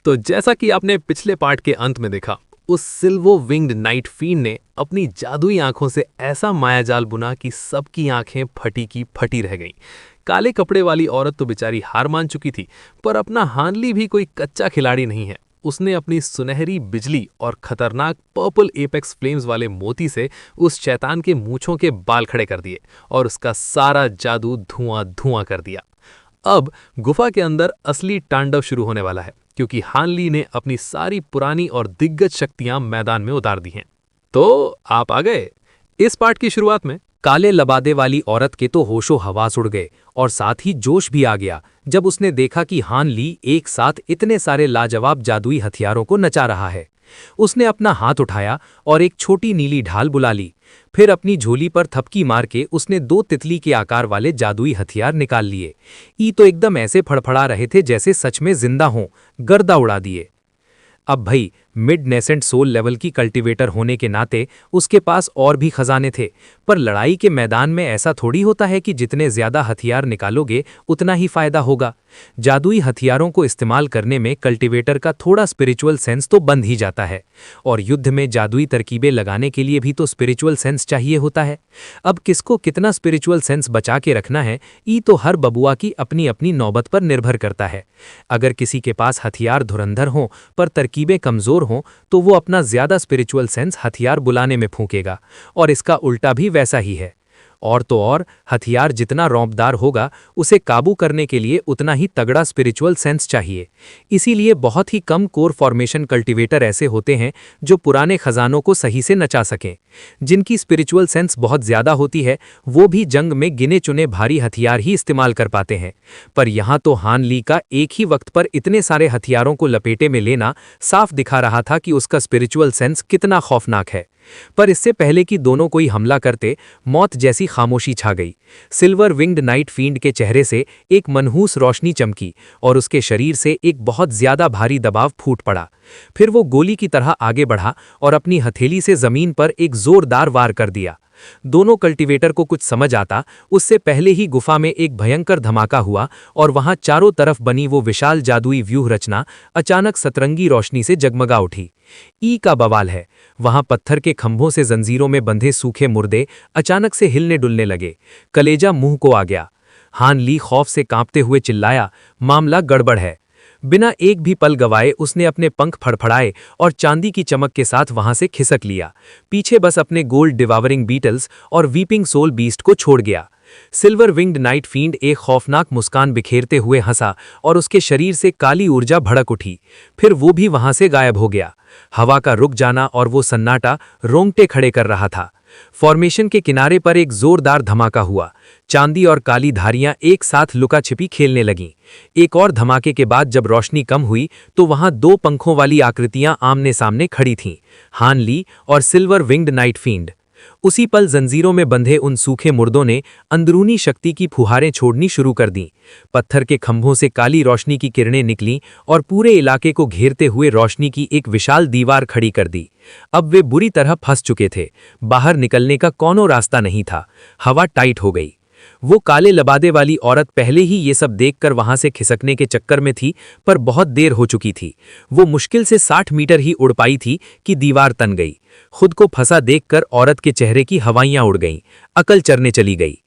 तो जैसा कि आपने पिछले पार्ट के अंत में देखा, उस सिल्वर विंग्ड नाइट फील्ड ने अपनी जादुई आंखों से ऐसा मायाजाल बुना कि सबकी आंखें फटी की फटी रह गईं। काले कपड़े वाली औरत तो बेचारी हार मान चुकी थी, पर अपना हानली भी कोई कच्चा खिलाड़ी नहीं है। उसने अपनी सुनहरी बिजली और खतरनाक पर्पल एपेक्स फ्लेम्स वाले मोती से उस शैतान के मूंछों के बाल खड़े कर दिए और उसका सारा जादू धुआं धुआं कर दिया। अब गुफा के अंदर असली तांडव शुरू होने वाला है, क्योंकि हानली ने अपनी सारी पुरानी और दिग्गज शक्तियां मैदान में उतार दी हैं। तो आप आ गए। इस पार्ट की शुरुआत में काले लबादे वाली औरत के तो होशो हवास उड़ गए और साथ ही जोश भी आ गया जब उसने देखा कि हान ली एक साथ इतने सारे लाजवाब जादुई हथियारों को नचा रहा है। उसने अपना हाथ उठाया और एक छोटी नीली ढाल बुला ली। फिर अपनी झोली पर थपकी मार के उसने 2 तितली के आकार वाले जादुई हथियार निकाल लिए। ई तो एकदम ऐसे फड़फड़ा रहे थे जैसे सच में जिंदा हों, गर्दा उड़ा दिए। अब भाई मिड नेसेंट सोल लेवल की कल्टीवेटर होने के नाते उसके पास और भी खजाने थे, पर लड़ाई के मैदान में ऐसा थोड़ी होता है कि जितने ज्यादा हथियार निकालोगे उतना ही फायदा होगा। जादुई हथियारों को इस्तेमाल करने में कल्टीवेटर का थोड़ा स्पिरिचुअल सेंस तो बंद ही जाता है, और युद्ध में जादुई तरकीबें लगाने के लिए भी तो स्पिरिचुअल सेंस चाहिए होता है। अब किसको कितना स्पिरिचुअल सेंस बचा के रखना है, ये तो हर बबुआ की अपनी अपनी नौबत पर निर्भर करता है। अगर किसी के पास हथियार धुरंधर हों पर तरकीबें कमजोर हों तो वो अपना ज्यादा स्पिरिचुअल सेंस हथियार बुलाने में फूंकेगा, और इसका उल्टा भी वैसा ही है। और तो और हथियार जितना रौंपदार होगा उसे काबू करने के लिए उतना ही तगड़ा स्पिरिचुअल सेंस चाहिए। इसीलिए बहुत ही कम कोर फॉर्मेशन कल्टीवेटर ऐसे होते हैं जो पुराने खजानों को सही से नचा सकें। जिनकी स्पिरिचुअल सेंस बहुत ज्यादा होती है वो भी जंग में गिने चुने भारी हथियार ही इस्तेमाल कर पाते हैं। पर यहाँ तो हान ली का एक ही वक्त पर इतने सारे हथियारों को लपेटे में लेना साफ दिखा रहा था कि उसका स्पिरिचुअल सेंस कितना खौफनाक है। पर इससे पहले कि दोनों कोई हमला करते, मौत जैसी खामोशी छा गई। सिल्वर विंग्ड नाइट फील्ड के चेहरे से एक मनहूस रोशनी चमकी और उसके शरीर से एक बहुत ज्यादा भारी दबाव फूट पड़ा। फिर वो गोली की तरह आगे बढ़ा और अपनी हथेली से जमीन पर एक जोरदार वार कर दिया। दोनों कल्टीवेटर को कुछ समझ आता उससे पहले ही गुफा में एक भयंकर धमाका हुआ और वहां चारों तरफ बनी वो विशाल जादुई व्यूह रचना अचानक सतरंगी रोशनी से जगमगा उठी। ई का बवाल है, वहां पत्थर के खंभों से जंजीरों में बंधे सूखे मुर्दे अचानक से हिलने डुलने लगे। कलेजा मुंह को आ गया। हान ली खौफ से कांपते हुए चिल्लाया, मामला गड़बड़ है। बिना एक भी पल गवाए उसने अपने पंख फड़फड़ाए और चांदी की चमक के साथ वहां से खिसक लिया। पीछे बस अपने गोल्ड डिवावरिंग बीटल्स और वीपिंग सोल बीस्ट को छोड़ गया। सिल्वर विंग्ड नाइट फील्ड एक खौफनाक मुस्कान बिखेरते हुए हंसा और उसके शरीर से काली ऊर्जा भड़क उठी। फिर वो भी वहां से गायब हो गया। हवा का रुक जाना और वो सन्नाटा रोंगटे खड़े कर रहा था। फॉर्मेशन के किनारे पर एक जोरदार धमाका हुआ। चांदी और काली धारियां एक साथ लुका छिपी खेलने लगीं। एक और धमाके के बाद जब रोशनी कम हुई तो वहां 2 पंखों वाली आकृतियां आमने सामने खड़ी थीं, हान ली और सिल्वर विंग्ड नाइट फील्ड। उसी पल जंजीरों में बंधे उन सूखे मुर्दों ने अंदरूनी शक्ति की फुहारें छोड़नी शुरू कर दीं। पत्थर के खंभों से काली रोशनी की किरणें निकलीं और पूरे इलाके को घेरते हुए रोशनी की एक विशाल दीवार खड़ी कर दी। अब वे बुरी तरह फंस चुके थे। बाहर निकलने का कोनो रास्ता नहीं था। हवा टाइट हो गई। वो काले लबादे वाली औरत पहले ही ये सब देखकर वहां से खिसकने के चक्कर में थी, पर बहुत देर हो चुकी थी। वो मुश्किल से 60 मीटर ही उड़ पाई थी कि दीवार तन गई। खुद को फंसा देखकर औरत के चेहरे की हवाइयां उड़ गईं, अकल चरने चली गई।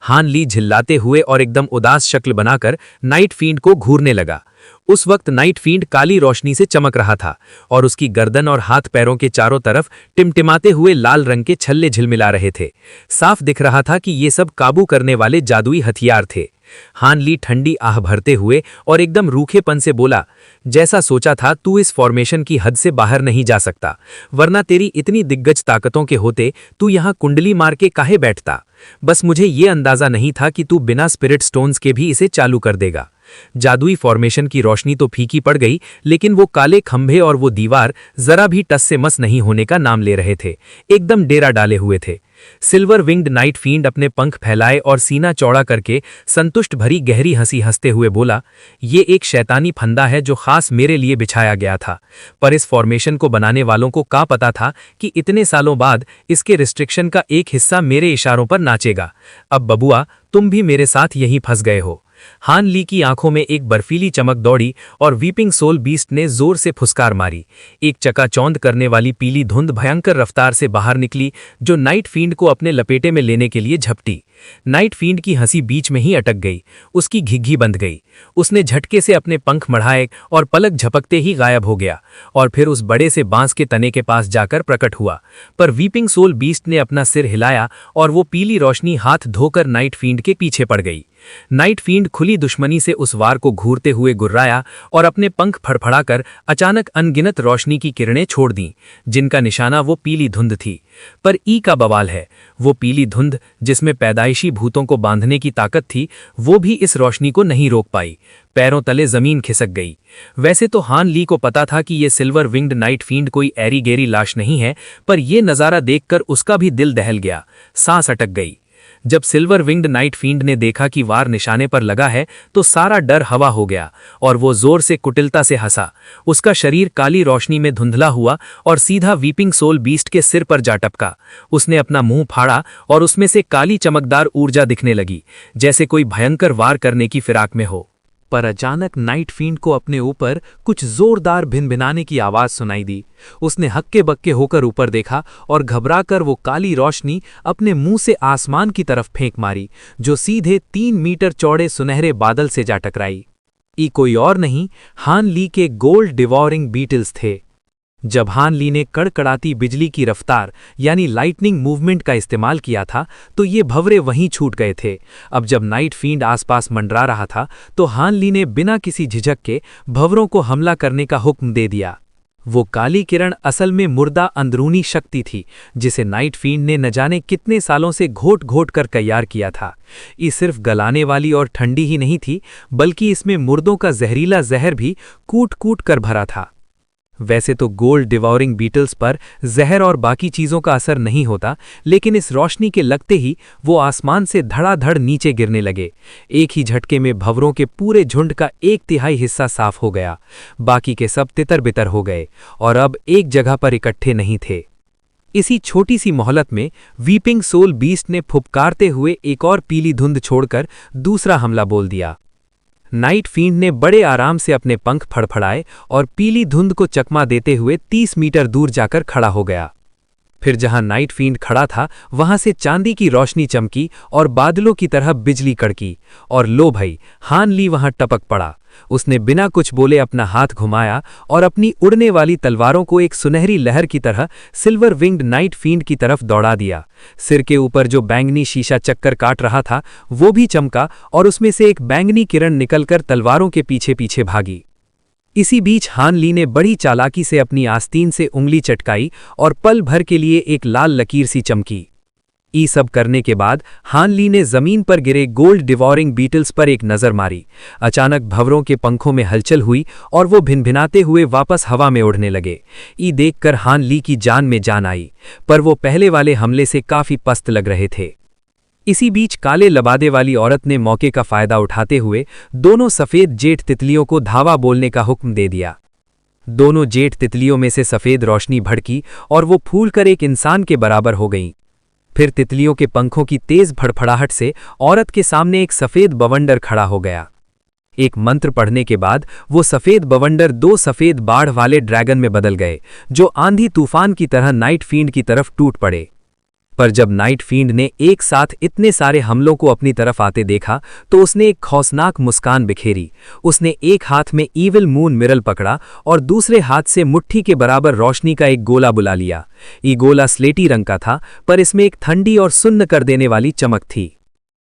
हान ली झिल्लाते हुए और एकदम उदास शक्ल बनाकर नाइट फील्ड को घूरने लगा। उस वक्त नाइट फील्ड काली रोशनी से चमक रहा था और उसकी गर्दन और हाथ पैरों के चारों तरफ टिमटिमाते हुए लाल रंग के छल्ले झिलमिला रहे थे। साफ दिख रहा था कि ये सब काबू करने वाले जादुई हथियार थे। हान ली ठंडी आह भरते हुए और एकदम रूखेपन से बोला, जैसा सोचा था तू इस फॉर्मेशन की हद से बाहर नहीं जा सकता, वरना तेरी इतनी दिग्गज ताकतों के होते तू यहाँ कुंडली मार के काहे बैठता। बस मुझे ये अंदाजा नहीं था कि तू बिना स्पिरिट स्टोन्स के भी इसे चालू कर देगा। जादुई फॉर्मेशन की रोशनी तो फीकी पड़ गई, लेकिन वो काले खंभे और वो दीवार जरा भी टस से मस नहीं होने का नाम ले रहे थे, एकदम डेरा डाले हुए थे। सिल्वर विंग्ड नाइट फील्ड अपने पंख फैलाए और सीना चौड़ा करके संतुष्ट भरी गहरी हंसी हंसते हुए बोला, ये एक शैतानी फंदा है जो खास मेरे लिए बिछाया गया था, पर इस फॉर्मेशन को बनाने वालों को क्या पता था कि इतने सालों बाद इसके रिस्ट्रिक्शन का एक हिस्सा मेरे इशारों पर नाचेगा। अब बबुआ तुम भी मेरे साथ यहीं फंस गए हो। हान ली की आंखों में एक बर्फीली चमक दौड़ी और वीपिंग सोल बीस्ट ने जोर से फुसकार मारी। एक चकाचौंध करने वाली पीली धुंध भयंकर रफ्तार से बाहर निकली, जो नाइट फील्ड को अपने लपेटे में लेने के लिए झपटी। नाइट फील्ड की हंसी बीच में ही अटक गई, उसकी घिघी बंध गई। उसने झटके से अपने पंख बढ़ाए और पलक झपकते ही गायब हो गया, और फिर उस बड़े से बांस के तने के पास जाकर प्रकट हुआ। पर वीपिंग सोल बीस्ट ने अपना सिर हिलाया और वो पीली रोशनी हाथ धोकर नाइट फील्ड के पीछे पड़ गई। नाइट फील्ड खुली दुश्मनी से उस वार को घूरते हुए गुर्राया और अपने पंख फड़फड़ाकर अचानक अनगिनत रोशनी की किरणें छोड़ दीं, जिनका निशाना वो पीली धुंध थी। पर ई का बवाल है, वो पीली धुंध जिसमें पैदाइशी भूतों को बांधने की ताकत थी, वो भी इस रोशनी को नहीं रोक पाई। पैरों तले जमीन खिसक गई। वैसे तो हान ली को पता था कि ये सिल्वर विंग्ड नाइट फील्ड कोई ऐरी गेरी लाश नहीं है, पर यह नजारा देखकर उसका भी दिल दहल गया, सांस अटक गई। जब सिल्वर विंग्ड नाइट फील्ड ने देखा कि वार निशाने पर लगा है, तो सारा डर हवा हो गया और वो जोर से कुटिलता से हंसा। उसका शरीर काली रोशनी में धुंधला हुआ और सीधा वीपिंग सोल बीस्ट के सिर पर जा टपका। उसने अपना मुंह फाड़ा और उसमें से काली चमकदार ऊर्जा दिखने लगी, जैसे कोई भयंकर वार करने की फिराक में हो। पर अचानक नाइट फील्ड को अपने ऊपर कुछ जोरदार भिनभिनाने की आवाज सुनाई दी। उसने हक्के बक्के होकर ऊपर देखा और घबराकर वो काली रोशनी अपने मुंह से आसमान की तरफ फेंक मारी, जो सीधे 3 मीटर चौड़े सुनहरे बादल से जा टकराई। ये कोई और नहीं, हान ली के गोल्ड डिवॉरिंग बीटल्स थे। जब हान ली ने कड़कड़ाती बिजली की रफ्तार यानी लाइटनिंग मूवमेंट का इस्तेमाल किया था, तो ये भंवरे वहीं छूट गए थे। अब जब नाइट फील्ड आसपास मंडरा रहा था, तो हान ली ने बिना किसी झिझक के भंवरों को हमला करने का हुक्म दे दिया। वो काली किरण असल में मुर्दा अंदरूनी शक्ति थी, जिसे नाइट फील्ड ने न जाने कितने सालों से घोट घोट कर तैयार किया था। ये सिर्फ गलाने वाली और ठंडी ही नहीं थी, बल्कि इसमें मुर्दों का जहरीला जहर भी कूट कूट कर भरा था। वैसे तो गोल्ड डिवॉरिंग बीटल्स पर जहर और बाकी चीज़ों का असर नहीं होता, लेकिन इस रोशनी के लगते ही वो आसमान से धड़ाधड़ नीचे गिरने लगे। एक ही झटके में भंवरों के पूरे झुंड का 1/3 हिस्सा साफ हो गया। बाकी के सब तितर बितर हो गए और अब एक जगह पर इकट्ठे नहीं थे। इसी छोटी सी मोहलत में वीपिंग सोल बीस्ट ने फुपकारते हुए एक और पीली धुंध छोड़कर दूसरा हमला बोल दिया। नाइट फील्ड ने बड़े आराम से अपने पंख फड़फड़ाए और पीली धुंध को चकमा देते हुए 30 मीटर दूर जाकर खड़ा हो गया। फिर जहां नाइट फील्ड खड़ा था, वहां से चांदी की रोशनी चमकी और बादलों की तरह बिजली कड़की, और लो भाई, हान ली वहां टपक पड़ा। उसने बिना कुछ बोले अपना हाथ घुमाया और अपनी उड़ने वाली तलवारों को एक सुनहरी लहर की तरह सिल्वर विंग्ड नाइट फील्ड की तरफ दौड़ा दिया। सिर के ऊपर जो बैंगनी शीशा चक्कर काट रहा था, वो भी चमका और उसमें से एक बैंगनी किरण निकलकर तलवारों के पीछे पीछे भागी। इसी बीच हान ली ने बड़ी चालाकी से अपनी आस्तीन से उंगली चटकाई और पल भर के लिए एक लाल लकीर सी चमकी। ये सब करने के बाद हान ली ने जमीन पर गिरे गोल्ड डिवॉरिंग बीटल्स पर एक नजर मारी। अचानक भंवरों के पंखों में हलचल हुई और वो भिनभिनाते हुए वापस हवा में उड़ने लगे। ये देखकर हान ली की जान में जान आई, पर वो पहले वाले हमले से काफी पस्त लग रहे थे। इसी बीच काले लबादे वाली औरत ने मौके का फायदा उठाते हुए दोनों सफेद जेठ तितलियों को धावा बोलने का हुक्म दे दिया। दोनों जेठ तितलियों में से सफेद रोशनी भड़की और वो फूलकर एक इंसान के बराबर हो गईं। फिर तितलियों के पंखों की तेज फड़फड़ाहट से औरत के सामने एक सफेद बवंडर खड़ा हो गया। एक मंत्र पढ़ने के बाद वो सफेद बवंडर 2 सफेद बाढ़ वाले ड्रैगन में बदल गए, जो आंधी तूफान की तरह नाइट फील्ड की तरफ टूट पड़े। पर जब नाइट फील्ड ने एक साथ इतने सारे हमलों को अपनी तरफ आते देखा, तो उसने एक खौफनाक मुस्कान बिखेरी। उसने एक हाथ में ईविल मून मिरल पकड़ा और दूसरे हाथ से मुट्ठी के बराबर रोशनी का एक गोला बुला लिया। ये गोला स्लेटी रंग का था, पर इसमें एक ठंडी और सुन्न कर देने वाली चमक थी।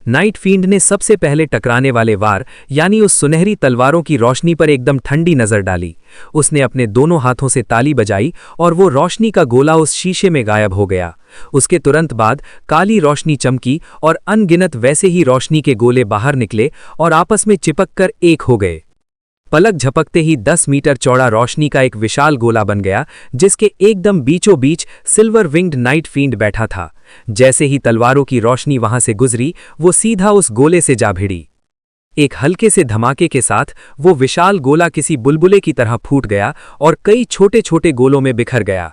नाइट फील्ड ने सबसे पहले टकराने वाले वार यानी उस सुनहरी तलवारों की रोशनी पर एकदम ठंडी नजर डाली। उसने अपने दोनों हाथों से ताली बजाई और वो रोशनी का गोला उस शीशे में गायब हो गया। उसके तुरंत बाद काली रोशनी चमकी और अनगिनत वैसे ही रोशनी के गोले बाहर निकले और आपस में चिपककर एक हो गए। पलक झपकते ही 10 मीटर चौड़ा रोशनी का एक विशाल गोला बन गया, जिसके एकदम बीचों बीच सिल्वर विंग्ड नाइट फील्ड बैठा था। जैसे ही तलवारों की रोशनी वहां से गुजरी, वो सीधा उस गोले से जा भिड़ी। एक हल्के से धमाके के साथ वो विशाल गोला किसी बुलबुले की तरह फूट गया और कई छोटे छोटे गोलों में बिखर गया।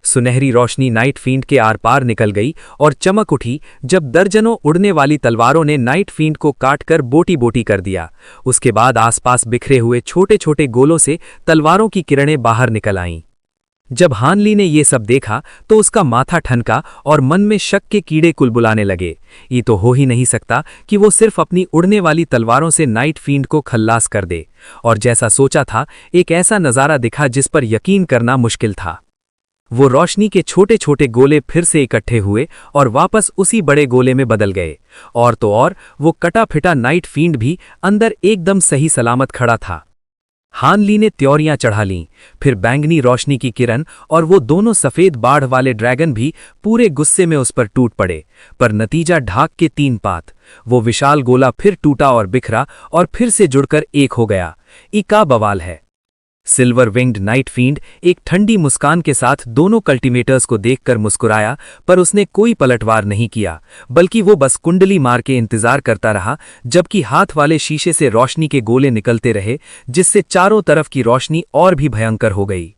सुनहरी रोशनी नाइट फील्ड के आर पार निकल गई और चमक उठी जब दर्जनों उड़ने वाली तलवारों ने नाइट फील्ड को काटकर बोटी बोटी कर दिया। उसके बाद आसपास बिखरे हुए छोटे छोटे गोलों से तलवारों की किरणें बाहर निकल आईं। जब हान ली ने ये सब देखा तो उसका माथा ठनका और मन में शक के कीड़े कुलबुलाने लगे। ये तो हो ही नहीं सकता कि वो सिर्फ अपनी उड़ने वाली तलवारों से नाइट फील्ड को खल्लास कर दे। और जैसा सोचा था, एक ऐसा नज़ारा दिखा जिस पर यकीन करना मुश्किल था। वो रोशनी के छोटे छोटे गोले फिर से इकट्ठे हुए और वापस उसी बड़े गोले में बदल गए। और तो और वो कटा फिटा नाइट फील्ड भी अंदर एकदम सही सलामत खड़ा था। हान ली ने त्योरियां चढ़ा लीं, फिर बैंगनी रोशनी की किरण और वो दोनों सफेद बाढ़ वाले ड्रैगन भी पूरे गुस्से में उस पर टूट पड़े। पर नतीजा ढाक के 3 पात। वो विशाल गोला फिर टूटा और बिखरा और फिर से जुड़कर एक हो गया। ई का बवाल है। सिल्वर विंग्ड नाइट फील्ड एक ठंडी मुस्कान के साथ दोनों कल्टीमेटर्स को देखकर मुस्कुराया, पर उसने कोई पलटवार नहीं किया, बल्कि वो बस कुंडली मार के इंतजार करता रहा जबकि हाथ वाले शीशे से रोशनी के गोले निकलते रहे, जिससे चारों तरफ की रोशनी और भी भयंकर हो गई।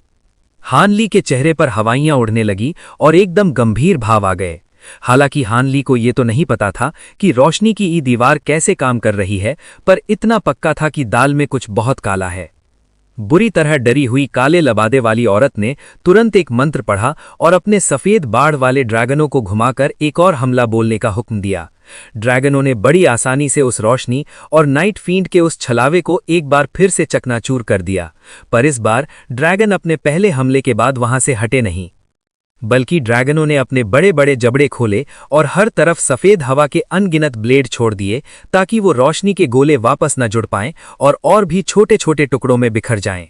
हान ली के चेहरे पर हवाइयां उड़ने लगी और एकदम गंभीर भाव आ गए। हालांकि हान ली को ये तो नहीं पता था कि रोशनी की ये दीवार कैसे काम कर रही है, पर इतना पक्का था कि दाल में कुछ बहुत काला है। बुरी तरह डरी हुई काले लबादे वाली औरत ने तुरंत एक मंत्र पढ़ा और अपने सफेद बाढ़ वाले ड्रैगनों को घुमाकर एक और हमला बोलने का हुक्म दिया। ड्रैगनों ने बड़ी आसानी से उस रोशनी और नाइट फील्ड के उस छलावे को एक बार फिर से चकनाचूर कर दिया। पर इस बार ड्रैगन अपने पहले हमले के बाद वहां से हटे नहीं, बल्कि ड्रैगनों ने अपने बड़े बड़े जबड़े खोले और हर तरफ सफेद हवा के अनगिनत ब्लेड छोड़ दिए ताकि वो रोशनी के गोले वापस न जुड़ पाएं और भी छोटे छोटे टुकड़ों में बिखर जाएं।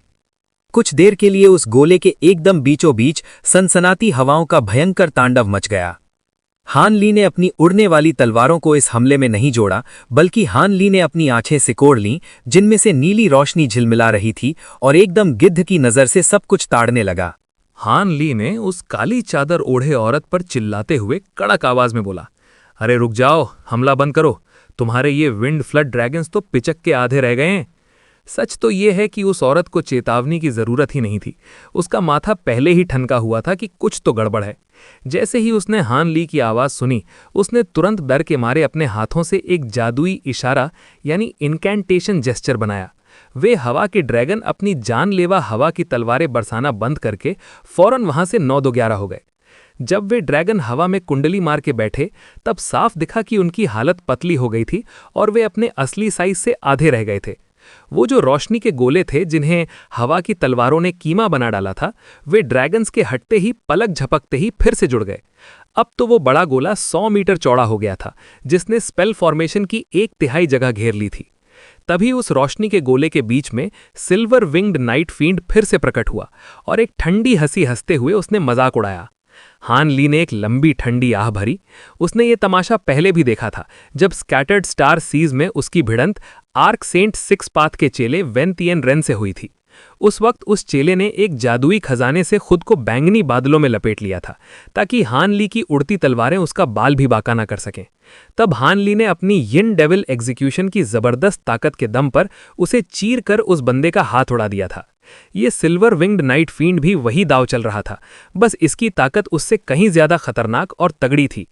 कुछ देर के लिए उस गोले के एकदम बीचों बीच सनसनाती हवाओं का भयंकर तांडव मच गया। हान ली ने अपनी उड़ने वाली तलवारों को इस हमले में नहीं जोड़ा, बल्कि हान ली ने अपनी आंखें सिकोड़ लीं, जिनमें से नीली रोशनी झिलमिला रही थी, और एकदम गिद्ध की नजर से सब कुछ ताड़ने लगा। हान ली ने उस काली चादर ओढ़े औरत पर चिल्लाते हुए कड़क आवाज में बोला, अरे रुक जाओ, हमला बंद करो। तुम्हारे ये विंड फ्लड ड्रैगन्स तो पिचक के आधे रह गए हैं। सच तो ये है कि उस औरत को चेतावनी की जरूरत ही नहीं थी। उसका माथा पहले ही ठनका हुआ था कि कुछ तो गड़बड़ है। जैसे ही उसने हान ली की आवाज सुनी, उसने तुरंत डर के मारे अपने हाथों से एक जादुई इशारा यानी इनकैंटेशन जेस्चर बनाया। वे हवा के ड्रैगन अपनी जानलेवा हवा की तलवारें बरसाना बंद करके फौरन वहां से 9-2-11 हो गए। जब वे ड्रैगन हवा में कुंडली मार के बैठे, तब साफ दिखा कि उनकी हालत पतली हो गई थी और वे अपने असली साइज से आधे रह गए थे। वो जो रोशनी के गोले थे जिन्हें हवा की तलवारों ने कीमा बना डाला था, वे ड्रैगन्स के हटते ही पलक झपकते ही फिर से जुड़ गए। अब तो वो बड़ा गोला 100 मीटर चौड़ा हो गया था, जिसने स्पेल फॉर्मेशन की 1/3 जगह घेर ली थी। तभी उस रोशनी के गोले के बीच में सिल्वर विंग्ड नाइट फील्ड फिर से प्रकट हुआ और एक ठंडी हंसी हंसते हुए उसने मजाक उड़ाया। हान ली ने एक लंबी ठंडी आह भरी। उसने ये तमाशा पहले भी देखा था, जब स्कैटर्ड स्टार सीज में उसकी भिड़ंत आर्क सेंट सिक्स पाथ के चेले वेंतियन रेन से हुई थी। उस वक्त उस चेले ने एक जादुई खजाने से खुद को बैंगनी बादलों में लपेट लिया था, ताकि हान ली की उड़ती तलवारें उसका बाल भी बाका ना कर सकें। तब हान ली ने अपनी यिन डेविल एग्जीक्यूशन की जबरदस्त ताकत के दम पर उसे चीर कर उस बंदे का हाथ उड़ा दिया था। ये सिल्वर विंग्ड नाइट फील्ड भी वही दाव चल रहा था, बस इसकी ताकत उससे कहीं ज्यादा खतरनाक और तगड़ी थी।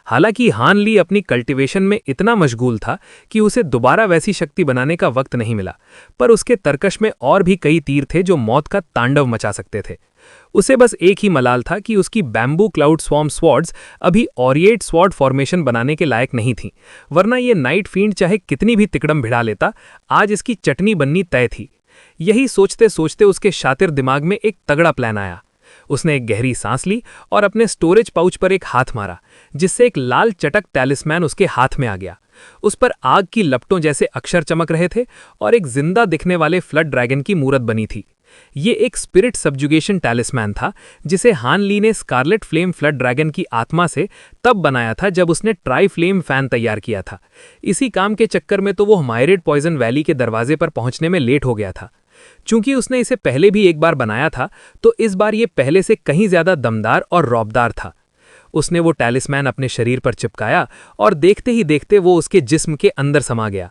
हालांकि हान ली अपनी कल्टीवेशन में इतना मशगूल था कि उसे दोबारा वैसी शक्ति बनाने का वक्त नहीं मिला, पर उसके तरकश में और भी कई तीर थे जो मौत का तांडव मचा सकते थे। उसे बस एक ही मलाल था कि उसकी बैम्बू क्लाउड स्वॉर्म स्वॉर्ड्स अभी ऑरिएट स्वॉर्ड फॉर्मेशन बनाने के लायक नहीं थी, वरना ये नाइट फील्ड चाहे कितनी भी तिकड़म भिड़ा लेता, आज इसकी चटनी बननी तय थी। यही सोचते सोचते उसके शातिर दिमाग में एक तगड़ा प्लान आया। उसने एक गहरी सांस ली और अपने स्टोरेज पाउच पर एक हाथ मारा, जिससे एक लाल चटक टैलिस्मैन उसके हाथ में आ गया। उस पर आग की लपटों जैसे अक्षर चमक रहे थे और एक जिंदा दिखने वाले फ्लड ड्रैगन की मूरत बनी थी। ये एक स्पिरिट सब्जुगेशन टैलिस्मैन था, जिसे हान ली ने स्कारलेट फ्लेम फ्लड ड्रैगन की आत्मा से तब बनाया था जब उसने ट्राई फ्लेम फैन तैयार किया था। इसी काम के चक्कर में तो वो मायरेड पॉइजन वैली के दरवाजे पर पहुंचने में लेट हो गया था। चूंकि उसने इसे पहले भी एक बार बनाया था, तो इस बार ये पहले से कहीं ज्यादा दमदार और रौबदार था। उसने वो टैलिस्मैन अपने शरीर पर चिपकाया और देखते ही देखते वो उसके जिस्म के अंदर समा गया।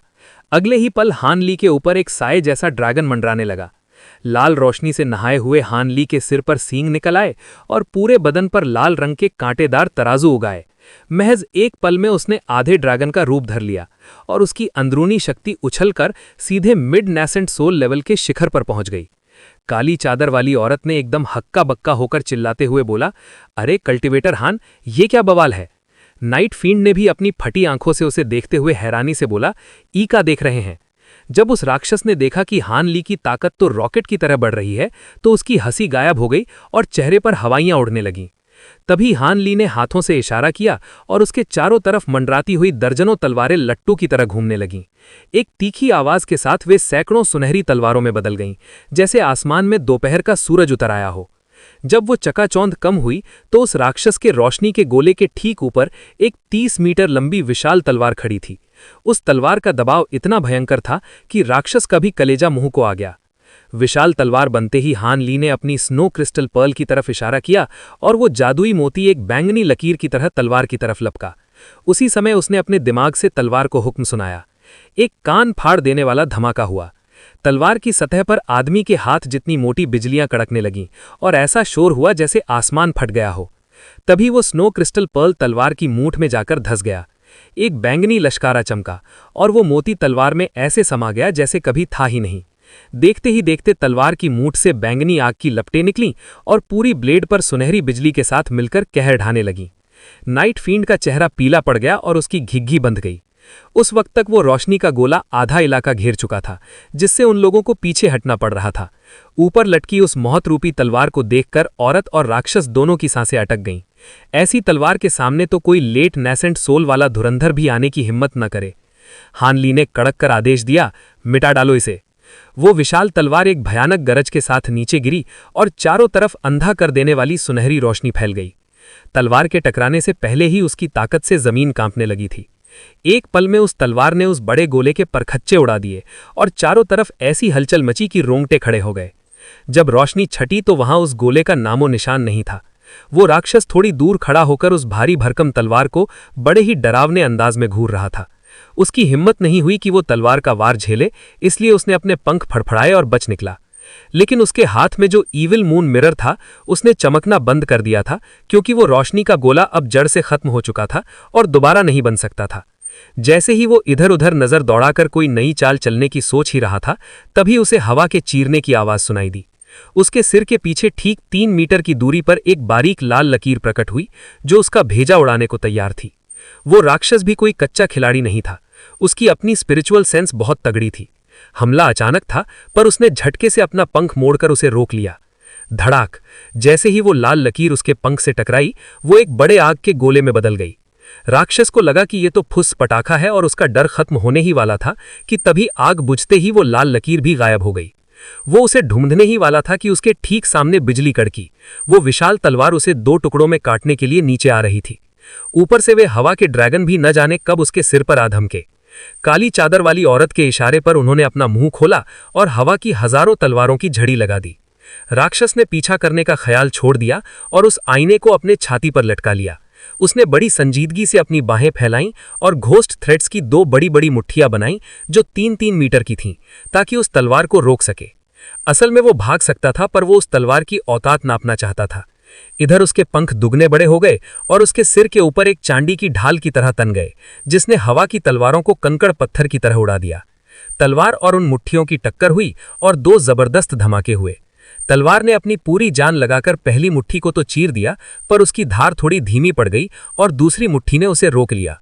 अगले ही पल हान ली के ऊपर एक साए जैसा ड्रैगन मंडराने लगा। लाल रोशनी से नहाए हुए हान ली के सिर पर सींग निकल आए और पूरे बदन पर लाल रंग के कांटेदार तराजू उगाए। महज एक पल में उसने आधे ड्रैगन का रूप धर लिया और उसकी अंदरूनी शक्ति उछलकर सीधे मिड नेसेंट सोल लेवल के शिखर पर पहुंच गई। काली चादर वाली औरत ने एकदम हक्का बक्का होकर चिल्लाते हुए बोला, अरे कल्टीवेटर हान, ये क्या बवाल है? नाइट फील्ड ने भी अपनी फटी आंखों से उसे देखते हुए हैरानी से बोला, ई का देख रहे हैं? जब उस राक्षस ने देखा कि हान ली की ताकत तो रॉकेट की तरह बढ़ रही है, तो उसकी हंसी गायब हो गई और चेहरे पर हवाइयां उड़ने लगीं। तभी हान ली ने हाथों से इशारा किया और उसके चारों तरफ मंडराती हुई दर्जनों तलवारें लट्टू की तरह घूमने लगीं। एक तीखी आवाज के साथ वे सैकड़ों सुनहरी तलवारों में बदल गईं, जैसे आसमान में दोपहर का सूरज उतर आया हो। जब वो चकाचौंध कम हुई तो उस राक्षस के रोशनी के गोले के ठीक ऊपर एक 30 मीटर लंबी विशाल तलवार खड़ी थी। उस तलवार का दबाव इतना भयंकर था कि राक्षस का भी कलेजा मुंह को आ गया। विशाल तलवार बनते ही हान ली ने अपनी स्नो क्रिस्टल पर्ल की तरफ इशारा किया और वो जादुई मोती एक बैंगनी लकीर की तरह तलवार की तरफ लपका। उसी समय उसने अपने दिमाग से तलवार को हुक्म सुनाया। एक कान फाड़ देने वाला धमाका हुआ। तलवार की सतह पर आदमी के हाथ जितनी मोटी बिजलियां कड़कने लगीं और ऐसा शोर हुआ जैसे आसमान फट गया हो। तभी वो स्नो क्रिस्टल पर्ल तलवार की मूठ में जाकर धंस गया। एक बैंगनी लश्कारा चमका और वो मोती तलवार में ऐसे समा गया जैसे कभी था ही नहीं। देखते ही देखते तलवार की मूठ से बैंगनी आग की लपटें निकलीं और पूरी ब्लेड पर सुनहरी बिजली के साथ मिलकर कहर ढाने लगीं। नाइट फील्ड का चेहरा पीला पड़ गया और उसकी घिघी बंध गई। उस वक्त तक वो रोशनी का गोला आधा इलाका घेर चुका था, जिससे उन लोगों को पीछे हटना पड़ रहा था। ऊपर लटकी उस मौत रूपी तलवार को देखकर औरत और राक्षस दोनों की सांसें अटक गईं। ऐसी तलवार के सामने तो कोई लेट नेसेंट सोल वाला धुरंधर भी आने की हिम्मत न करे। हान ली ने कड़क कर आदेश दिया, मिटा डालो इसे। वो विशाल तलवार एक भयानक गरज के साथ नीचे गिरी और चारों तरफ अंधा कर देने वाली सुनहरी रोशनी फैल गई। तलवार के टकराने से पहले ही उसकी ताकत से जमीन कांपने लगी थी। एक पल में उस तलवार ने उस बड़े गोले के परखच्चे उड़ा दिए और चारों तरफ ऐसी हलचल मची कि रोंगटे खड़े हो गए। जब रोशनी छटी तो वहां उस गोले का नामो निशान नहीं था। वो राक्षस थोड़ी दूर खड़ा होकर उस भारी भरकम तलवार को बड़े ही डरावने अंदाज में घूर रहा था। उसकी हिम्मत नहीं हुई कि वो तलवार का वार झेले, इसलिए उसने अपने पंख फड़फड़ाए और बच निकला। लेकिन उसके हाथ में जो ईविल मून मिरर था उसने चमकना बंद कर दिया था, क्योंकि वो रोशनी का गोला अब जड़ से खत्म हो चुका था और दोबारा नहीं बन सकता था। जैसे ही वो इधर उधर नजर दौड़ाकर कोई नई चाल चलने की सोच ही रहा था, तभी उसे हवा के चीरने की आवाज सुनाई दी। उसके सिर के पीछे ठीक 3 मीटर की दूरी पर एक बारीक लाल लकीर प्रकट हुई, जो उसका भेजा उड़ाने को तैयार थी। वो राक्षस भी कोई कच्चा खिलाड़ी नहीं था। उसकी अपनी स्पिरिचुअल सेंस बहुत तगड़ी थी। हमला अचानक था, पर उसने झटके से अपना पंख मोड़कर उसे रोक लिया। धड़ाक! जैसे ही वो लाल लकीर उसके पंख से टकराई, वो एक बड़े आग के गोले में बदल गई। राक्षस को लगा कि ये तो फुस पटाखा है और उसका डर खत्म होने ही वाला था कि तभी आग बुझते ही वो लाल लकीर भी गायब हो गई। वो उसे ढूंढने ही वाला था कि उसके ठीक सामने बिजली कड़की। वो विशाल तलवार उसे 2 टुकड़ों में काटने के लिए नीचे आ रही थी। ऊपर से वे हवा के ड्रैगन भी न जाने कब उसके सिर पर आ धमके। काली चादर वाली औरत के इशारे पर उन्होंने अपना मुंह खोला और हवा की हजारों तलवारों की झड़ी लगा दी। राक्षस ने पीछा करने का ख्याल छोड़ दिया और उस आईने को अपने छाती पर लटका लिया। उसने बड़ी संजीदगी से अपनी बाहें फैलाईं और घोस्ट थ्रेड्स की 2 बड़ी बड़ी मुट्ठियां बनाईं, जो 3-3 मीटर की थीं, ताकि उस तलवार को रोक सके। असल में वो भाग सकता था, पर वो उस तलवार की औकात नापना चाहता था। इधर उसके पंख दुगने बड़े हो गए और उसके सिर के ऊपर एक चांदी की ढाल की तरह तन गए, जिसने हवा की तलवारों को कंकड़ पत्थर की तरह उड़ा दिया। तलवार और उन मुट्ठियों की टक्कर हुई और 2 जबरदस्त धमाके हुए। तलवार ने अपनी पूरी जान लगाकर पहली मुट्ठी को तो चीर दिया, पर उसकी धार थोड़ी धीमी पड़ गई और दूसरी मुट्ठी ने उसे रोक लिया।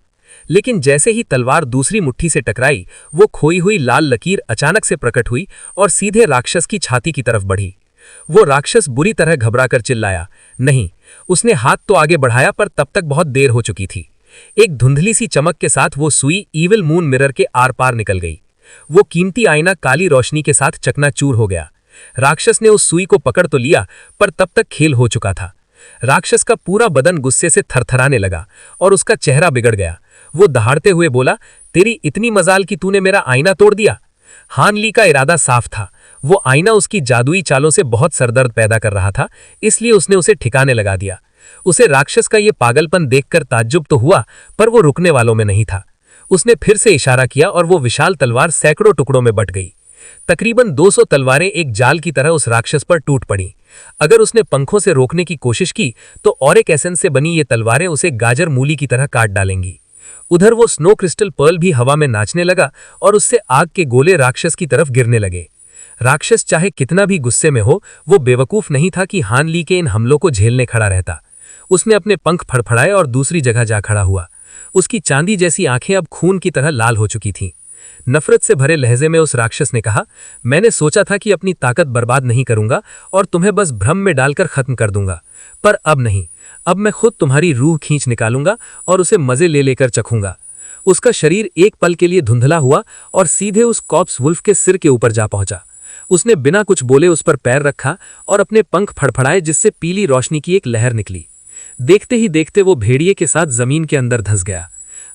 लेकिन जैसे ही तलवार दूसरी मुट्ठी से टकराई, वो खोई हुई लाल लकीर अचानक से प्रकट हुई और सीधे राक्षस की छाती की तरफ बढ़ी। वो राक्षस बुरी तरह घबराकर चिल्लाया। नहीं, उसने हाथ तो आगे बढ़ाया, पर तब तक बहुत देर हो चुकी थी। एक धुंधली सी चमक के साथ वो सुई ईविल मून मिरर के आर पार निकल गई। वो कीमती आईना काली रोशनी के साथ चकनाचूर हो गया। राक्षस ने उस सुई को पकड़ तो लिया, पर तब तक खेल हो चुका था। राक्षस का पूरा बदन गुस्से से थरथराने लगा और उसका चेहरा बिगड़ गया। वो दहाड़ते हुए बोला, तेरी इतनी मजाल कि तूने मेरा आईना तोड़ दिया। हान ली का इरादा साफ था। वो आईना उसकी जादुई चालों से बहुत सरदर्द पैदा कर रहा था, इसलिए उसने उसे ठिकाने लगा दिया। उसे राक्षस का ये पागलपन देखकर ताज्जुब तो हुआ, पर वो रुकने वालों में नहीं था। उसने फिर से इशारा किया और वो विशाल तलवार सैकड़ों टुकड़ों में बट गई। तकरीबन 200 तलवारें एक जाल की तरह उस राक्षस पर टूट पड़ीं। अगर उसने पंखों से रोकने की कोशिश की तो ऑरिक एसेंस से बनी ये तलवारें उसे गाजर मूली की तरह काट डालेंगी। उधर वो स्नो क्रिस्टल पर्ल भी हवा में नाचने लगा और उससे आग के गोले राक्षस की तरफ गिरने लगे। राक्षस चाहे कितना भी गुस्से में हो, वो बेवकूफ नहीं था कि हान ली के इन हमलों को झेलने खड़ा रहता। उसने अपने पंख फड़फड़ाए और दूसरी जगह जा खड़ा हुआ। उसकी चांदी जैसी आंखें अब खून की तरह लाल हो चुकी थीं। नफरत से भरे लहजे में उस राक्षस ने कहा, मैंने सोचा था कि अपनी ताकत बर्बाद नहीं करूंगा और तुम्हें बस भ्रम में डालकर खत्म कर दूंगा, पर अब नहीं। अब मैं खुद तुम्हारी रूह खींच निकालूंगा और उसे मजे ले लेकर चखूंगा। उसका शरीर एक पल के लिए धुंधला हुआ और सीधे उस कॉप्स वुल्फ के सिर के ऊपर जा पहुंचा। उसने बिना कुछ बोले उस पर पैर रखा और अपने पंख फड़फड़ाए, जिससे पीली रोशनी की एक लहर निकली। देखते ही देखते वो भेड़िए के साथ जमीन के अंदर धंस गया।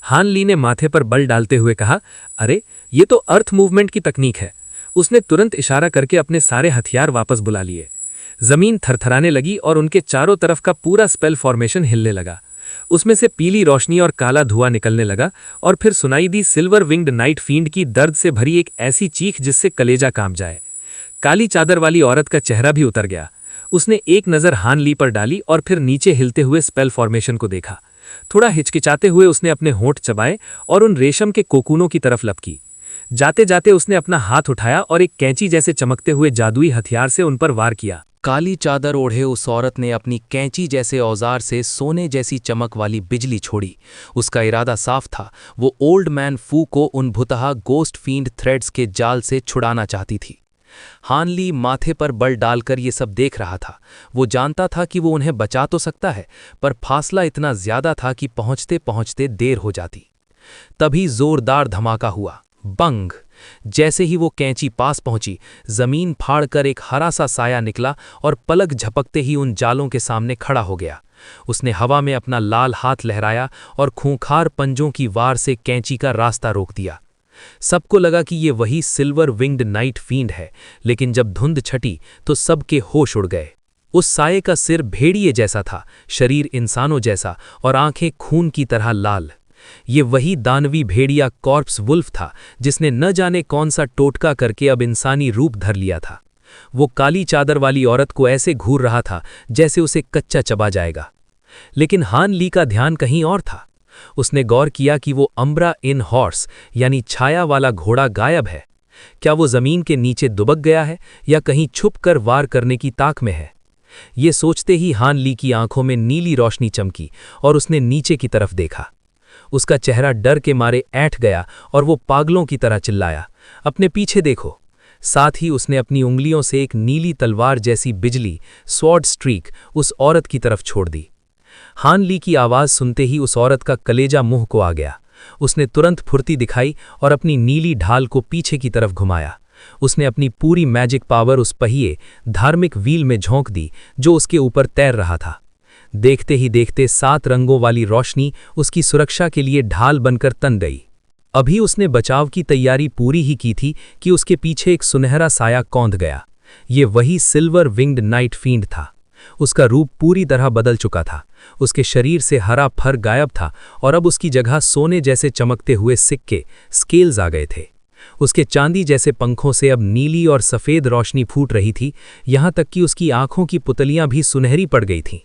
हान ली ने माथे पर बल डालते हुए कहा, अरे ये तो अर्थ मूवमेंट की तकनीक है। उसने तुरंत इशारा करके अपने सारे हथियार वापस बुला लिए। जमीन थरथराने लगी और उनके चारों तरफ का पूरा स्पेल फॉर्मेशन हिलने लगा। उसमें से पीली रोशनी और काला धुआं निकलने लगा और फिर सुनाई दी सिल्वर विंग्ड नाइट फींड की दर्द से भरी एक ऐसी चीख जिससे कलेजा कांप जाए। काली चादर वाली औरत का चेहरा भी उतर गया। उसने एक नज़र हान ली पर डाली और फिर नीचे हिलते हुए स्पेल फॉर्मेशन को देखा। थोड़ा हिचकिचाते हुए उसने अपने होंठ चबाए और उन रेशम के कोकूनों की तरफ लपकी। जाते जाते उसने अपना हाथ उठाया और एक कैंची जैसे चमकते हुए जादुई हथियार से उन पर वार किया। काली चादर ओढ़े उस औरत ने अपनी कैंची जैसे औजार से सोने जैसी चमक वाली बिजली छोड़ी। उसका इरादा साफ था, वो ओल्ड मैन फू को उन भुतहा गोस्ट फींड थ्रेड्स के जाल से छुड़ाना चाहती थी। हान ली माथे पर बल डालकर ये सब देख रहा था। वो जानता था कि वो उन्हें बचा तो सकता है, पर फासला इतना ज्यादा था कि पहुंचते पहुंचते देर हो जाती। तभी जोरदार धमाका हुआ, बंग। जैसे ही वो कैंची पास पहुंची, जमीन फाड़कर एक हरा सा साया निकला और पलक झपकते ही उन जालों के सामने खड़ा हो गया। उसने हवा में अपना लाल हाथ लहराया और खूंखार पंजों की वार से कैंची का रास्ता रोक दिया। सबको लगा कि ये वही सिल्वर विंग्ड नाइट फींड है, लेकिन जब धुंध छटी तो सबके होश उड़ गए। उस साये का सिर भेड़िए जैसा था, शरीर इंसानों जैसा और आंखें खून की तरह लाल। ये वही दानवी भेड़िया कॉर्प्स वुल्फ था जिसने न जाने कौन सा टोटका करके अब इंसानी रूप धर लिया था। वो काली चादर वाली औरत को ऐसे घूर रहा था जैसे उसे कच्चा चबा जाएगा। लेकिन हान ली का ध्यान कहीं और था। उसने गौर किया कि वो अम्ब्रा इन हॉर्स यानी छाया वाला घोड़ा गायब है। क्या वो जमीन के नीचे दुबक गया है या कहीं छुप कर वार करने की ताक में है? ये सोचते ही हान ली की आंखों में नीली रोशनी चमकी और उसने नीचे की तरफ देखा। उसका चेहरा डर के मारे ऐंठ गया और वो पागलों की तरह चिल्लाया, अपने पीछे देखो। साथ ही उसने अपनी उंगलियों से एक नीली तलवार जैसी बिजली स्वॉर्ड स्ट्रीक उस औरत की तरफ छोड़ दी। हान ली की आवाज़ सुनते ही उस औरत का कलेजा मुंह को आ गया। उसने तुरंत फुर्ती दिखाई और अपनी नीली ढाल को पीछे की तरफ घुमाया। उसने अपनी पूरी मैजिक पावर उस पहिए धार्मिक व्हील में झोंक दी जो उसके ऊपर तैर रहा था। देखते ही देखते 7 रंगों वाली रोशनी उसकी सुरक्षा के लिए ढाल बनकर तन गई। अभी उसने बचाव की तैयारी पूरी ही की थी कि उसके पीछे एक सुनहरा साया कौंध गया। ये वही सिल्वर विंग्ड नाइट फींड था। उसका रूप पूरी तरह बदल चुका था। उसके शरीर से हरा फर गायब था और अब उसकी जगह सोने जैसे चमकते हुए सिक्के स्केल्स आ गए थे। उसके चांदी जैसे पंखों से अब नीली और सफ़ेद रोशनी फूट रही थी, यहाँ तक कि उसकी आंखों की पुतलियां भी सुनहरी पड़ गई थीं।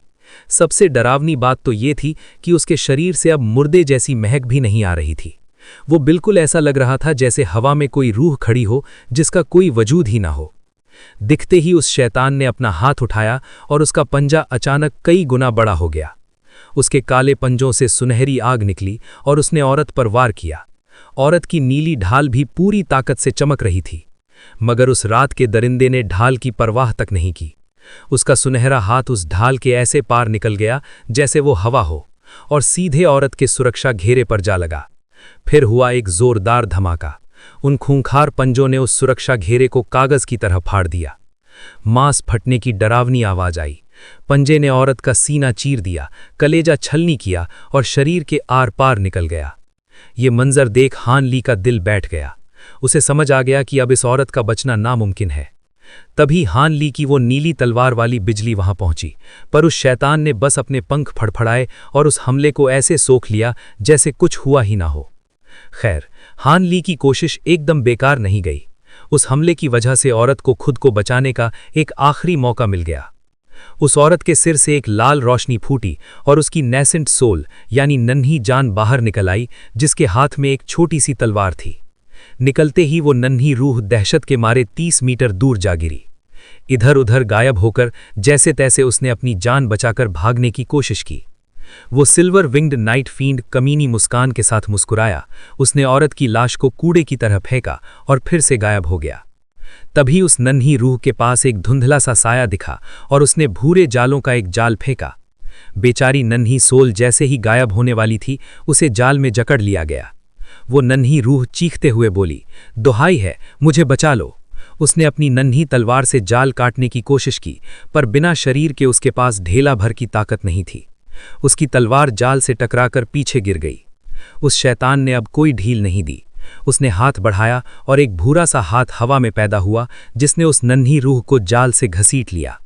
सबसे डरावनी बात तो ये थी कि उसके शरीर से अब मुर्दे जैसी महक भी नहीं आ रही थी। वो बिल्कुल ऐसा लग रहा था जैसे हवा में कोई रूह खड़ी हो जिसका कोई वजूद ही ना हो। दिखते ही उस शैतान ने अपना हाथ उठाया और उसका पंजा अचानक कई गुना बड़ा हो गया। उसके काले पंजों से सुनहरी आग निकली और उसने औरत पर वार किया। औरत की नीली ढाल भी पूरी ताकत से चमक रही थी, मगर उस रात के दरिंदे ने ढाल की परवाह तक नहीं की। उसका सुनहरा हाथ उस ढाल के ऐसे पार निकल गया जैसे वो हवा हो और सीधे औरत के सुरक्षा घेरे पर जा लगा। फिर हुआ एक जोरदार धमाका। उन खूंखार पंजों ने उस सुरक्षा घेरे को कागज की तरह फाड़ दिया। मांस फटने की डरावनी आवाज आई। पंजे ने औरत का सीना चीर दिया, कलेजा छलनी किया और शरीर के आर पार निकल गया। ये मंजर देख हान ली का दिल बैठ गया। उसे समझ आ गया कि अब इस औरत का बचना नामुमकिन है। तभी हान ली की वो नीली तलवार वाली बिजली वहां पहुंची, पर उस शैतान ने बस अपने पंख फड़फड़ाए और उस हमले को ऐसे सोख लिया जैसे कुछ हुआ ही ना हो। खैर, हान ली की कोशिश एकदम बेकार नहीं गई। उस हमले की वजह से औरत को खुद को बचाने का एक आखिरी मौका मिल गया। उस औरत के सिर से एक लाल रोशनी फूटी और उसकी नेसेंट सोल यानी नन्ही जान बाहर निकल आई, जिसके हाथ में एक छोटी सी तलवार थी। निकलते ही वो नन्ही रूह दहशत के मारे 30 मीटर दूर जा गिरी। इधर उधर गायब होकर जैसे तैसे उसने अपनी जान बचाकर भागने की कोशिश की। वो सिल्वर विंग्ड नाइट फींड कमीनी मुस्कान के साथ मुस्कुराया। उसने औरत की लाश को कूड़े की तरह फेंका और फिर से गायब हो गया। तभी उस नन्ही रूह के पास एक धुंधला सा साया दिखा और उसने भूरे जालों का एक जाल फेंका। बेचारी नन्ही सोल जैसे ही गायब होने वाली थी, उसे जाल में जकड़ लिया गया। वो नन्ही रूह चीखते हुए बोली, दुहाई है, मुझे बचा लो। उसने अपनी नन्ही तलवार से जाल काटने की कोशिश की, पर बिना शरीर के उसके पास ढेला भर की ताकत नहीं थी। उसकी तलवार जाल से टकराकर पीछे गिर गई। उस शैतान ने अब कोई ढील नहीं दी। उसने हाथ बढ़ाया और एक भूरा सा हाथ हवा में पैदा हुआ, जिसने उस नन्ही रूह को जाल से घसीट लिया।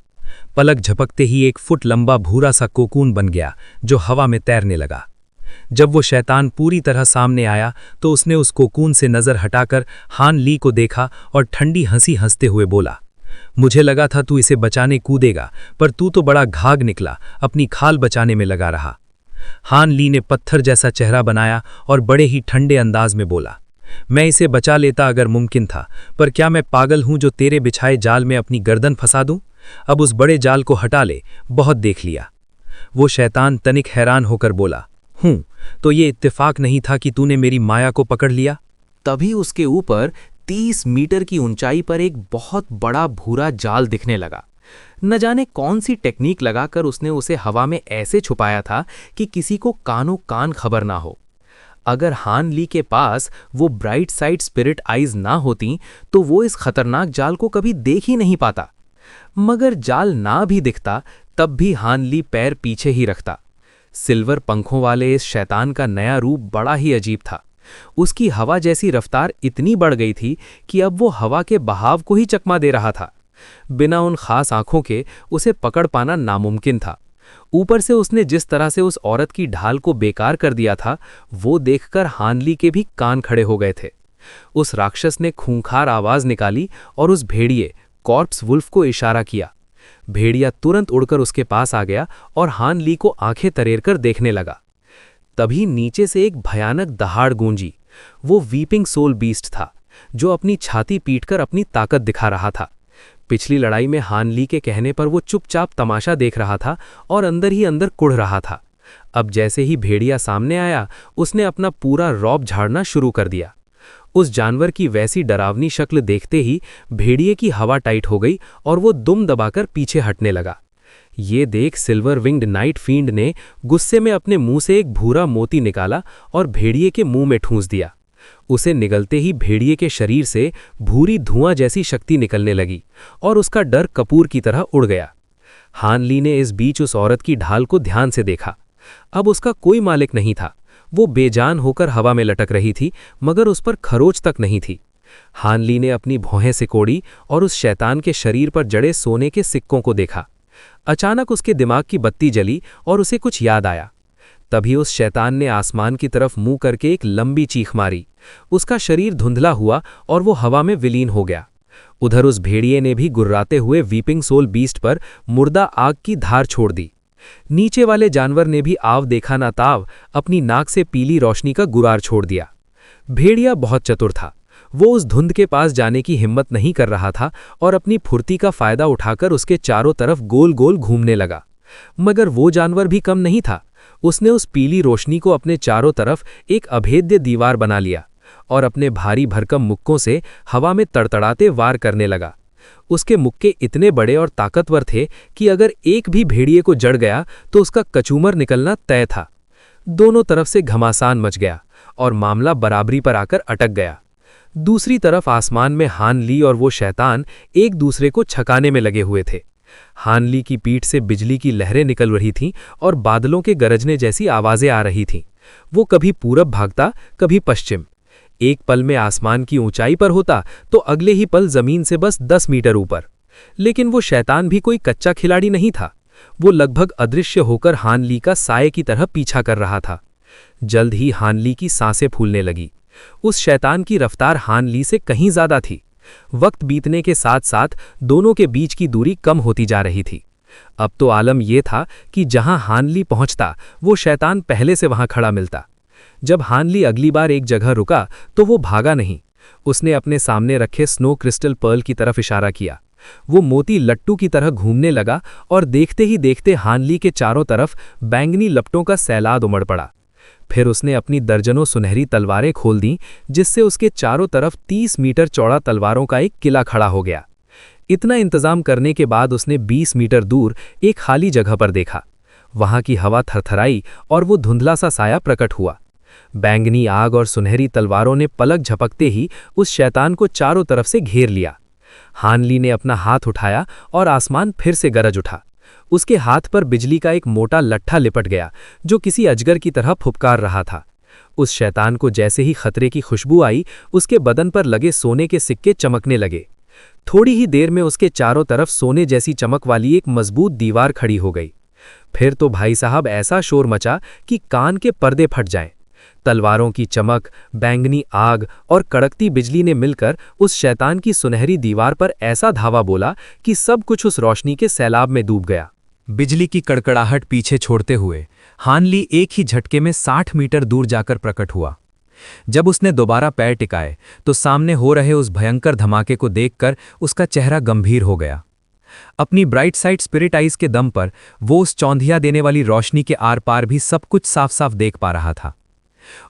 पलक झपकते ही 1 फुट लंबा भूरा सा कोकून बन गया, जो हवा में तैरने लगा। जब वो शैतान पूरी तरह सामने आया तो उसने उस कोकून से नज़र हटाकर हान ली को देखा और ठंडी हंसी हंसते हुए बोला, मुझे लगा था तू इसे बचाने कूदेगा, पर तू तो बड़ा घाघ निकला, अपनी खाल बचाने में लगा रहा। हान ली ने पत्थर जैसा चेहरा बनाया और बड़े ही ठंडे अंदाज में बोला, मैं इसे बचा लेता अगर मुमकिन था, पर क्या मैं पागल हूं जो तेरे बिछाए जाल में अपनी गर्दन फंसा दूं? अब उस बड़े जाल को हटा ले, बहुत देख लिया। वो शैतान तनिक हैरान होकर बोला, तो ये इत्तेफाक नहीं था कि तूने मेरी माया को पकड़ लिया। तभी उसके ऊपर 30 मीटर की ऊंचाई पर एक बहुत बड़ा भूरा जाल दिखने लगा। न जाने कौन सी टेक्निक लगाकर उसने उसे हवा में ऐसे छुपाया था कि किसी को कानों कान खबर ना हो। अगर हान ली के पास वो ब्राइट साइड स्पिरिट आइज ना होती तो वो इस खतरनाक जाल को कभी देख ही नहीं पाता। मगर जाल ना भी दिखता तब भी हान ली पैर पीछे ही रखता। सिल्वर पंखों वाले इस शैतान का नया रूप बड़ा ही अजीब था। उसकी हवा जैसी रफ्तार इतनी बढ़ गई थी कि अब वो हवा के बहाव को ही चकमा दे रहा था। बिना उन खास आंखों के उसे पकड़ पाना नामुमकिन था। ऊपर से उसने जिस तरह से उस औरत की ढाल को बेकार कर दिया था, वो देखकर हान ली के भी कान खड़े हो गए थे। उस राक्षस ने खूंखार आवाज निकाली और उस भेड़िए कॉर्प्स वुल्फ को इशारा किया। भेड़िया तुरंत उड़कर उसके पास आ गया और हान ली को आंखें तरेरकर देखने लगा। तभी नीचे से एक भयानक दहाड़ गूंजी। वो वीपिंग सोल बीस्ट था, जो अपनी छाती पीटकर अपनी ताकत दिखा रहा था। पिछली लड़ाई में हान ली के कहने पर वो चुपचाप तमाशा देख रहा था और अंदर ही अंदर कुढ़ रहा था। अब जैसे ही भेड़िया सामने आया, उसने अपना पूरा रौब झाड़ना शुरू कर दिया। उस जानवर की वैसी डरावनी शक्ल देखते ही भेड़िए की हवा टाइट हो गई और वो दुम दबाकर पीछे हटने लगा। ये देख सिल्वर विंग्ड नाइट फींड ने गुस्से में अपने मुंह से एक भूरा मोती निकाला और भेड़िए के मुंह में ठूंस दिया। उसे निगलते ही भेड़िए के शरीर से भूरी धुआं जैसी शक्ति निकलने लगी और उसका डर कपूर की तरह उड़ गया। हान ली ने इस बीच उस औरत की ढाल को ध्यान से देखा। अब उसका कोई मालिक नहीं था। वो बेजान होकर हवा में लटक रही थी, मगर उस पर खरोच तक नहीं थी। हान ली ने अपनी भौहें सिकोड़ी और उस शैतान के शरीर पर जड़े सोने के सिक्कों को देखा। अचानक उसके दिमाग की बत्ती जली और उसे कुछ याद आया। तभी उस शैतान ने आसमान की तरफ मुंह करके एक लंबी चीख मारी। उसका शरीर धुंधला हुआ और वो हवा में विलीन हो गया। उधर उस भेड़िए ने भी गुर्राते हुए वीपिंग सोल बीस्ट पर मुर्दा आग की धार छोड़ दी। नीचे वाले जानवर ने भी आव देखा ना ताव अपनी नाक से पीली रोशनी का गुरार छोड़ दिया। भेड़िया बहुत चतुर था। वो उस धुंध के पास जाने की हिम्मत नहीं कर रहा था और अपनी फुर्ती का फायदा उठाकर उसके चारों तरफ गोल गोल घूमने लगा। मगर वो जानवर भी कम नहीं था। उसने उस पीली रोशनी को अपने चारों तरफ एक अभेद्य दीवार बना लिया और अपने भारी भरकम मुक्कों से हवा में तड़तड़ाते वार करने लगा। उसके मुक्के इतने बड़े और ताकतवर थे कि अगर एक भी भेड़िए को जड़ गया तो उसका कचूमर निकलना तय था। दोनों तरफ से घमासान मच गया और मामला बराबरी पर आकर अटक गया। दूसरी तरफ आसमान में हान ली और वो शैतान एक दूसरे को छकाने में लगे हुए थे। हान ली की पीठ से बिजली की लहरें निकल रही थीं और बादलों के गरजने जैसी आवाजें आ रही थीं। वो कभी पूरब भागता, कभी पश्चिम। एक पल में आसमान की ऊंचाई पर होता तो अगले ही पल जमीन से बस 10 मीटर ऊपर। लेकिन वो शैतान भी कोई कच्चा खिलाड़ी नहीं था। वो लगभग अदृश्य होकर हान ली का साये की तरह पीछा कर रहा था। जल्द ही हान ली की सांसें फूलने लगी। उस शैतान की रफ्तार हान ली से कहीं ज्यादा थी। वक्त बीतने के साथ साथ दोनों के बीच की दूरी कम होती जा रही थी। अब तो आलम यह था कि जहां हानली पहुंचता वो शैतान पहले से वहां खड़ा मिलता। जब हानली अगली बार एक जगह रुका तो वो भागा नहीं, उसने अपने सामने रखे स्नो क्रिस्टल पर्ल की तरफ इशारा किया। वो मोती लट्टू की तरह घूमने लगा और देखते ही देखते हानली के चारों तरफ बैंगनी लपटों का सैलाब उमड़ पड़ा। फिर उसने अपनी दर्जनों सुनहरी तलवारें खोल दीं, जिससे उसके चारों तरफ 30 मीटर चौड़ा तलवारों का एक किला खड़ा हो गया। इतना इंतजाम करने के बाद उसने 20 मीटर दूर एक खाली जगह पर देखा। वहां की हवा थरथराई और वो धुंधला सा साया प्रकट हुआ। बैंगनी आग और सुनहरी तलवारों ने पलक झपकते ही उस शैतान को चारों तरफ से घेर लिया। हानली ने अपना हाथ उठाया और आसमान फिर से गरज उठा। उसके हाथ पर बिजली का एक मोटा लट्ठा लिपट गया, जो किसी अजगर की तरह फुफकार रहा था। उस शैतान को जैसे ही खतरे की खुशबू आई, उसके बदन पर लगे सोने के सिक्के चमकने लगे। थोड़ी ही देर में उसके चारों तरफ सोने जैसी चमक वाली एक मजबूत दीवार खड़ी हो गई। फिर तो भाई साहब ऐसा शोर मचा कि कान के पर्दे फट जाएं। तलवारों की चमक, बैंगनी आग और कड़कती बिजली ने मिलकर उस शैतान की सुनहरी दीवार पर ऐसा धावा बोला कि सब कुछ उस रोशनी के सैलाब में डूब गया। बिजली की कड़कड़ाहट पीछे छोड़ते हुए हानली एक ही झटके में 60 मीटर दूर जाकर प्रकट हुआ। जब उसने दोबारा पैर टिकाए तो सामने हो रहे उस भयंकर धमाके को देखकर उसका चेहरा गंभीर हो गया। अपनी ब्राइट साइड स्पिरिट आइज के दम पर वो उस चौंधिया देने वाली रोशनी के आर पार भी सब कुछ साफ साफ देख पा रहा था।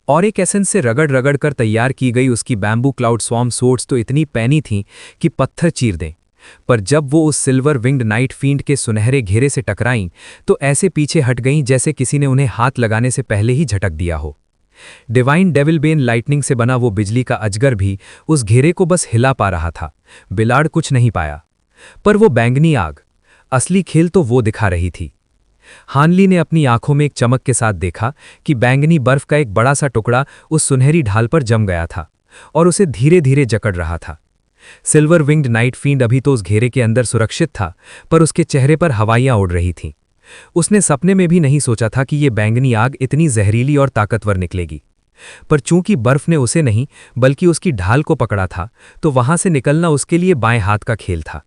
और एक एसेंस से रगड़ रगड़ कर तैयार की गई उसकी बैम्बू क्लाउड स्वॉर्म सोर्ड्स तो इतनी पैनी थीं कि पत्थर चीर दें। पर जब वो उस सिल्वर विंग्ड नाइट फींड के सुनहरे घेरे से टकराईं तो ऐसे पीछे हट गईं जैसे किसी ने उन्हें हाथ लगाने से पहले ही झटक दिया हो। डिवाइन डेविल बेन लाइटनिंग से बना वो बिजली का अजगर भी उस घेरे को बस हिला पा रहा था, बिलाड़ कुछ नहीं पाया। पर वो बैंगनी आग, असली खेल तो वो दिखा रही थी। हानली ने अपनी आंखों में एक चमक के साथ देखा कि बैंगनी बर्फ का एक बड़ा सा टुकड़ा उस सुनहरी ढाल पर जम गया था और उसे धीरे धीरे जकड़ रहा था। सिल्वर विंग्ड नाइट फींड अभी तो उस घेरे के अंदर सुरक्षित था, पर उसके चेहरे पर हवाइयां उड़ रही थीं। उसने सपने में भी नहीं सोचा था कि ये बैंगनी आग इतनी जहरीली और ताकतवर निकलेगी। पर चूंकि बर्फ ने उसे नहीं बल्कि उसकी ढाल को पकड़ा था, तो वहां से निकलना उसके लिए बाएं हाथ का खेल था।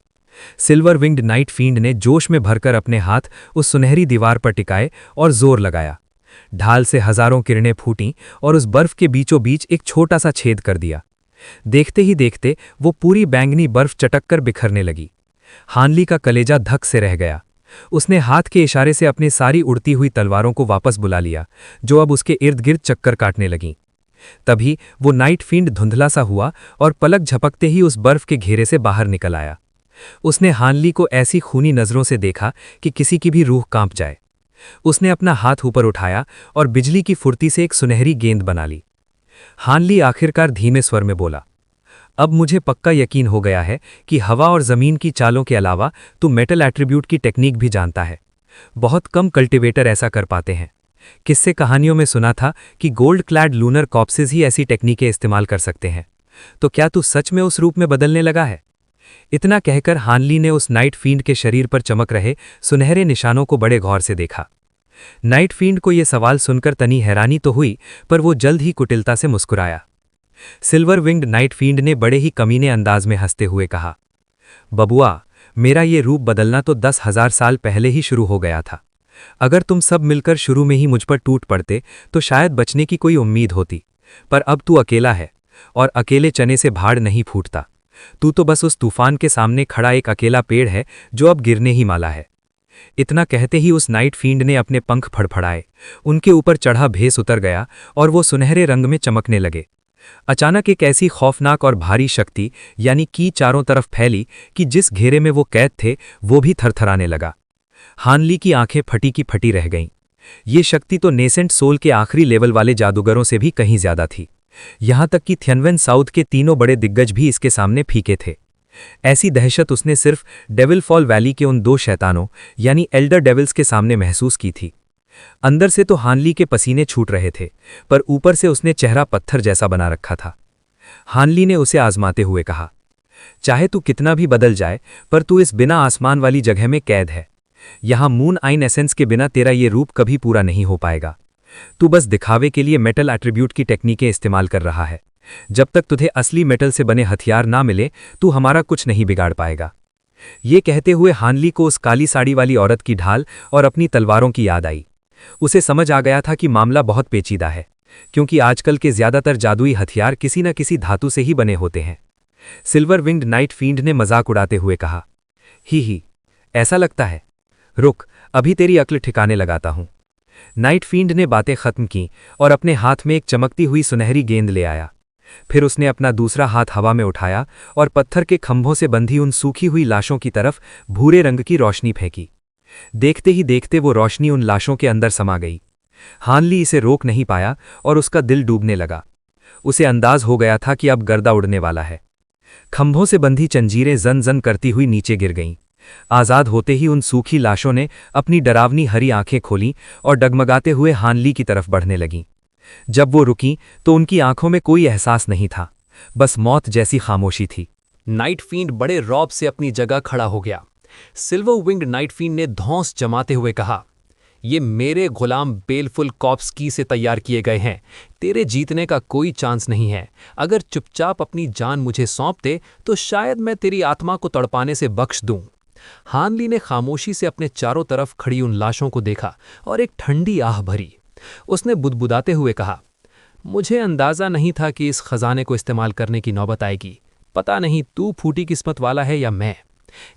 सिल्वर विंग्ड नाइट फींड ने जोश में भरकर अपने हाथ उस सुनहरी दीवार पर टिकाए और जोर लगाया। ढाल से हजारों किरणें फूटीं और उस बर्फ के बीचों बीच एक छोटा सा छेद कर दिया। देखते ही देखते वो पूरी बैंगनी बर्फ चटक कर बिखरने लगी। हानली का कलेजा धक से रह गया। उसने हाथ के इशारे से अपनी सारी उड़ती हुई तलवारों को वापस बुला लिया, जो अब उसके इर्द गिर्द चक्कर काटने लगीं। तभी वो नाइट फींड धुंधला सा हुआ और पलक झपकते ही उस बर्फ के घेरे से बाहर निकल आया। उसने हानली को ऐसी खूनी नजरों से देखा कि किसी की भी रूह कांप जाए। उसने अपना हाथ ऊपर उठाया और बिजली की फुर्ती से एक सुनहरी गेंद बना ली। हानली आखिरकार धीमे स्वर में बोला, अब मुझे पक्का यकीन हो गया है कि हवा और जमीन की चालों के अलावा तू मेटल एट्रीब्यूट की टेक्निक भी जानता है। बहुत कम कल्टिवेटर ऐसा कर पाते हैं। किस्से कहानियों में सुना था कि गोल्ड क्लैड लूनर कॉप्सेस ही ऐसी टेक्निकें इस्तेमाल कर सकते हैं। तो क्या तू सच में उस रूप में बदलने लगा है? इतना कहकर हानली ने उस नाइट फींड के शरीर पर चमक रहे सुनहरे निशानों को बड़े गौर से देखा। नाइट फींड को यह सवाल सुनकर तनी हैरानी तो हुई, पर वो जल्द ही कुटिलता से मुस्कुराया। सिल्वर विंग्ड नाइट फींड ने बड़े ही कमीने अंदाज में हंसते हुए कहा, बबुआ, मेरा ये रूप बदलना तो 10,000 साल पहले ही शुरू हो गया था। अगर तुम सब मिलकर शुरू में ही मुझ पर टूट पड़ते तो शायद बचने की कोई उम्मीद होती। पर अब तू अकेला है, और अकेले चने से भाड़ नहीं फूटता। तू तो बस उस तूफान के सामने खड़ा एक अकेला पेड़ है जो अब गिरने ही वाला है। इतना कहते ही उस नाइट फींड ने अपने पंख फड़फड़ाए, उनके ऊपर चढ़ा भेस उतर गया और वो सुनहरे रंग में चमकने लगे। अचानक एक ऐसी खौफनाक और भारी शक्ति यानी की चारों तरफ फैली कि जिस घेरे में वो कैद थे वो भी थरथराने लगा। हानली की आंखें फटी की फटी रह गईं। ये शक्ति तो नेसेंट सोल के आखिरी लेवल वाले जादूगरों से भी कहीं ज्यादा थी। यहां तक कि थियनवेन साउथ के तीनों बड़े दिग्गज भी इसके सामने फीके थे। ऐसी दहशत उसने सिर्फ डेविल फॉल वैली के उन 2 शैतानों यानी एल्डर डेविल्स के सामने महसूस की थी। अंदर से तो हानली के पसीने छूट रहे थे, पर ऊपर से उसने चेहरा पत्थर जैसा बना रखा था। हानली ने उसे आजमाते हुए कहा, चाहे तू कितना भी बदल जाए, पर तू इस बिना आसमान वाली जगह में कैद है। यहां मून आइन एसेंस के बिना तेरा ये रूप कभी पूरा नहीं हो पाएगा। तू बस दिखावे के लिए मेटल एट्रीब्यूट की टेक्निकें इस्तेमाल कर रहा है, जब तक तुझे असली मेटल से बने हथियार ना मिले तू हमारा कुछ नहीं बिगाड़ पाएगा। ये कहते हुए हानली को उस काली साड़ी वाली औरत की ढाल और अपनी तलवारों की याद आई। उसे समझ आ गया था कि मामला बहुत पेचीदा है, क्योंकि आजकल के ज्यादातर जादुई हथियार किसी न किसी धातु से ही बने होते हैं। सिल्वर विंग्ड नाइट फील्ड ने मजाक उड़ाते हुए कहा, ही, ऐसा लगता है। रुक, अभी तेरी अक्ल ठिकाने लगाता हूं। नाइट फील्ड ने बातें खत्म की और अपने हाथ में एक चमकती हुई सुनहरी गेंद ले आया। फिर उसने अपना दूसरा हाथ हवा में उठाया और पत्थर के खंभों से बंधी उन सूखी हुई लाशों की तरफ भूरे रंग की रोशनी फेंकी। देखते ही देखते वो रोशनी उन लाशों के अंदर समा गई। हानली इसे रोक नहीं पाया और उसका दिल डूबने लगा। उसे अंदाज हो गया था कि अब गर्दा उड़ने वाला है। खंभों से बंधी जंजीरें जन जन करती हुई नीचे गिर गईं। आजाद होते ही उन सूखी लाशों ने अपनी डरावनी हरी आंखें खोलीं और डगमगाते हुए हानली की तरफ बढ़ने लगीं। जब वो रुकीं तो उनकी आंखों में कोई एहसास नहीं था, बस मौत जैसी खामोशी थी। नाइट फील्ड बड़े रौब से अपनी जगह खड़ा हो गया। सिल्वर विंग्ड नाइट फील्ड ने धौंस जमाते हुए कहा, ये मेरे गुलाम बेलफुल कॉप्स की से तैयार किए गए हैं। तेरे जीतने का कोई चांस नहीं है। अगर चुपचाप अपनी जान मुझे सौंप दे तो शायद मैं तेरी आत्मा को तड़पाने से बख्श दूं। हानली ने खामोशी से अपने चारों तरफ खड़ी उन लाशों को देखा और एक ठंडी आह भरी। उसने बुदबुदाते हुए कहा, मुझे अंदाजा नहीं था कि इस खजाने को इस्तेमाल करने की नौबत आएगी। पता नहीं तू फूटी किस्मत वाला है या मैं।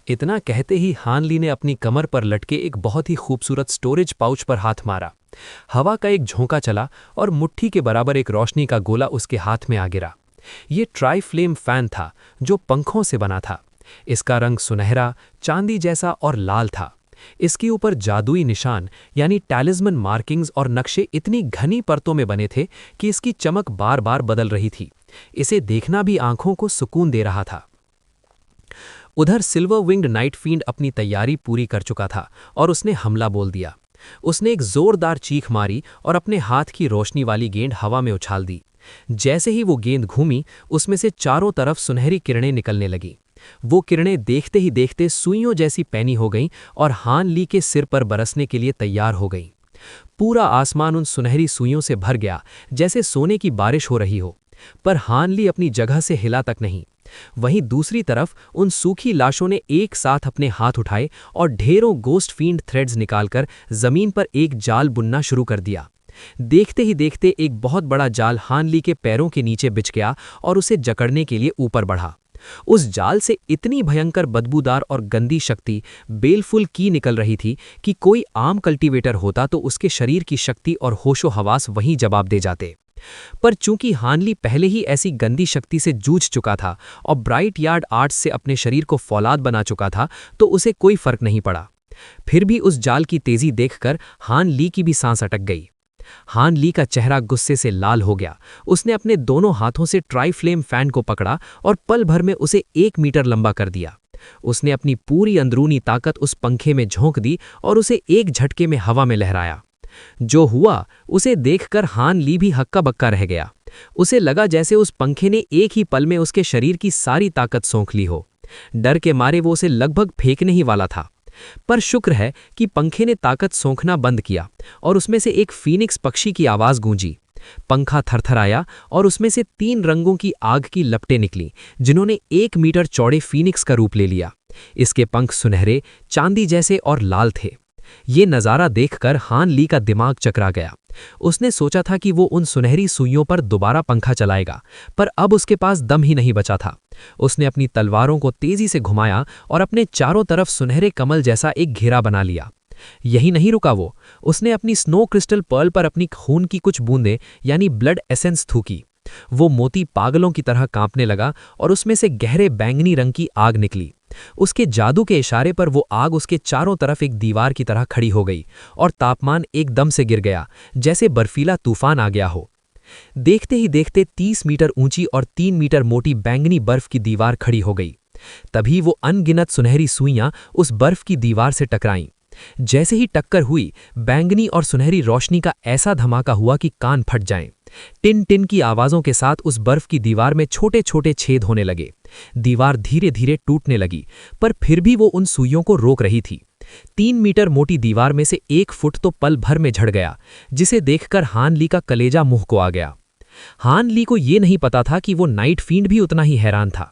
इतना कहते ही हानली ने अपनी कमर पर लटके एक बहुत ही खूबसूरत स्टोरेज पाउच पर हाथ मारा। हवा का एक झोंका चला और मुट्ठी के बराबर एक रोशनी का गोला उसके हाथ में आ गिरा। ये ट्राई फ्लेम फैन था जो पंखों से बना था। इसका रंग सुनहरा, चांदी जैसा और लाल था। इसके ऊपर जादुई निशान यानी टैलिस्मन मार्किंग्स और नक्शे इतनी घनी परतों में बने थे कि इसकी चमक बार बार बदल रही थी। इसे देखना भी आंखों को सुकून दे रहा था। उधर सिल्वर विंग्ड नाइट फील्ड अपनी तैयारी पूरी कर चुका था और उसने हमला बोल दिया। उसने एक जोरदार चीख मारी और अपने हाथ की रोशनी वाली गेंद हवा में उछाल दी। जैसे ही वो गेंद घूमी, उसमें से चारों तरफ सुनहरी किरणें निकलने लगीं। वो किरणें देखते ही देखते सुइयों जैसी पैनी हो गईं और हानली के सिर पर बरसने के लिए तैयार हो गईं। पूरा आसमान उन सुनहरी सुइयों से भर गया, जैसे सोने की बारिश हो रही हो। पर हानली अपनी जगह से हिला तक नहीं। वहीं दूसरी तरफ उन सूखी लाशों ने एक साथ अपने हाथ उठाए और ढेरों गोस्ट फील्ड थ्रेड्स निकालकर जमीन पर एक जाल बुनना शुरू कर दिया। देखते ही देखते एक बहुत बड़ा जाल हानली के पैरों के नीचे बिछ गया और उसे जकड़ने के लिए ऊपर बढ़ा। उस जाल से इतनी भयंकर बदबूदार और गंदी शक्ति बेलफुल की निकल रही थी कि कोई आम कल्टीवेटर होता तो उसके शरीर की शक्ति और होशो हवास वहीं जवाब दे जाते। पर चूंकि हानली पहले ही ऐसी गंदी शक्ति से जूझ चुका था और ब्राइट यार्ड आर्ट्स से अपने शरीर को फौलाद बना चुका था, तो उसे कोई फर्क नहीं पड़ा। फिर भी उस जाल की तेजी देखकर हानली की भी सांस अटक गई। हानली का चेहरा गुस्से से लाल हो गया। उसने अपने दोनों हाथों से ट्राई फ्लेम फैन को पकड़ा और पल भर में उसे 1 मीटर लंबा कर दिया। उसने अपनी पूरी अंदरूनी ताकत उस पंखे में झोंक दी और उसे एक झटके में हवा में लहराया। जो हुआ उसे देखकर हानली भी हक्का बक्का रह गया। उसे लगा जैसे उस पंखे ने एक ही पल में उसके शरीर की सारी ताकत सोंख ली हो। डर के मारे वो उसे लगभग फेंकने ही वाला था। पर शुक्र है कि पंखे ने ताकत सोंखना बंद किया और उसमें से एक फीनिक्स पक्षी की आवाज गूंजी। पंखा थरथराया और उसमें से 3 रंगों की आग की लपटें निकलीं, जिन्होंने 1 मीटर चौड़े फीनिक्स का रूप ले लिया। इसके पंख सुनहरे, चांदी जैसे और लाल थे। ये नज़ारा देखकर हानली का दिमाग चकरा गया। उसने सोचा था कि वो उन सुनहरी सुइयों पर दोबारा पंखा चलाएगा, पर अब उसके पास दम ही नहीं बचा था। उसने अपनी तलवारों को तेजी से घुमाया और अपने चारों तरफ सुनहरे कमल जैसा एक घेरा बना लिया। यही नहीं रुका वो, उसने अपनी स्नो क्रिस्टल पर्ल पर अपनी खून की कुछ बूंदें यानी ब्लड एसेंस थूकी। वो मोती पागलों की तरह कांपने लगा और उसमें से गहरे बैंगनी रंग की आग निकली। उसके जादू के इशारे पर वो आग उसके चारों तरफ एक दीवार की तरह खड़ी हो गई और तापमान एकदम से गिर गया, जैसे बर्फीला तूफान आ गया हो। देखते ही देखते 30 मीटर ऊंची और 3 मीटर मोटी बैंगनी बर्फ की दीवार खड़ी हो गई। तभी वो अनगिनत सुनहरी सुइयां उस बर्फ की दीवार से टकराईं। जैसे ही टक्कर हुई, बैंगनी और सुनहरी रोशनी का ऐसा धमाका हुआ कि कान फट जाएं। टिन टिन की आवाजों के साथ उस बर्फ की दीवार में छोटे छोटे छेद होने लगे। दीवार धीरे धीरे टूटने लगी, पर फिर भी वो उन सुइयों को रोक रही थी। 3 मीटर मोटी दीवार में से 1 फुट तो पल भर में झड़ गया, जिसे देखकर हानली का कलेजा मुंह को आ गया। हान ली को ये नहीं पता था कि वो नाइट फील्ड भी उतना ही हैरान था।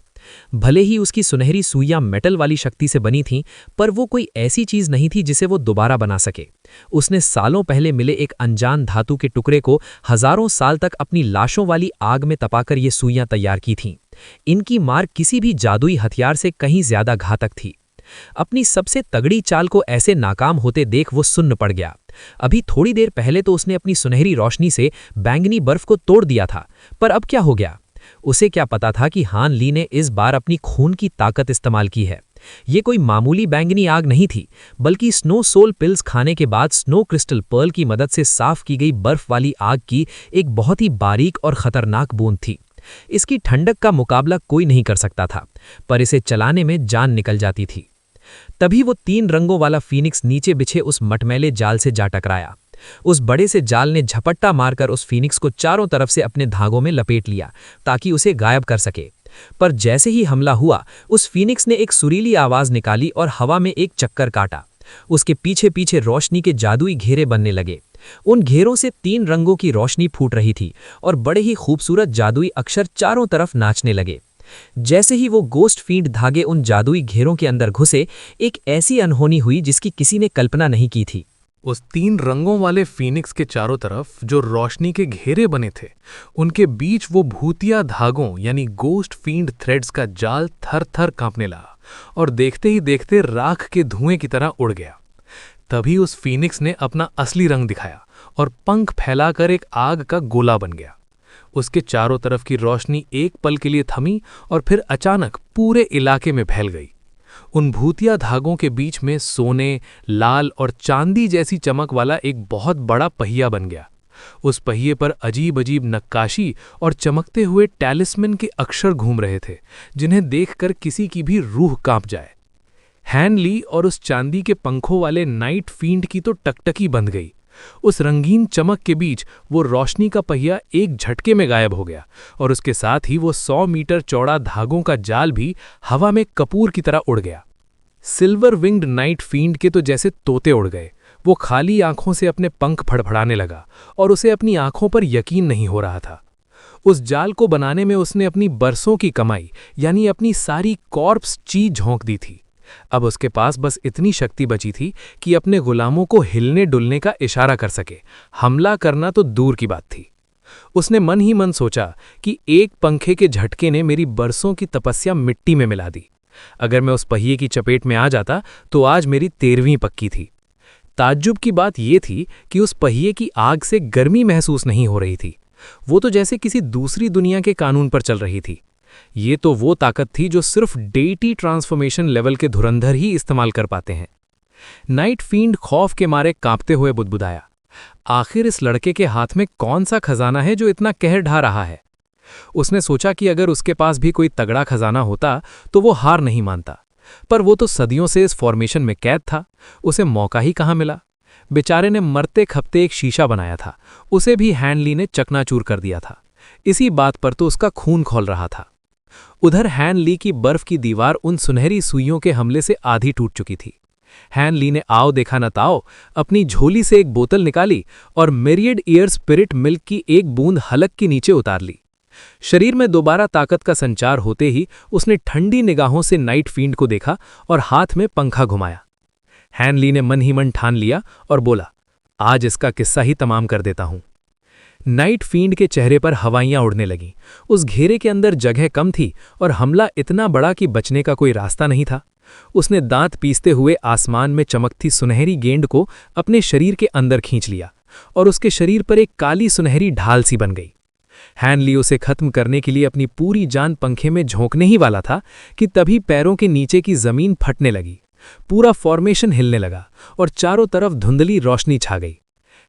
भले ही उसकी सुनहरी सुइयां मेटल वाली शक्ति से बनी थीं, पर वो कोई ऐसी चीज नहीं थी जिसे वो दोबारा बना सके। उसने सालों पहले मिले एक अनजान धातु के टुकड़े को हजारों साल तक अपनी लाशों वाली आग में तपाकर ये सुइयां तैयार की थीं। इनकी मार किसी भी जादुई हथियार से कहीं ज्यादा घातक थी। अपनी सबसे तगड़ी चाल को ऐसे नाकाम होते देख वो सुन्न पड़ गया। अभी थोड़ी देर पहले तो उसने अपनी सुनहरी रोशनी से बैंगनी बर्फ को तोड़ दिया था, पर अब क्या हो गया? उसे क्या पता था कि हान ली ने इस बार अपनी खून की ताकत इस्तेमाल की है। ये कोई मामूली बैंगनी आग नहीं थी, बल्कि स्नो सोल पिल्स खाने के बाद स्नो क्रिस्टल पर्ल की मदद से साफ की गई बर्फ वाली आग की एक बहुत ही बारीक और खतरनाक बूंद थी। इसकी ठंडक का मुकाबला कोई नहीं कर सकता था, पर इसे चलाने में जान निकल जाती थी। तभी वो 3 रंगों वाला फीनिक्स नीचे बिछे उस मटमैले जाल से जा टकराया। उस बड़े से जाल ने झपट्टा मारकर उस फीनिक्स को चारों तरफ से अपने धागों में लपेट लिया ताकि उसे गायब कर सके। पर जैसे ही हमला हुआ, उस फीनिक्स ने एक सुरीली आवाज निकाली और हवा में एक चक्कर काटा। उसके पीछे पीछे रोशनी के जादुई घेरे बनने लगे। उन घेरों से 3 रंगों की रोशनी फूट रही थी और बड़े ही खूबसूरत जादुई अक्षर चारों तरफ नाचने लगे। जैसे ही वो गोस्ट फीड धागे उन जादुई घेरों के अंदर घुसे, एक ऐसी अनहोनी हुई जिसकी किसी ने कल्पना नहीं की थी। उस 3 रंगों वाले फीनिक्स के चारों तरफ जो रोशनी के घेरे बने थे, उनके बीच वो भूतिया धागों यानी गोस्ट फील्ड थ्रेड्स का जाल थर थर कांपने लगा और देखते ही देखते राख के धुएं की तरह उड़ गया। तभी उस फीनिक्स ने अपना असली रंग दिखाया और पंख फैलाकर एक आग का गोला बन गया। उसके चारों तरफ की रोशनी एक पल के लिए थमी और फिर अचानक पूरे इलाके में फैल गई। उन भूतिया धागों के बीच में सोने, लाल और चांदी जैसी चमक वाला एक बहुत बड़ा पहिया बन गया। उस पहिए पर अजीब अजीब नक्काशी और चमकते हुए टैलिस्मन के अक्षर घूम रहे थे, जिन्हें देखकर किसी की भी रूह कांप जाए। हैन ली और उस चांदी के पंखों वाले नाइट फील्ड की तो टकटकी बंध गई। उस रंगीन चमक के बीच वो रोशनी का पहिया एक झटके में गायब हो गया और उसके साथ ही वो 100 मीटर चौड़ा धागों का जाल भी हवा में कपूर की तरह उड़ गया। सिल्वर विंग्ड नाइट फील्ड के तो जैसे तोते उड़ गए। वो खाली आंखों से अपने पंख फड़फड़ाने लगा और उसे अपनी आंखों पर यकीन नहीं हो रहा था। उस जाल को बनाने में उसने अपनी बरसों की कमाई यानी अपनी सारी कॉर्प्स ची झोंक दी थी। अब उसके पास बस इतनी शक्ति बची थी कि अपने गुलामों को हिलने डुलने का इशारा कर सके। हमला करना तो दूर की बात थी। उसने मन ही मन सोचा कि एक पंखे के झटके ने मेरी बरसों की तपस्या मिट्टी में मिला दी। अगर मैं उस पहिए की चपेट में आ जाता तो आज मेरी 13वीं पक्की थी। ताज्जुब की बात यह थी कि उस पहिए की आग से गर्मी महसूस नहीं हो रही थी। वो तो जैसे किसी दूसरी दुनिया के कानून पर चल रही थी। ये तो वो ताकत थी जो सिर्फ डेटी ट्रांसफॉर्मेशन लेवल के धुरंधर ही इस्तेमाल कर पाते हैं। नाइट फील्ड खौफ के मारे कांपते हुए बुदबुदाया, आखिर इस लड़के के हाथ में कौन सा खजाना है जो इतना कहर ढा रहा है? उसने सोचा कि अगर उसके पास भी कोई तगड़ा खजाना होता तो वो हार नहीं मानता, पर वो तो सदियों से इस फॉर्मेशन में कैद था। उसे मौका ही कहाँ मिला। बेचारे ने मरते खपते एक शीशा बनाया था, उसे भी हैन ली ने चकनाचूर कर दिया था। इसी बात पर तो उसका खून खौल रहा था। उधर हैन ली की बर्फ की दीवार उन सुनहरी सुइयों के हमले से आधी टूट चुकी थी। हैन ली ने आओ देखा न ताओ अपनी झोली से एक बोतल निकाली और मेरियड ईयर स्पिरिट मिल्क की एक बूंद हलक के नीचे उतार ली। शरीर में दोबारा ताकत का संचार होते ही उसने ठंडी निगाहों से नाइट फील्ड को देखा और हाथ में पंखा घुमाया। हैन ली ने मन ही मन ठान लिया और बोला, आज इसका किस्सा ही तमाम कर देता हूं। नाइट फील्ड के चेहरे पर हवाइयां उड़ने लगीं। उस घेरे के अंदर जगह कम थी और हमला इतना बड़ा कि बचने का कोई रास्ता नहीं था। उसने दांत पीसते हुए आसमान में चमकती सुनहरी गेंद को अपने शरीर के अंदर खींच लिया और उसके शरीर पर एक काली सुनहरी ढाल सी बन गई। हैन ली उसे खत्म करने के लिए अपनी पूरी जान पंखे में झोंकने ही वाला था कि तभी पैरों के नीचे की जमीन फटने लगी। पूरा फॉर्मेशन हिलने लगा और चारों तरफ धुंधली रोशनी छा गई।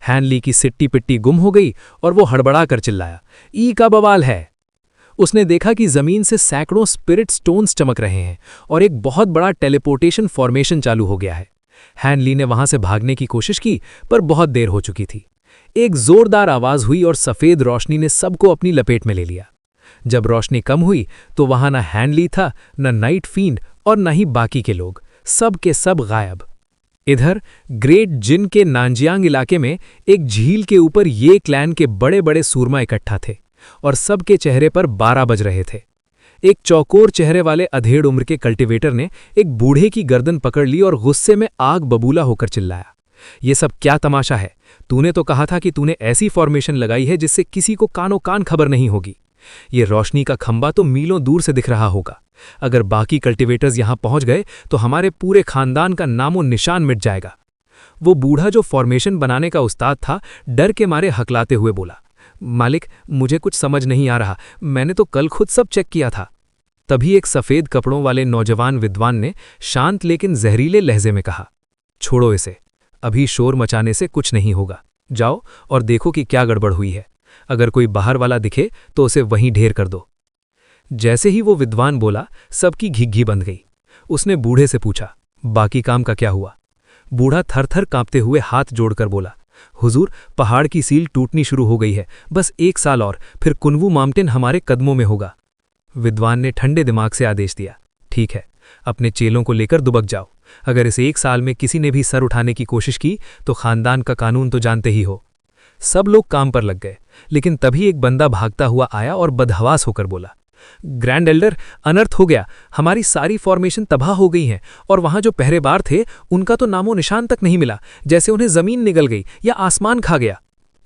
हैन ली की सिट्टी पिट्टी गुम हो गई और वो हड़बड़ा कर चिल्लाया, ई का बवाल है। उसने देखा कि जमीन से सैकड़ों स्पिरिट स्टोन्स चमक रहे हैं और एक बहुत बड़ा टेलीपोर्टेशन फॉर्मेशन चालू हो गया है। हैन ली ने वहां से भागने की कोशिश की, पर बहुत देर हो चुकी थी। एक जोरदार आवाज हुई और सफेद रोशनी ने सबको अपनी लपेट में ले लिया। जब रोशनी कम हुई तो वहां न हैन ली था, न नाइट फील्ड और न ही बाकी के लोग, सब के सब गायब। इधर ग्रेट जिन के नानजियांग इलाके में एक झील के ऊपर ये क्लैन के बड़े बड़े सूरमा इकट्ठा थे। और सबके चेहरे पर 12 बज रहे थे। एक चौकोर चेहरे वाले अधेड़ उम्र के कल्टीवेटर ने एक बूढ़े की गर्दन पकड़ ली और गुस्से में आग बबूला होकर चिल्लाया, ये सब क्या तमाशा है? तूने तो कहा था कि तूने ऐसी फॉर्मेशन लगाई है जिससे किसी को कानो कान खबर नहीं होगी। ये रोशनी का खंबा तो मीलों दूर से दिख रहा होगा। अगर बाकी कल्टीवेटर्स यहां पहुंच गए तो हमारे पूरे खानदान का नामो निशान मिट जाएगा। वो बूढ़ा जो फॉर्मेशन बनाने का उस्ताद था, डर के मारे हकलाते हुए बोला, मालिक, मुझे कुछ समझ नहीं आ रहा, मैंने तो कल खुद सब चेक किया था। तभी एक सफ़ेद कपड़ों वाले नौजवान विद्वान ने शांत लेकिन जहरीले लहजे में कहा, छोड़ो इसे, अभी शोर मचाने से कुछ नहीं होगा। जाओ और देखो कि क्या गड़बड़ हुई है। अगर कोई बाहर वाला दिखे तो उसे वहीं ढेर कर दो। जैसे ही वो विद्वान बोला, सबकी घिघी बंध गई। उसने बूढ़े से पूछा, बाकी काम का क्या हुआ? बूढ़ा थर-थर कांपते हुए हाथ जोड़कर बोला, हुजूर, पहाड़ की सील टूटनी शुरू हो गई है, बस 1 साल और, फिर कुनवू माउंटेन हमारे कदमों में होगा। विद्वान ने ठंडे दिमाग से आदेश दिया, ठीक है, अपने चेलों को लेकर दुबक जाओ। अगर इस 1 साल में किसी ने भी सर उठाने की कोशिश की तो खानदान का कानून तो जानते ही हो। सब लोग काम पर लग गए, लेकिन तभी एक बंदा भागता हुआ आया और बदहवास होकर बोला, ग्रैंड एल्डर, अनर्थ हो गया, हमारी सारी फॉर्मेशन तबाह हो गई हैं और वहां जो पहरेदार थे उनका तो नामो निशान तक नहीं मिला, जैसे उन्हें जमीन निगल गई या आसमान खा गया।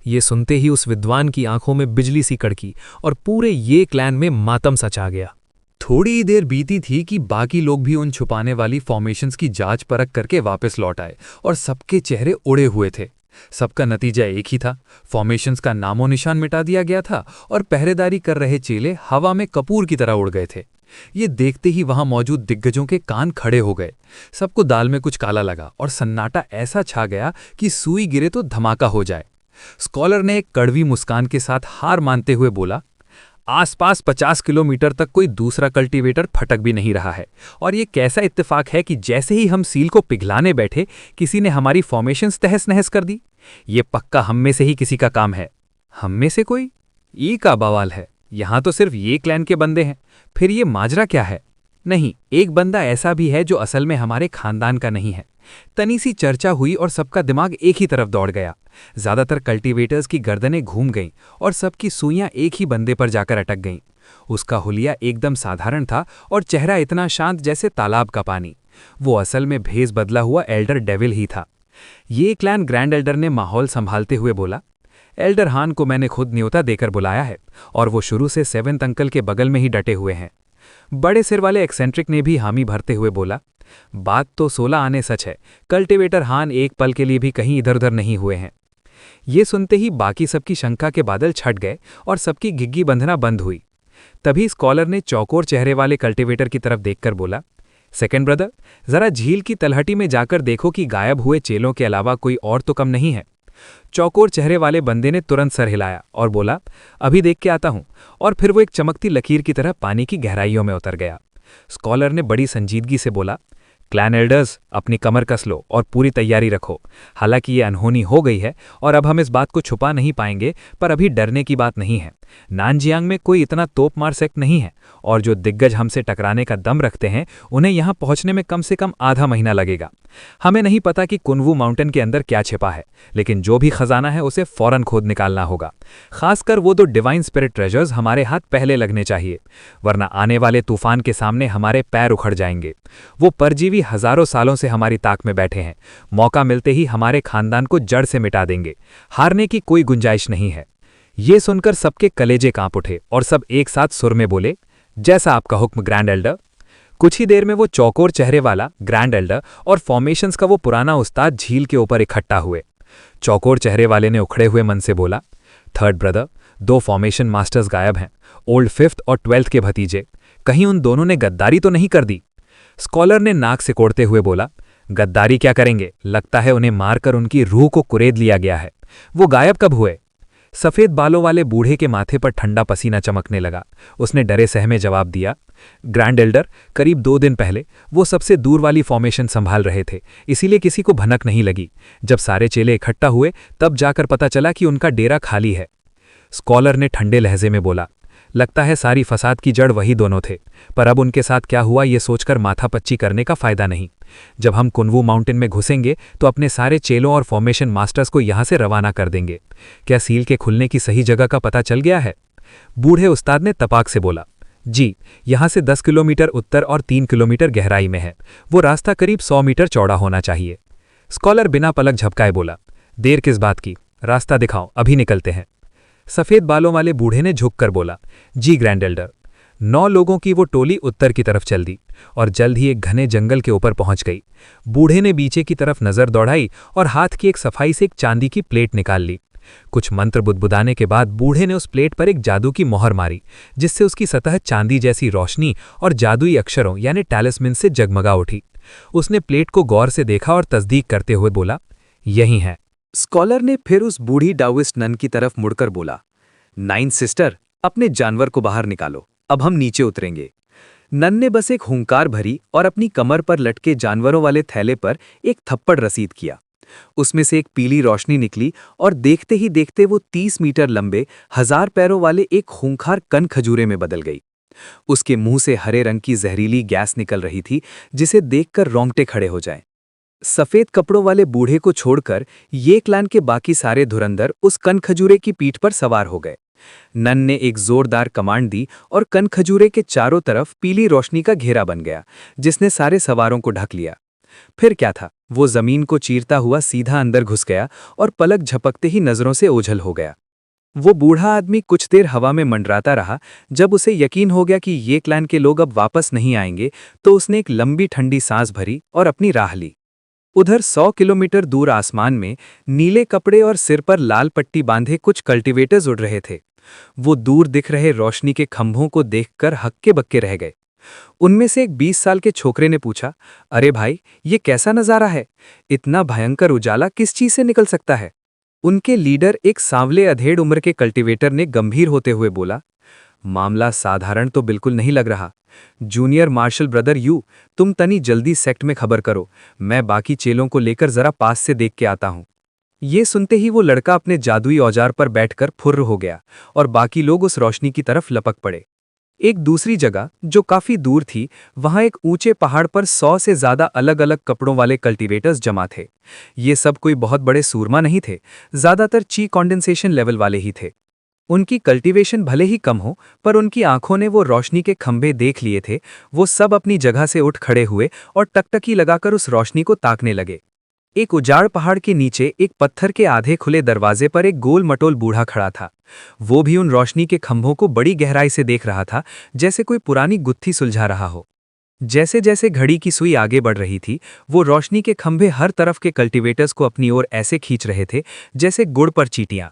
ये सुनते ही उस विद्वान की आंखों में बिजली सी कड़की और पूरे ये क्लैन में मातम सा छा गया। थोड़ी देर बीती थी कि बाकी लोग भी उन छुपाने वाली फॉर्मेशंस की जांच परख करके वापस लौट आए और सबके चेहरे उड़े हुए थे। सबका नतीजा एक ही था, फॉर्मेशंस का नामो निशान मिटा दिया गया था और पहरेदारी कर रहे चेले हवा में कपूर की तरह उड़ गए थे। ये देखते ही वहां मौजूद दिग्गजों के कान खड़े हो गए। सबको दाल में कुछ काला लगा और सन्नाटा ऐसा छा गया कि सुई गिरे तो धमाका हो जाए। स्कॉलर ने एक कड़वी मुस्कान के साथ हार मानते हुए बोला, आसपास 50 किलोमीटर तक कोई दूसरा कल्टीवेटर फटक भी नहीं रहा है और ये कैसा इत्तेफाक है कि जैसे ही हम सील को पिघलाने बैठे किसी ने हमारी फॉर्मेशंस तहस नहस कर दी। ये पक्का हम में से ही किसी का काम है। हम में से कोई? ये का बवाल है, यहां तो सिर्फ ये क्लैन के बंदे हैं, फिर ये माजरा क्या है? नहीं, एक बंदा ऐसा भी है जो असल में हमारे खानदान का नहीं है। तनी सी चर्चा हुई और सबका दिमाग एक ही तरफ दौड़ गया। ज्यादातर कल्टीवेटर्स की गर्दनें घूम गईं और सबकी सुइयां एक ही बंदे पर जाकर अटक गईं। उसका हुलिया एकदम साधारण था और चेहरा इतना शांत जैसे तालाब का पानी। वो असल में भेस बदला हुआ एल्डर डेविल ही था। ये क्लैन ग्रैंड एल्डर ने माहौल संभालते हुए बोला, एल्डर हान को मैंने खुद न्योता देकर बुलाया है और वो शुरू से 7th अंकल के बगल में ही डटे हुए हैं। बड़े सिर वाले एक्सेंट्रिक ने भी हामी भरते हुए बोला, बात तो 16 आने सच है, कल्टीवेटर हान एक पल के लिए भी कहीं इधर उधर नहीं हुए हैं। ये सुनते ही बाकी सबकी शंका के बादल छट गए और सबकी घिघी बंधना बंद हुई। तभी स्कॉलर ने चौकोर चेहरे वाले कल्टीवेटर की तरफ देखकर बोला, सेकंड ब्रदर, जरा झील की तलहटी में जाकर देखो कि गायब हुए चेलों के अलावा कोई और तो कम नहीं है। चौकोर चेहरे वाले बंदे ने तुरंत सर हिलाया और बोला, अभी देख के आता हूं, और फिर वो एक चमकती लकीर की तरह पानी की गहराइयों में उतर गया। स्कॉलर ने बड़ी संजीदगी से बोला, क्लैन एल्डर्स, अपनी कमर कस लो और पूरी तैयारी रखो। हालांकि ये अनहोनी हो गई है और अब हम इस बात को छुपा नहीं पाएंगे, पर अभी डरने की बात नहीं है। नानजियांग में कोई इतना तोपमार सेक्ट नहीं है और जो दिग्गज हमसे टकराने का दम रखते हैं उन्हें यहाँ पहुँचने में कम से कम आधा महीना लगेगा। हमें नहीं पता कि कुनवू माउंटेन के अंदर क्या छिपा है, लेकिन जो भी खजाना है उसे फौरन खोद निकालना होगा। खासकर वो 2 डिवाइन स्पिरिट ट्रेजर्स हमारे हाथ पहले लगने चाहिए, वरना आने वाले तूफान के सामने हमारे पैर उखड़ जाएंगे। वो परजीवी हजारों सालों से हमारी ताक में बैठे हैं, मौका मिलते ही हमारे खानदान को जड़ से मिटा देंगे। हारने की कोई गुंजाइश नहीं है। ये सुनकर सबके कलेजे कांप उठे और सब एक साथ सुर में बोले, जैसा आपका हुक्म ग्रैंड एल्डर। कुछ ही देर में वो चौकोर चेहरे वाला ग्रैंड एल्डर और फॉर्मेशंस का वो पुराना उस्ताद झील के ऊपर इकट्ठा हुए। चौकोर चेहरे वाले ने उखड़े हुए मन से बोला, थर्ड ब्रदर, 2 फॉर्मेशन मास्टर्स गायब हैं, ओल्ड 5th और 12th के भतीजे। कहीं उन दोनों ने गद्दारी तो नहीं कर दी? स्कॉलर ने नाक सिकोड़ते हुए बोला, गद्दारी क्या करेंगे, लगता है उन्हें मारकर उनकी रूह को कुरेद लिया गया है। वो गायब कब हुए? सफेद बालों वाले बूढ़े के माथे पर ठंडा पसीना चमकने लगा। उसने डरे सहमे जवाब दिया, ग्रैंड एल्डर, करीब 2 दिन पहले वो सबसे दूर वाली फॉर्मेशन संभाल रहे थे, इसीलिए किसी को भनक नहीं लगी। जब सारे चेले इकट्ठा हुए तब जाकर पता चला कि उनका डेरा खाली है। स्कॉलर ने ठंडे लहजे में बोला, लगता है सारी फसाद की जड़ वही दोनों थे, पर अब उनके साथ क्या हुआ ये सोचकर माथापच्ची करने का फायदा नहीं। जब हम कुनवू माउंटेन में घुसेंगे तो अपने सारे चेलों और फॉर्मेशन मास्टर्स को यहां से रवाना कर देंगे। क्या सील के खुलने की सही जगह का पता चल गया है? बूढ़े उस्ताद ने तपाक से बोला, जी, यहाँ से 10 किलोमीटर उत्तर और 3 किलोमीटर गहराई में है। वो रास्ता करीब 100 मीटर चौड़ा होना चाहिए। स्कॉलर बिना पलक झपकाए बोला, देर किस बात की, रास्ता दिखाओ, अभी निकलते हैं। सफ़ेद बालों वाले बूढ़े ने झुककर बोला, जी ग्रैंड एल्डर। 9 लोगों की वो टोली उत्तर की तरफ चल दी और जल्द ही एक घने जंगल के ऊपर पहुंच गई। बूढ़े ने पीछे की तरफ नजर दौड़ाई और हाथ की एक सफाई से एक चांदी की प्लेट निकाल ली। कुछ मंत्र बुदबुदाने के बाद बूढ़े ने उस प्लेट पर एक जादू की मोहर मारी, जिससे उसकी सतह चांदी जैसी रोशनी और जादुई अक्षरों यानी टैलिस्मैन से जगमगा उठी। उसने प्लेट को गौर से देखा और तस्दीक करते हुए बोला, यही है। स्कॉलर ने फिर उस बूढ़ी डाउइस्ट नन की तरफ मुड़कर बोला, 9 सिस्टर, अपने जानवर को बाहर निकालो, अब हम नीचे उतरेंगे। नन ने बस एक हुंकार भरी और अपनी कमर पर लटके जानवरों वाले थैले पर एक थप्पड़ रसीद किया। उसमें से एक पीली रोशनी निकली और देखते ही देखते वो 30 मीटर लंबे 1000 पैरों वाले एक खूंखार कन खजूरे में बदल गई। उसके मुंह से हरे रंग की जहरीली गैस निकल रही थी, जिसे देखकर रोंगटे खड़े हो जाएं। सफेद कपड़ों वाले बूढ़े को छोड़कर ये क्लैन के बाकी सारे धुरंधर उस कन खजूरे की पीठ पर सवार हो गए। नन ने एक जोरदार कमांड दी और कन खजूरे के चारों तरफ पीली रोशनी का घेरा बन गया, जिसने सारे सवारों को ढक लिया। फिर क्या था, वो जमीन को चीरता हुआ सीधा अंदर घुस गया और पलक झपकते ही नजरों से ओझल हो गया। वो बूढ़ा आदमी कुछ देर हवा में मंडराता रहा। जब उसे यकीन हो गया कि ये क्लैन के लोग अब वापस नहीं आएंगे, तो उसने एक लंबी ठंडी सांस भरी और अपनी राह ली। उधर 100 किलोमीटर दूर आसमान में नीले कपड़े और सिर पर लाल पट्टी बांधे कुछ कल्टीवेटर्स उड़ रहे थे। वो दूर दिख रहे रोशनी के खंभों को देखकर हक्के बक्के रह गए। उनमें से एक 20 साल के छोकरे ने पूछा, अरे भाई, ये कैसा नज़ारा है? इतना भयंकर उजाला किस चीज से निकल सकता है? उनके लीडर, एक सांवले अधेड़ उम्र के कल्टीवेटर ने गंभीर होते हुए बोला, मामला साधारण तो बिल्कुल नहीं लग रहा। जूनियर मार्शल ब्रदर यू, तुम तनी जल्दी सेक्ट में खबर करो, मैं बाकी चेलों को लेकर जरा पास से देख के आता हूं। ये सुनते ही वो लड़का अपने जादुई औजार पर बैठकर फुर्र हो गया और बाकी लोग उस रोशनी की तरफ लपक पड़े। एक दूसरी जगह जो काफी दूर थी, वहां एक ऊंचे पहाड़ पर 100 से ज्यादा अलग अलग कपड़ों वाले कल्टीवेटर्स जमा थे। ये सब कोई बहुत बड़े सूरमा नहीं थे, ज्यादातर ची कंडेंसेशन लेवल वाले ही थे। उनकी कल्टीवेशन भले ही कम हो, पर उनकी आंखों ने वो रोशनी के खंभे देख लिए थे। वो सब अपनी जगह से उठ खड़े हुए और टकटकी लगाकर उस रोशनी को ताकने लगे। एक उजाड़ पहाड़ के नीचे एक पत्थर के आधे खुले दरवाजे पर एक गोल मटोल बूढ़ा खड़ा था। वो भी उन रोशनी के खंभों को बड़ी गहराई से देख रहा था, जैसे कोई पुरानी गुत्थी सुलझा रहा हो। जैसे जैसे घड़ी की सुई आगे बढ़ रही थी, वो रोशनी के खंभे हर तरफ के कल्टीवेटर्स को अपनी ओर ऐसे खींच रहे थे जैसे गुड़ पर चींटियां।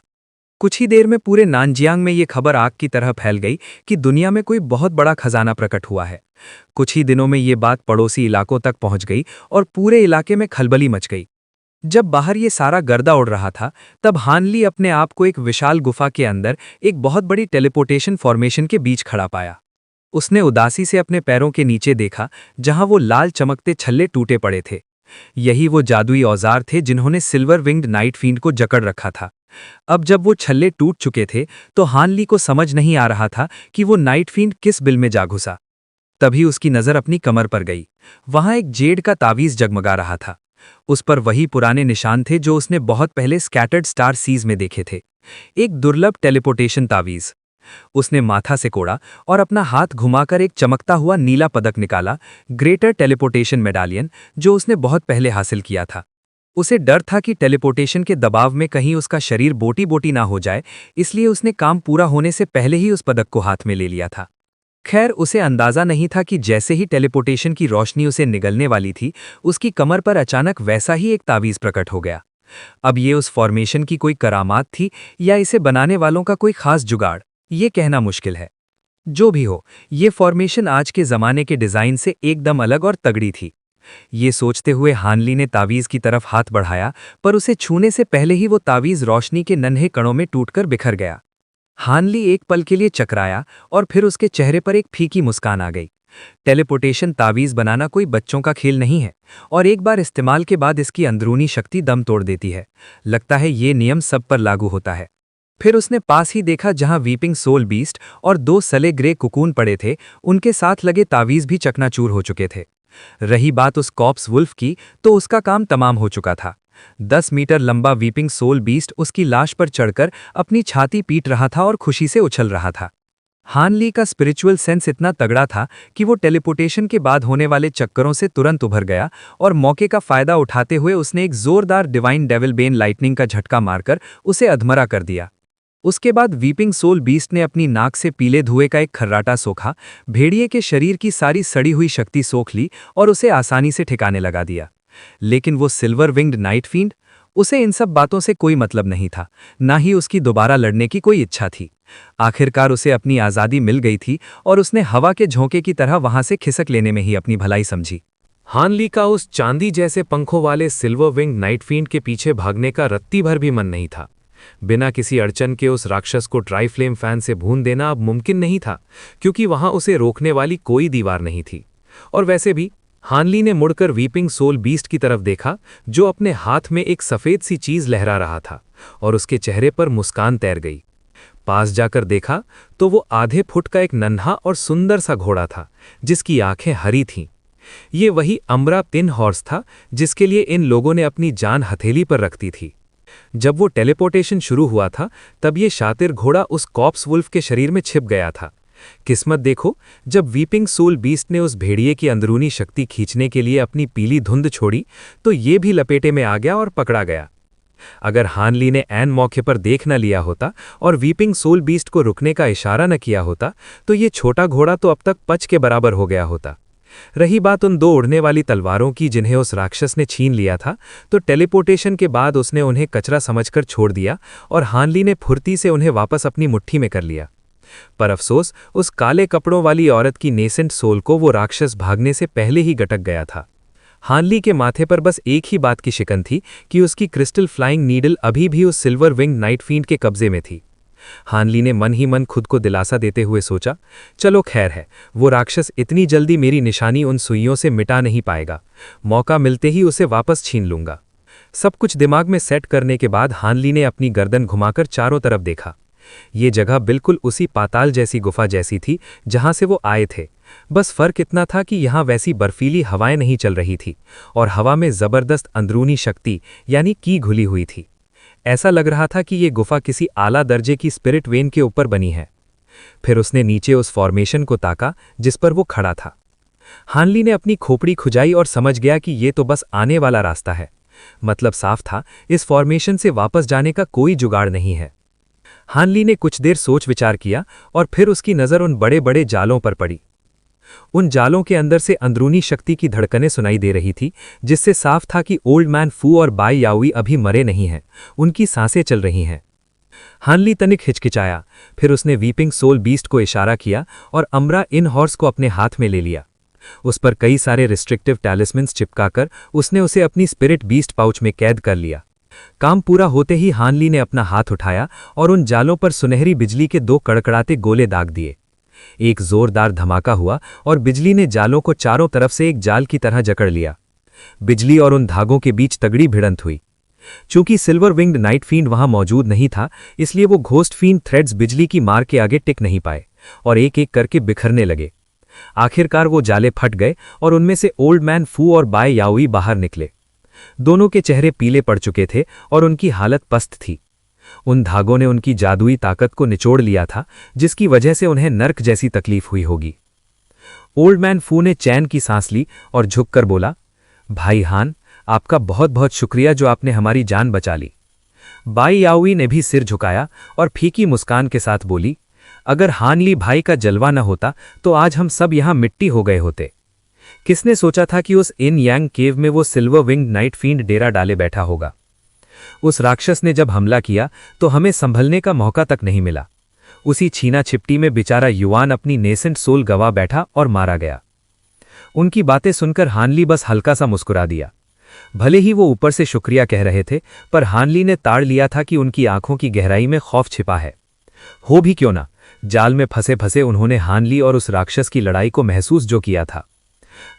कुछ ही देर में पूरे नानजियांग में ये खबर आग की तरह फैल गई कि दुनिया में कोई बहुत बड़ा खजाना प्रकट हुआ है। कुछ ही दिनों में ये बात पड़ोसी इलाकों तक पहुंच गई और पूरे इलाके में खलबली मच गई। जब बाहर ये सारा गर्दा उड़ रहा था, तब हानली अपने आप को एक विशाल गुफा के अंदर एक बहुत बड़ी टेलीपोर्टेशन फॉर्मेशन के बीच खड़ा पाया। उसने उदासी से अपने पैरों के नीचे देखा, जहां वो लाल चमकते छल्ले टूटे पड़े थे। यही वो जादुई औजार थे जिन्होंने सिल्वर विंग्ड नाइट फील्ड को जकड़ रखा था। अब जब वो छल्ले टूट चुके थे, तो हानली को समझ नहीं आ रहा था कि वो नाइट फील्ड किस बिल में जा घुसा। तभी उसकी नजर अपनी कमर पर गई। वहां एक जेड का तावीज जगमगा रहा था। उस पर वही पुराने निशान थे जो उसने बहुत पहले स्कैटर्ड स्टार सीज में देखे थे। एक दुर्लभ टेलीपोर्टेशन तावीज। उसने माथा से कोड़ा और अपना हाथ घुमाकर एक चमकता हुआ नीला पदक निकाला, ग्रेटर टेलीपोर्टेशन मेडालियन, जो उसने बहुत पहले हासिल किया था। उसे डर था कि टेलीपोर्टेशन के दबाव में कहीं उसका शरीर बोटी बोटी ना हो जाए, इसलिए उसने काम पूरा होने से पहले ही उस पदक को हाथ में ले लिया था। खैर, उसे अंदाजा नहीं था कि जैसे ही टेलीपोर्टेशन की रोशनी उसे निगलने वाली थी, उसकी कमर पर अचानक वैसा ही एक तावीज प्रकट हो गया। अब ये उस फॉर्मेशन की कोई करामात थी या इसे बनाने वालों का कोई खास जुगाड़, ये कहना मुश्किल है। जो भी हो, ये फॉर्मेशन आज के ज़माने के डिज़ाइन से एकदम अलग और तगड़ी थी। ये सोचते हुए हानली ने तावीज़ की तरफ हाथ बढ़ाया, पर उसे छूने से पहले ही वो तावीज़ रोशनी के नन्हे कणों में टूटकर बिखर गया। हानली एक पल के लिए चकराया और फिर उसके चेहरे पर एक फीकी मुस्कान आ गई। टेलीपोर्टेशन तावीज़ बनाना कोई बच्चों का खेल नहीं है, और एक बार इस्तेमाल के बाद इसकी अंदरूनी शक्ति दम तोड़ देती है। लगता है ये नियम सब पर लागू होता है। फिर उसने पास ही देखा जहां वीपिंग सोल बीस्ट और 2 सले ग्रे कुकून पड़े थे, उनके साथ लगे तावीज़ भी चकनाचूर हो चुके थे। रही बात उस कॉप्स वुल्फ की, तो उसका काम तमाम हो चुका था। 10 मीटर लंबा वीपिंग सोल बीस्ट उसकी लाश पर चढ़कर अपनी छाती पीट रहा था और खुशी से उछल रहा था। हान ली का स्पिरिचुअल सेंस इतना तगड़ा था कि वो टेलीपोर्टेशन के बाद होने वाले चक्करों से तुरंत उभर गया और मौके का फायदा उठाते हुए उसने एक जोरदार डिवाइन डेविल बेन लाइटनिंग का झटका मारकर उसे अधमरा कर दिया। उसके बाद वीपिंग सोल बीस्ट ने अपनी नाक से पीले धुएं का एक खर्राटा सोखा, भेड़िए के शरीर की सारी सड़ी हुई शक्ति सोख ली और उसे आसानी से ठिकाने लगा दिया। लेकिन वो सिल्वर विंग्ड नाइट फील्ड, उसे इन सब बातों से कोई मतलब नहीं था, ना ही उसकी दोबारा लड़ने की कोई इच्छा थी। आखिरकार उसे अपनी आज़ादी मिल गई थी और उसने हवा के झोंके की तरह वहां से खिसक लेने में ही अपनी भलाई समझी। हान ली का उस चांदी जैसे पंखों वाले सिल्वर विंग नाइट फील्ड के पीछे भागने का रत्ती भर भी मन नहीं था। बिना किसी अड़चन के उस राक्षस को ट्राई फ्लेम फैन से भून देना अब मुमकिन नहीं था, क्योंकि वहां उसे रोकने वाली कोई दीवार नहीं थी। और वैसे भी हान ली ने मुड़कर वीपिंग सोल बीस्ट की तरफ देखा, जो अपने हाथ में एक सफेद सी चीज लहरा रहा था, और उसके चेहरे पर मुस्कान तैर गई। पास जाकर देखा तो वो आधे फुट का एक नन्हा और सुंदर सा घोड़ा था, जिसकी आंखें हरी थीं। ये वही अम्बरा तिन हॉर्स था जिसके लिए इन लोगों ने अपनी जान हथेली पर रखती थी। जब वो टेलीपोर्टेशन शुरू हुआ था, तब ये शातिर घोड़ा उस कॉप्स वुल्फ के शरीर में छिप गया था। किस्मत देखो, जब वीपिंग सोल बीस्ट ने उस भेड़िए की अंदरूनी शक्ति खींचने के लिए अपनी पीली धुंध छोड़ी, तो ये भी लपेटे में आ गया और पकड़ा गया। अगर हान ली ने ऐन मौके पर देख न लिया होता और वीपिंग सोल बीस्ट को रुकने का इशारा न किया होता, तो ये छोटा घोड़ा तो अब तक पच के बराबर हो गया होता। रही बात उन 2 उड़ने वाली तलवारों की जिन्हें उस राक्षस ने छीन लिया था, तो टेलीपोर्टेशन के बाद उसने उन्हें कचरा समझकर छोड़ दिया और हान ली ने फुर्ती से उन्हें वापस अपनी मुट्ठी में कर लिया। पर अफसोस, उस काले कपड़ों वाली औरत की नेसेंट सोल को वो राक्षस भागने से पहले ही गटक गया था। हान ली के माथे पर बस एक ही बात की शिकन थी कि उसकी क्रिस्टल फ्लाइंग नीडल अभी भी उस सिल्वर विंग नाइट फील्ड के कब्जे में थी। हान ली ने मन ही मन खुद को दिलासा देते हुए सोचा, चलो खैर है, वो राक्षस इतनी जल्दी मेरी निशानी उन सुइयों से मिटा नहीं पाएगा, मौका मिलते ही उसे वापस छीन लूंगा। सब कुछ दिमाग में सेट करने के बाद हान ली ने अपनी गर्दन घुमाकर चारों तरफ देखा। ये जगह बिल्कुल उसी पाताल जैसी गुफा जैसी थी जहां से वो आए थे। बस फर्क इतना था कि यहां वैसी बर्फीली हवाएं नहीं चल रही थी और हवा में जबरदस्त अंदरूनी शक्ति यानी की घुली हुई थी। ऐसा लग रहा था कि ये गुफा किसी आला दर्जे की स्पिरिट वेन के ऊपर बनी है। फिर उसने नीचे उस फॉर्मेशन को ताका जिस पर वो खड़ा था। हान ली ने अपनी खोपड़ी खुजाई और समझ गया कि ये तो बस आने वाला रास्ता है। मतलब साफ था, इस फॉर्मेशन से वापस जाने का कोई जुगाड़ नहीं है। हान ली ने कुछ देर सोच विचार किया और फिर उसकी नज़र उन बड़े बड़े जालों पर पड़ी। उन जालों के अंदर से अंदरूनी शक्ति की धड़कनें सुनाई दे रही थी, जिससे साफ था कि ओल्ड मैन फू और बाई याओई अभी मरे नहीं हैं, उनकी सांसें चल रही हैं। हान ली तनिक हिचकिचाया, फिर उसने वीपिंग सोल बीस्ट को इशारा किया और अम्बरा इन हॉर्स को अपने हाथ में ले लिया। उस पर कई सारे रिस्ट्रिक्टिव टैलिस्मन्स चिपकाकर उसने उसे अपनी स्पिरिट बीस्ट पाउच में कैद कर लिया। काम पूरा होते ही हान ली ने अपना हाथ उठाया और उन जालों पर सुनहरी बिजली के 2 कड़कड़ाते गोले दाग दिए। एक जोरदार धमाका हुआ और बिजली ने जालों को चारों तरफ से एक जाल की तरह जकड़ लिया। बिजली और उन धागों के बीच तगड़ी भिड़ंत हुई। चूंकि सिल्वर विंग्ड नाइट फील्ड वहां मौजूद नहीं था, इसलिए वो घोस्ट फील्ड थ्रेड्स बिजली की मार के आगे टिक नहीं पाए और एक एक करके बिखरने लगे। आखिरकार वो जाले फट गए और उनमें से ओल्ड मैन फू और बाय याओई बाहर निकले। दोनों के चेहरे पीले पड़ चुके थे और उनकी हालत पस्त थी। उन धागों ने उनकी जादुई ताकत को निचोड़ लिया था, जिसकी वजह से उन्हें नर्क जैसी तकलीफ हुई होगी। ओल्ड मैन फू ने चैन की सांस ली और झुककर बोला, भाई हान, आपका बहुत बहुत शुक्रिया जो आपने हमारी जान बचा ली। बाई याओई ने भी सिर झुकाया और फीकी मुस्कान के साथ बोली, अगर हान ली भाई का जलवा न होता तो आज हम सब यहां मिट्टी हो गए होते। किसने सोचा था कि उस इन यांग केव में वो सिल्वर विंग नाइट फील्ड डेरा डाले बैठा होगा। उस राक्षस ने जब हमला किया तो हमें संभलने का मौका तक नहीं मिला। उसी छीना छिपटी में बेचारा युवान अपनी नेसेंट सोल गवा बैठा और मारा गया। उनकी बातें सुनकर हान ली बस हल्का सा मुस्कुरा दिया। भले ही वो ऊपर से शुक्रिया कह रहे थे, पर हान ली ने ताड़ लिया था कि उनकी आंखों की गहराई में खौफ छिपा है। हो भी क्यों ना, जाल में फंसे फंसे उन्होंने हान ली और उस राक्षस की लड़ाई को महसूस जो किया था।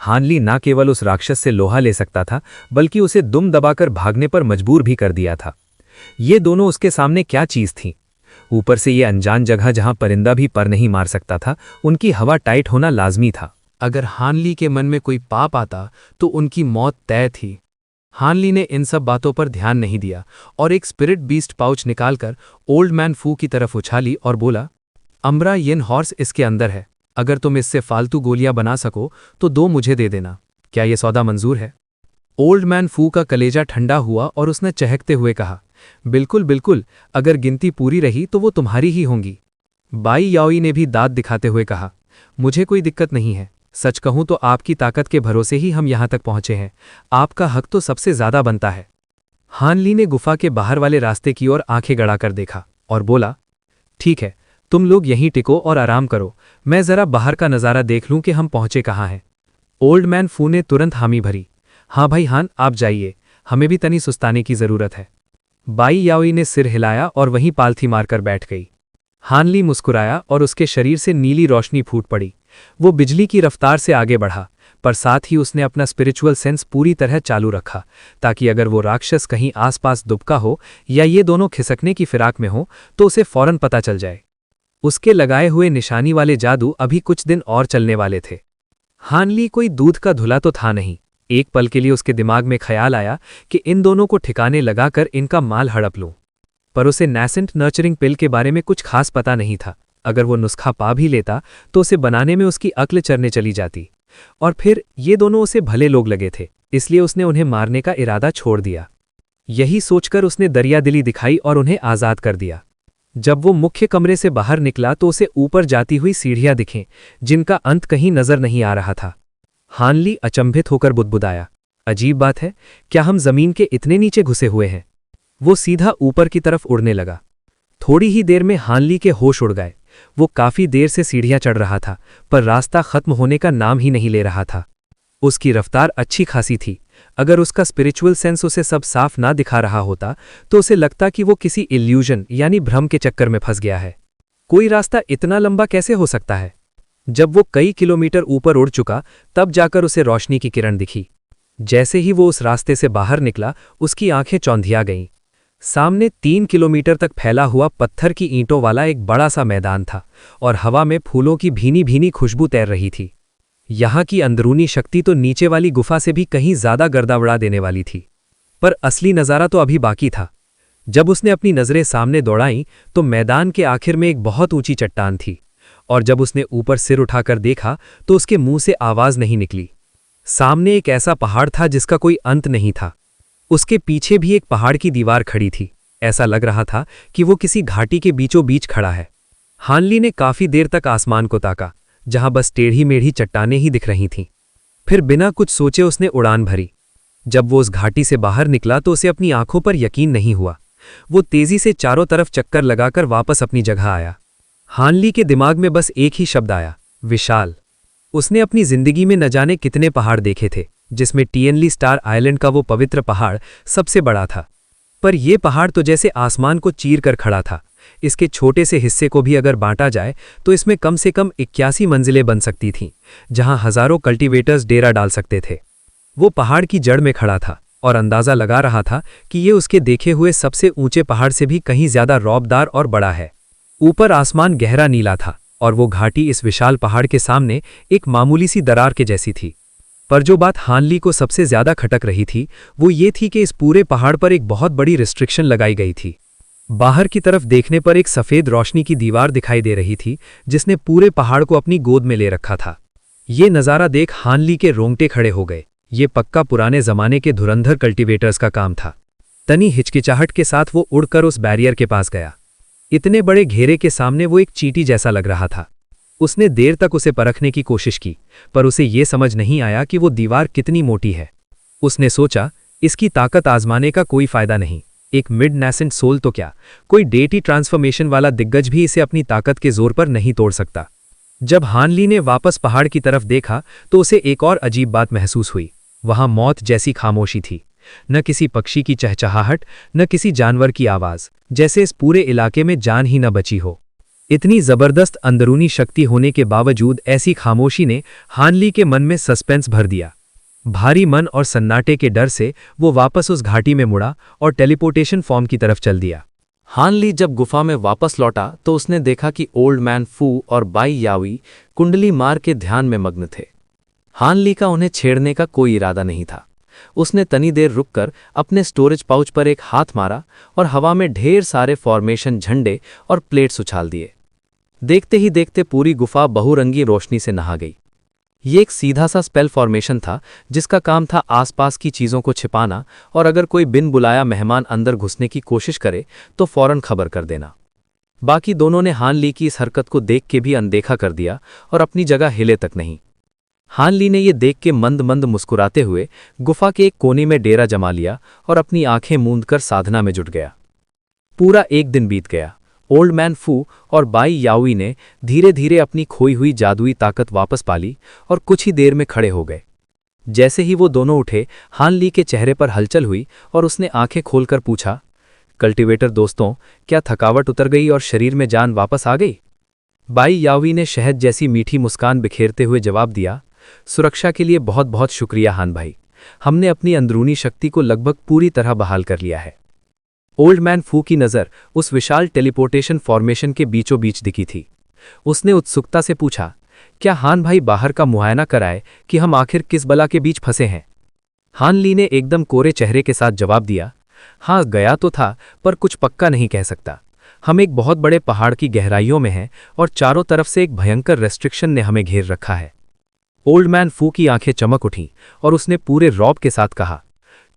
हान ली न केवल उस राक्षस से लोहा ले सकता था, बल्कि उसे दुम दबाकर भागने पर मजबूर भी कर दिया था। ये दोनों उसके सामने क्या चीज थी। ऊपर से ये अनजान जगह जहां परिंदा भी पर नहीं मार सकता था, उनकी हवा टाइट होना लाजमी था। अगर हान ली के मन में कोई पाप आता तो उनकी मौत तय थी। हान ली ने इन सब बातों पर ध्यान नहीं दिया और एक स्पिरिट बीस्ट पाउच निकालकर ओल्ड मैन फू की तरफ उछाली और बोला, अम्ब्रा येन हॉर्स इसके अंदर है। अगर तुम इससे फालतू गोलियां बना सको तो 2 मुझे दे देना। क्या ये सौदा मंजूर है? ओल्ड मैन फू का कलेजा ठंडा हुआ और उसने चहकते हुए कहा, बिल्कुल बिल्कुल, अगर गिनती पूरी रही तो वो तुम्हारी ही होंगी। बाई याओई ने भी दांत दिखाते हुए कहा, मुझे कोई दिक्कत नहीं है। सच कहूं तो आपकी ताकत के भरोसे ही हम यहां तक पहुंचे हैं। आपका हक तो सबसे ज्यादा बनता है। हान ली ने गुफा के बाहर वाले रास्ते की ओर आंखें गड़ाकर देखा और बोला, ठीक है, तुम लोग यहीं टिको और आराम करो। मैं जरा बाहर का नज़ारा देख लूं कि हम पहुंचे कहाँ हैं। ओल्ड मैन फू ने तुरंत हामी भरी, हाँ भाई हान, आप जाइए, हमें भी तनी सुस्ताने की जरूरत है। बाई याओई ने सिर हिलाया और वहीं पालथी मारकर बैठ गई। हान ली मुस्कुराया और उसके शरीर से नीली रोशनी फूट पड़ी। वो बिजली की रफ्तार से आगे बढ़ा, पर साथ ही उसने अपना स्पिरिचुअल सेंस पूरी तरह चालू रखा, ताकि अगर वो राक्षस कहीं आसपास दुबका हो या ये दोनों खिसकने की फिराक में हो तो उसे फौरन पता चल जाए। उसके लगाए हुए निशानी वाले जादू अभी कुछ दिन और चलने वाले थे। हान ली कोई दूध का धुला तो था नहीं। एक पल के लिए उसके दिमाग में ख्याल आया कि इन दोनों को ठिकाने लगाकर इनका माल हड़प लूं, पर उसे नैसेंट नर्चरिंग पिल के बारे में कुछ खास पता नहीं था। अगर वो नुस्खा पा भी लेता तो उसे बनाने में उसकी अक्ल चरने चली जाती, और फिर ये दोनों उसे भले लोग लगे थे, इसलिए उसने उन्हें मारने का इरादा छोड़ दिया। यही सोचकर उसने दरियादिली दिखाई और उन्हें आज़ाद कर दिया। जब वो मुख्य कमरे से बाहर निकला तो उसे ऊपर जाती हुई सीढ़ियां दिखें, जिनका अंत कहीं नजर नहीं आ रहा था। हान ली अचंभित होकर बुदबुदाया, अजीब बात है, क्या हम जमीन के इतने नीचे घुसे हुए हैं? वो सीधा ऊपर की तरफ उड़ने लगा। थोड़ी ही देर में हान ली के होश उड़ गए। वो काफी देर से सीढ़ियां चढ़ रहा था, पर रास्ता खत्म होने का नाम ही नहीं ले रहा था। उसकी रफ्तार अच्छी खासी थी। अगर उसका स्पिरिचुअल सेंस उसे सब साफ ना दिखा रहा होता तो उसे लगता कि वो किसी इल्यूजन यानी भ्रम के चक्कर में फंस गया है। कोई रास्ता इतना लंबा कैसे हो सकता है? जब वो कई किलोमीटर ऊपर उड़ चुका तब जाकर उसे रोशनी की किरण दिखी। जैसे ही वो उस रास्ते से बाहर निकला, उसकी आंखें चौंधिया गईं। सामने 3 किलोमीटर तक फैला हुआ पत्थर की ईंटों वाला एक बड़ा सा मैदान था और हवा में फूलों की भीनी भीनी खुशबू तैर रही थी। यहाँ की अंदरूनी शक्ति तो नीचे वाली गुफा से भी कहीं ज्यादा गर्दा उड़ा देने वाली थी, पर असली नज़ारा तो अभी बाकी था। जब उसने अपनी नज़रें सामने दौड़ाईं तो मैदान के आखिर में एक बहुत ऊंची चट्टान थी, और जब उसने ऊपर सिर उठाकर देखा तो उसके मुंह से आवाज नहीं निकली। सामने एक ऐसा पहाड़ था जिसका कोई अंत नहीं था। उसके पीछे भी एक पहाड़ की दीवार खड़ी थी। ऐसा लग रहा था कि वो किसी घाटी के बीचों बीच खड़ा है। हान ली ने काफी देर तक आसमान को ताका, जहां बस टेढ़ी मेढ़ी चट्टानें ही दिख रही थीं। फिर बिना कुछ सोचे उसने उड़ान भरी। जब वो उस घाटी से बाहर निकला तो उसे अपनी आंखों पर यकीन नहीं हुआ। वो तेजी से चारों तरफ चक्कर लगाकर वापस अपनी जगह आया। हान ली के दिमाग में बस एक ही शब्द आया, विशाल। उसने अपनी जिंदगी में न जाने कितने पहाड़ देखे थे, जिसमें टिएनली स्टार आइलैंड का वो पवित्र पहाड़ सबसे बड़ा था, पर यह पहाड़ तो जैसे आसमान को चीर कर खड़ा था। इसके छोटे से हिस्से को भी अगर बांटा जाए तो इसमें कम से कम 81 मंजिलें बन सकती थीं, जहां हजारों कल्टीवेटर्स डेरा डाल सकते थे। वो पहाड़ की जड़ में खड़ा था और अंदाजा लगा रहा था कि ये उसके देखे हुए सबसे ऊंचे पहाड़ से भी कहीं ज्यादा रौबदार और बड़ा है। ऊपर आसमान गहरा नीला था और वो घाटी इस विशाल पहाड़ के सामने एक मामूली सी दरार के जैसी थी। पर जो बात हान ली को सबसे ज्यादा खटक रही थी वो ये थी कि इस पूरे पहाड़ पर एक बहुत बड़ी रिस्ट्रिक्शन लगाई गई थी। बाहर की तरफ देखने पर एक सफेद रोशनी की दीवार दिखाई दे रही थी, जिसने पूरे पहाड़ को अपनी गोद में ले रखा था। ये नज़ारा देख हान ली के रोंगटे खड़े हो गए। ये पक्का पुराने जमाने के धुरंधर कल्टीवेटर्स का काम था। तनी हिचकिचाहट के साथ वो उड़कर उस बैरियर के पास गया। इतने बड़े घेरे के सामने वो एक चींटी जैसा लग रहा था। उसने देर तक उसे परखने की कोशिश की, पर उसे ये समझ नहीं आया कि वो दीवार कितनी मोटी है। उसने सोचा, इसकी ताकत आजमाने का कोई फायदा नहीं। एक मिड नैसेंट सोल तो क्या, कोई डेटी ट्रांसफॉर्मेशन वाला दिग्गज भी इसे अपनी ताकत के जोर पर नहीं तोड़ सकता। जब हान ली ने वापस पहाड़ की तरफ देखा तो उसे एक और अजीब बात महसूस हुई। वहां मौत जैसी खामोशी थी। न किसी पक्षी की चहचहाहट, न किसी जानवर की आवाज, जैसे इस पूरे इलाके में जान ही न बची हो। इतनी जबरदस्त अंदरूनी शक्ति होने के बावजूद ऐसी खामोशी ने हान ली के मन में सस्पेंस भर दिया। भारी मन और सन्नाटे के डर से वो वापस उस घाटी में मुड़ा और टेलीपोर्टेशन फॉर्म की तरफ चल दिया। हान ली जब गुफा में वापस लौटा तो उसने देखा कि ओल्ड मैन फू और बाई यावी कुंडली मार के ध्यान में मग्न थे। हान ली का उन्हें छेड़ने का कोई इरादा नहीं था। उसने तनी देर रुककर अपने स्टोरेज पाउच पर एक हाथ मारा और हवा में ढेर सारे फॉर्मेशन झंडे और प्लेट्स उछाल दिए। देखते ही देखते पूरी गुफा बहुरंगी रोशनी से नहा गई। ये एक सीधा सा स्पेल फॉर्मेशन था जिसका काम था आसपास की चीज़ों को छिपाना और अगर कोई बिन बुलाया मेहमान अंदर घुसने की कोशिश करे तो फौरन खबर कर देना। बाकी दोनों ने हान ली की इस हरकत को देख के भी अनदेखा कर दिया और अपनी जगह हिले तक नहीं। हान ली ने ये देख के मंद मंद मुस्कुराते हुए गुफा के एक कोने में डेरा जमा लिया और अपनी आंखें मूंदकर साधना में जुट गया। पूरा एक दिन बीत गया। ओल्ड मैन फू और बाई याओई ने धीरे धीरे अपनी खोई हुई जादुई ताकत वापस पाली और कुछ ही देर में खड़े हो गए। जैसे ही वो दोनों उठे, हान ली के चेहरे पर हलचल हुई और उसने आंखें खोलकर पूछा, कल्टीवेटर दोस्तों, क्या थकावट उतर गई और शरीर में जान वापस आ गई? बाई याओई ने शहद जैसी मीठी मुस्कान बिखेरते हुए जवाब दिया, सुरक्षा के लिए बहुत बहुत शुक्रिया हान भाई, हमने अपनी अंदरूनी शक्ति को लगभग पूरी तरह बहाल कर लिया है। ओल्ड मैन फू की नज़र उस विशाल टेलीपोर्टेशन फॉर्मेशन के बीचों बीच दिखी थी। उसने उत्सुकता से पूछा, क्या हान भाई बाहर का मुआयना कराए कि हम आखिर किस बला के बीच फंसे हैं? हान ली ने एकदम कोरे चेहरे के साथ जवाब दिया, हाँ गया तो था पर कुछ पक्का नहीं कह सकता। हम एक बहुत बड़े पहाड़ की गहराइयों में हैं और चारों तरफ से एक भयंकर रेस्ट्रिक्शन ने हमें घेर रखा है। ओल्ड मैन फू की आंखें चमक उठीं और उसने पूरे रौब के साथ कहा,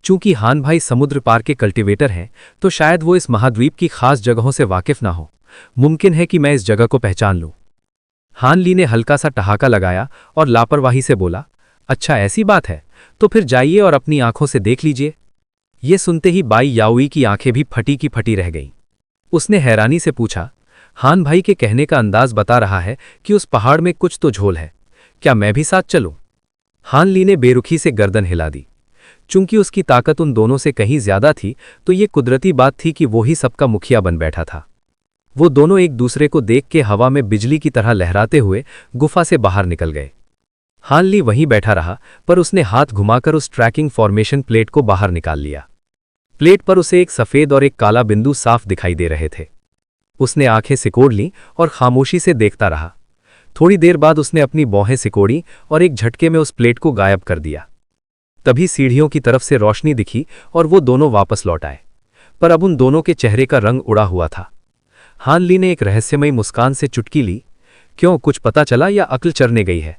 चूंकि हान भाई समुद्र पार के कल्टीवेटर हैं तो शायद वो इस महाद्वीप की खास जगहों से वाकिफ ना हो। मुमकिन है कि मैं इस जगह को पहचान लूं। हान ली ने हल्का सा ठहाका लगाया और लापरवाही से बोला, अच्छा ऐसी बात है तो फिर जाइए और अपनी आंखों से देख लीजिए। ये सुनते ही बाई याओई की आंखें भी फटी की फटी रह गईं। उसने हैरानी से पूछा, हान भाई के कहने का अंदाज बता रहा है कि उस पहाड़ में कुछ तो झोल है, क्या मैं भी साथ चलूं? हान ली ने बेरुखी से गर्दन हिला दी। चूंकि उसकी ताकत उन दोनों से कहीं ज्यादा थी तो ये कुदरती बात थी कि वो ही सबका मुखिया बन बैठा था। वो दोनों एक दूसरे को देख के हवा में बिजली की तरह लहराते हुए गुफा से बाहर निकल गए। हान ली वहीं बैठा रहा पर उसने हाथ घुमाकर उस ट्रैकिंग फॉर्मेशन प्लेट को बाहर निकाल लिया। प्लेट पर उसे एक सफेद और एक काला बिंदु साफ दिखाई दे रहे थे। उसने आंखें सिकोड़ लीं और खामोशी से देखता रहा। थोड़ी देर बाद उसने अपनी भौहें सिकोड़ी और एक झटके में उस प्लेट को गायब कर दिया। तभी सीढ़ियों की तरफ से रोशनी दिखी और वो दोनों वापस लौट आए, पर अब उन दोनों के चेहरे का रंग उड़ा हुआ था। हान ली ने एक रहस्यमयी मुस्कान से चुटकी ली, क्यों कुछ पता चला या अक्ल चरने गई है?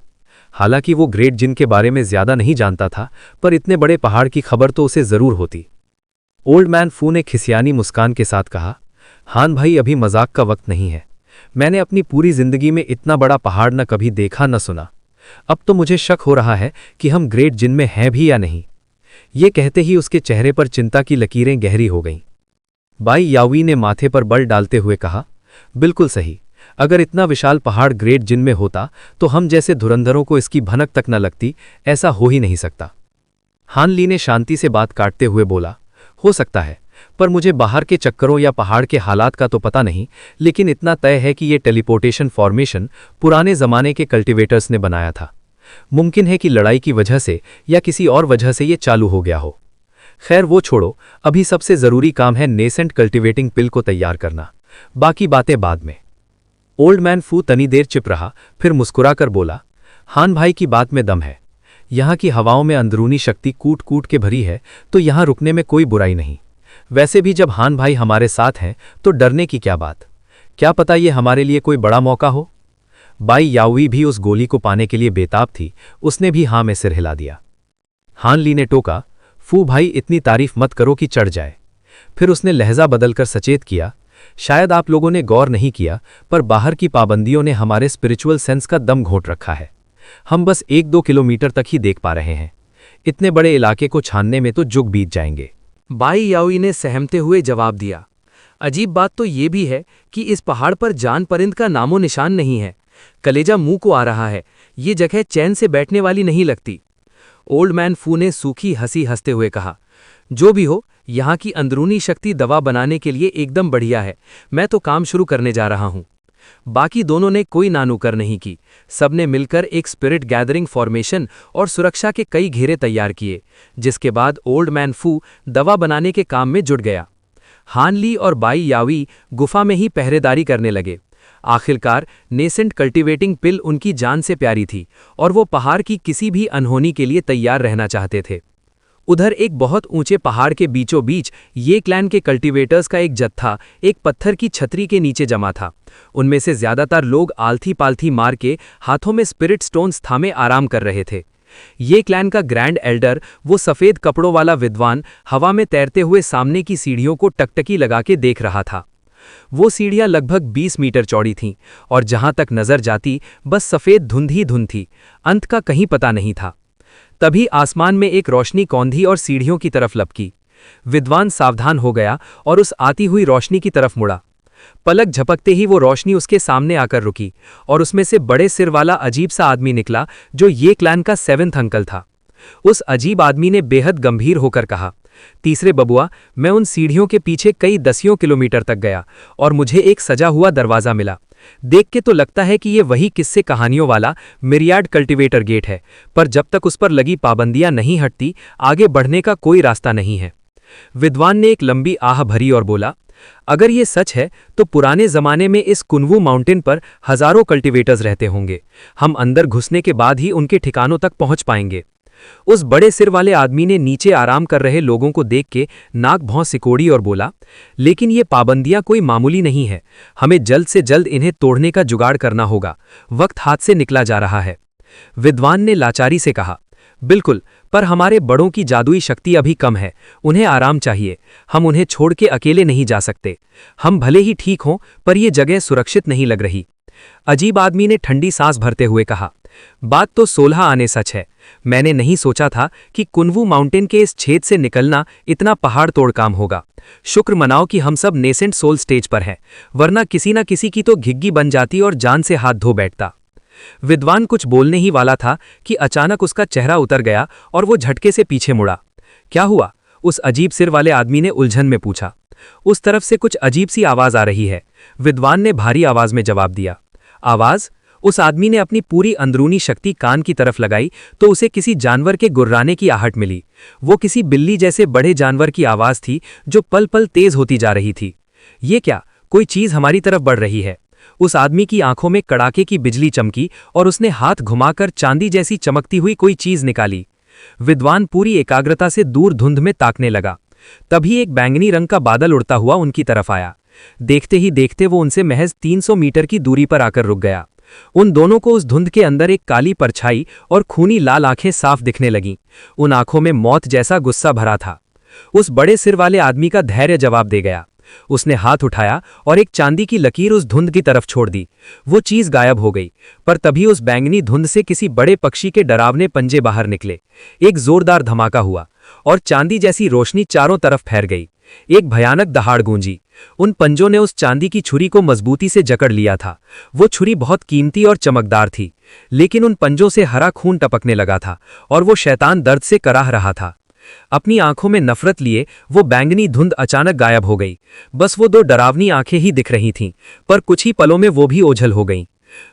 हालांकि वो ग्रेट जिन के बारे में ज्यादा नहीं जानता था, पर इतने बड़े पहाड़ की खबर तो उसे जरूर होती। ओल्ड मैन फू ने खिसियानी मुस्कान के साथ कहा, हान भाई अभी मजाक का वक्त नहीं है। मैंने अपनी पूरी जिंदगी में इतना बड़ा पहाड़ न कभी देखा न सुना। अब तो मुझे शक हो रहा है कि हम ग्रेट जिन में हैं भी या नहीं। ये कहते ही उसके चेहरे पर चिंता की लकीरें गहरी हो गईं। बाई याओई ने माथे पर बल डालते हुए कहा, बिल्कुल सही, अगर इतना विशाल पहाड़ ग्रेट जिन में होता तो हम जैसे धुरंधरों को इसकी भनक तक न लगती। ऐसा हो ही नहीं सकता। हान ली ने शांति से बात काटते हुए बोला, हो सकता है, पर मुझे बाहर के चक्करों या पहाड़ के हालात का तो पता नहीं, लेकिन इतना तय है कि ये टेलीपोर्टेशन फॉर्मेशन पुराने जमाने के कल्टीवेटर्स ने बनाया था। मुमकिन है कि लड़ाई की वजह से या किसी और वजह से ये चालू हो गया हो। खैर वो छोड़ो, अभी सबसे जरूरी काम है नेसेंट कल्टीवेटिंग पिल को तैयार करना, बाकी बातें बाद में। ओल्ड मैन फू तनी देर चुप रहा, फिर मुस्कुराकर बोला, हान भाई की बात में दम है। यहाँ की हवाओं में अंदरूनी शक्ति कूट कूट के भरी है, तो यहाँ रुकने में कोई बुराई नहीं। वैसे भी जब हान भाई हमारे साथ हैं तो डरने की क्या बात, क्या पता ये हमारे लिए कोई बड़ा मौका हो। बाई याओई भी उस गोली को पाने के लिए बेताब थी, उसने भी हाँ में सिर हिला दिया। हान ली ने टोका, फू भाई इतनी तारीफ मत करो कि चढ़ जाए। फिर उसने लहजा बदलकर सचेत किया, शायद आप लोगों ने गौर नहीं किया, पर बाहर की पाबंदियों ने हमारे स्पिरिचुअल सेंस का दम घोंट रखा है। हम बस 1-2 किलोमीटर तक ही देख पा रहे हैं। इतने बड़े इलाके को छानने में तो जुग बीत जाएंगे। बाई याओई ने सहमते हुए जवाब दिया, अजीब बात तो ये भी है कि इस पहाड़ पर जान परिंद का नामो निशान नहीं है। कलेजा मुंह को आ रहा है, ये जगह चैन से बैठने वाली नहीं लगती। ओल्ड मैन फू ने सूखी हंसी हंसते हुए कहा, जो भी हो, यहाँ की अंदरूनी शक्ति दवा बनाने के लिए एकदम बढ़िया है। मैं तो काम शुरू करने जा रहा हूँ। बाकी दोनों ने कोई नानुकर नहीं की। सबने मिलकर एक स्पिरिट गैदरिंग फॉर्मेशन और सुरक्षा के कई घेरे तैयार किए, जिसके बाद ओल्ड मैन फू दवा बनाने के काम में जुट गया। हान ली और बाई याओई गुफा में ही पहरेदारी करने लगे। आखिरकार नेसेंट कल्टीवेटिंग पिल उनकी जान से प्यारी थी और वो पहाड़ की किसी भी अनहोनी के लिए तैयार रहना चाहते थे। उधर एक बहुत ऊंचे पहाड़ के बीचों बीच ये क्लैन के कल्टीवेटर्स का एक जत्था एक पत्थर की छतरी के नीचे जमा था। उनमें से ज्यादातर लोग आलथी पालथी मार के हाथों में स्पिरिट स्टोन्स थामे आराम कर रहे थे। ये क्लैन का ग्रैंड एल्डर, वो सफेद कपड़ों वाला विद्वान, हवा में तैरते हुए सामने की सीढ़ियों को टकटकी लगा के देख रहा था। वो सीढ़ियां लगभग 20 मीटर चौड़ी थीं और जहां तक नजर जाती बस सफेद धुंध ही धुंध थी, अंत का कहीं पता नहीं था। तभी आसमान में एक रोशनी कौंधी और सीढ़ियों की तरफ लपकी। विद्वान सावधान हो गया और उस आती हुई रोशनी की तरफ मुड़ा। पलक झपकते ही वो रोशनी उसके सामने आकर रुकी और उसमें से बड़े सिर वाला अजीब सा आदमी निकला जो ये क्लैन का 7th अंकल था। उस अजीब आदमी ने बेहद गंभीर होकर कहा, तीसरे बबुआ, मैं उन सीढ़ियों के पीछे कई दसियों किलोमीटर तक गया और मुझे एक सजा हुआ दरवाजा मिला। देख के तो लगता है कि ये वही किस्से कहानियों वाला मिरियाड कल्टीवेटर गेट है, पर जब तक उस पर लगी पाबंदियां नहीं हटती आगे बढ़ने का कोई रास्ता नहीं है। विद्वान ने एक लंबी आह भरी और बोला, अगर ये सच है तो पुराने जमाने में इस कुनवू माउंटेन पर हजारों कल्टीवेटर्स रहते होंगे। हम अंदर घुसने के बाद ही उनके ठिकानों तक पहुंच पाएंगे। उस बड़े सिर वाले आदमी ने नीचे आराम कर रहे लोगों को देख के नाक भौं सिकोड़ी और बोला, लेकिन ये पाबंदियां कोई मामूली नहीं है। हमें जल्द से जल्द इन्हें तोड़ने का जुगाड़ करना होगा। वक्त हाथ से निकला जा रहा है। विद्वान ने लाचारी से कहा, बिल्कुल, पर हमारे बड़ों की जादुई शक्ति अभी कम है। उन्हें आराम चाहिए। हम उन्हें छोड़ के अकेले नहीं जा सकते। हम भले ही ठीक हों, पर यह जगह सुरक्षित नहीं लग रही। अजीब आदमी ने ठंडी सांस भरते हुए कहा, बात तो 16 आने सच है। मैंने नहीं सोचा था कि कुनवू माउंटेन के इस छेद से निकलना इतना पहाड़ तोड़ काम होगा। शुक्र मनाओ कि हम सब नेसेंट सोल स्टेज पर हैं, वरना किसी न किसी की तो घिग्गी बन जाती और जान से हाथ धो बैठता। विद्वान कुछ बोलने ही वाला था कि अचानक उसका चेहरा उतर गया और वो झटके से पीछे मुड़ा। क्या हुआ? उस अजीब सिर वाले आदमी ने उलझन में पूछा। उस तरफ से कुछ अजीब सी आवाज आ रही है, विद्वान ने भारी आवाज में जवाब दिया। आवाज? उस आदमी ने अपनी पूरी अंदरूनी शक्ति कान की तरफ लगाई तो उसे किसी जानवर के गुर्राने की आहट मिली। वो किसी बिल्ली जैसे बड़े जानवर की आवाज थी जो पल पल तेज होती जा रही थी। ये क्या? कोई चीज हमारी तरफ बढ़ रही है। उस आदमी की आंखों में कड़ाके की बिजली चमकी और उसने हाथ घुमाकर चांदी जैसी चमकती हुई कोई चीज निकाली। विद्वान पूरी एकाग्रता से दूर धुंध में ताकने लगा। तभी एक बैंगनी रंग का बादल उड़ता हुआ उनकी तरफ आया। देखते ही देखते वो उनसे महज 300 मीटर की दूरी पर आकर रुक गया। उन दोनों को उस धुंध के अंदर एक काली परछाई और खूनी लाल आंखें साफ दिखने लगीं। उन आंखों में मौत जैसा गुस्सा भरा था। उस बड़े सिर वाले आदमी का धैर्य जवाब दे गया। उसने हाथ उठाया और एक चांदी की लकीर उस धुंध की तरफ छोड़ दी। वो चीज गायब हो गई, पर तभी उस बैंगनी धुंध से किसी बड़े पक्षी के डरावने पंजे बाहर निकले। एक जोरदार धमाका हुआ और चांदी जैसी रोशनी चारों तरफ फैल गई। एक भयानक दहाड़ गूंजी। उन पंजों ने उस चांदी की छुरी को मजबूती से जकड़ लिया था। वो छुरी बहुत कीमती और चमकदार थी, लेकिन उन पंजों से हरा खून टपकने लगा था और वो शैतान दर्द से कराह रहा था। अपनी आंखों में नफरत लिए वो बैंगनी धुंध अचानक गायब हो गई। बस वो दो डरावनी आंखें ही दिख रही थीं, पर कुछ ही पलों में वो भी ओझल हो गईं।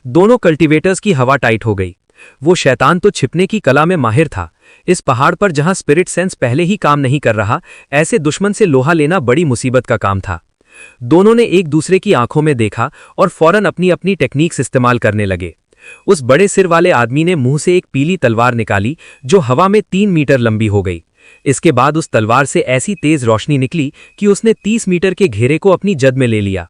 दोनों कल्टीवेटर्स की हवा टाइट हो गई। वो शैतान तो छिपने की कला में माहिर था। इस पहाड़ पर जहां स्पिरिट सेंस पहले ही काम नहीं कर रहा, ऐसे दुश्मन से लोहा लेना बड़ी मुसीबत का काम था। दोनों ने एक दूसरे की आंखों में देखा और फौरन अपनी अपनी टेक्निक्स इस्तेमाल करने लगे। उस बड़े सिर वाले आदमी ने मुंह से एक पीली तलवार निकाली जो हवा में 3 मीटर लंबी हो गई। इसके बाद उस तलवार से ऐसी तेज रोशनी निकली कि उसने 30 मीटर के घेरे को अपनी जद में ले लिया।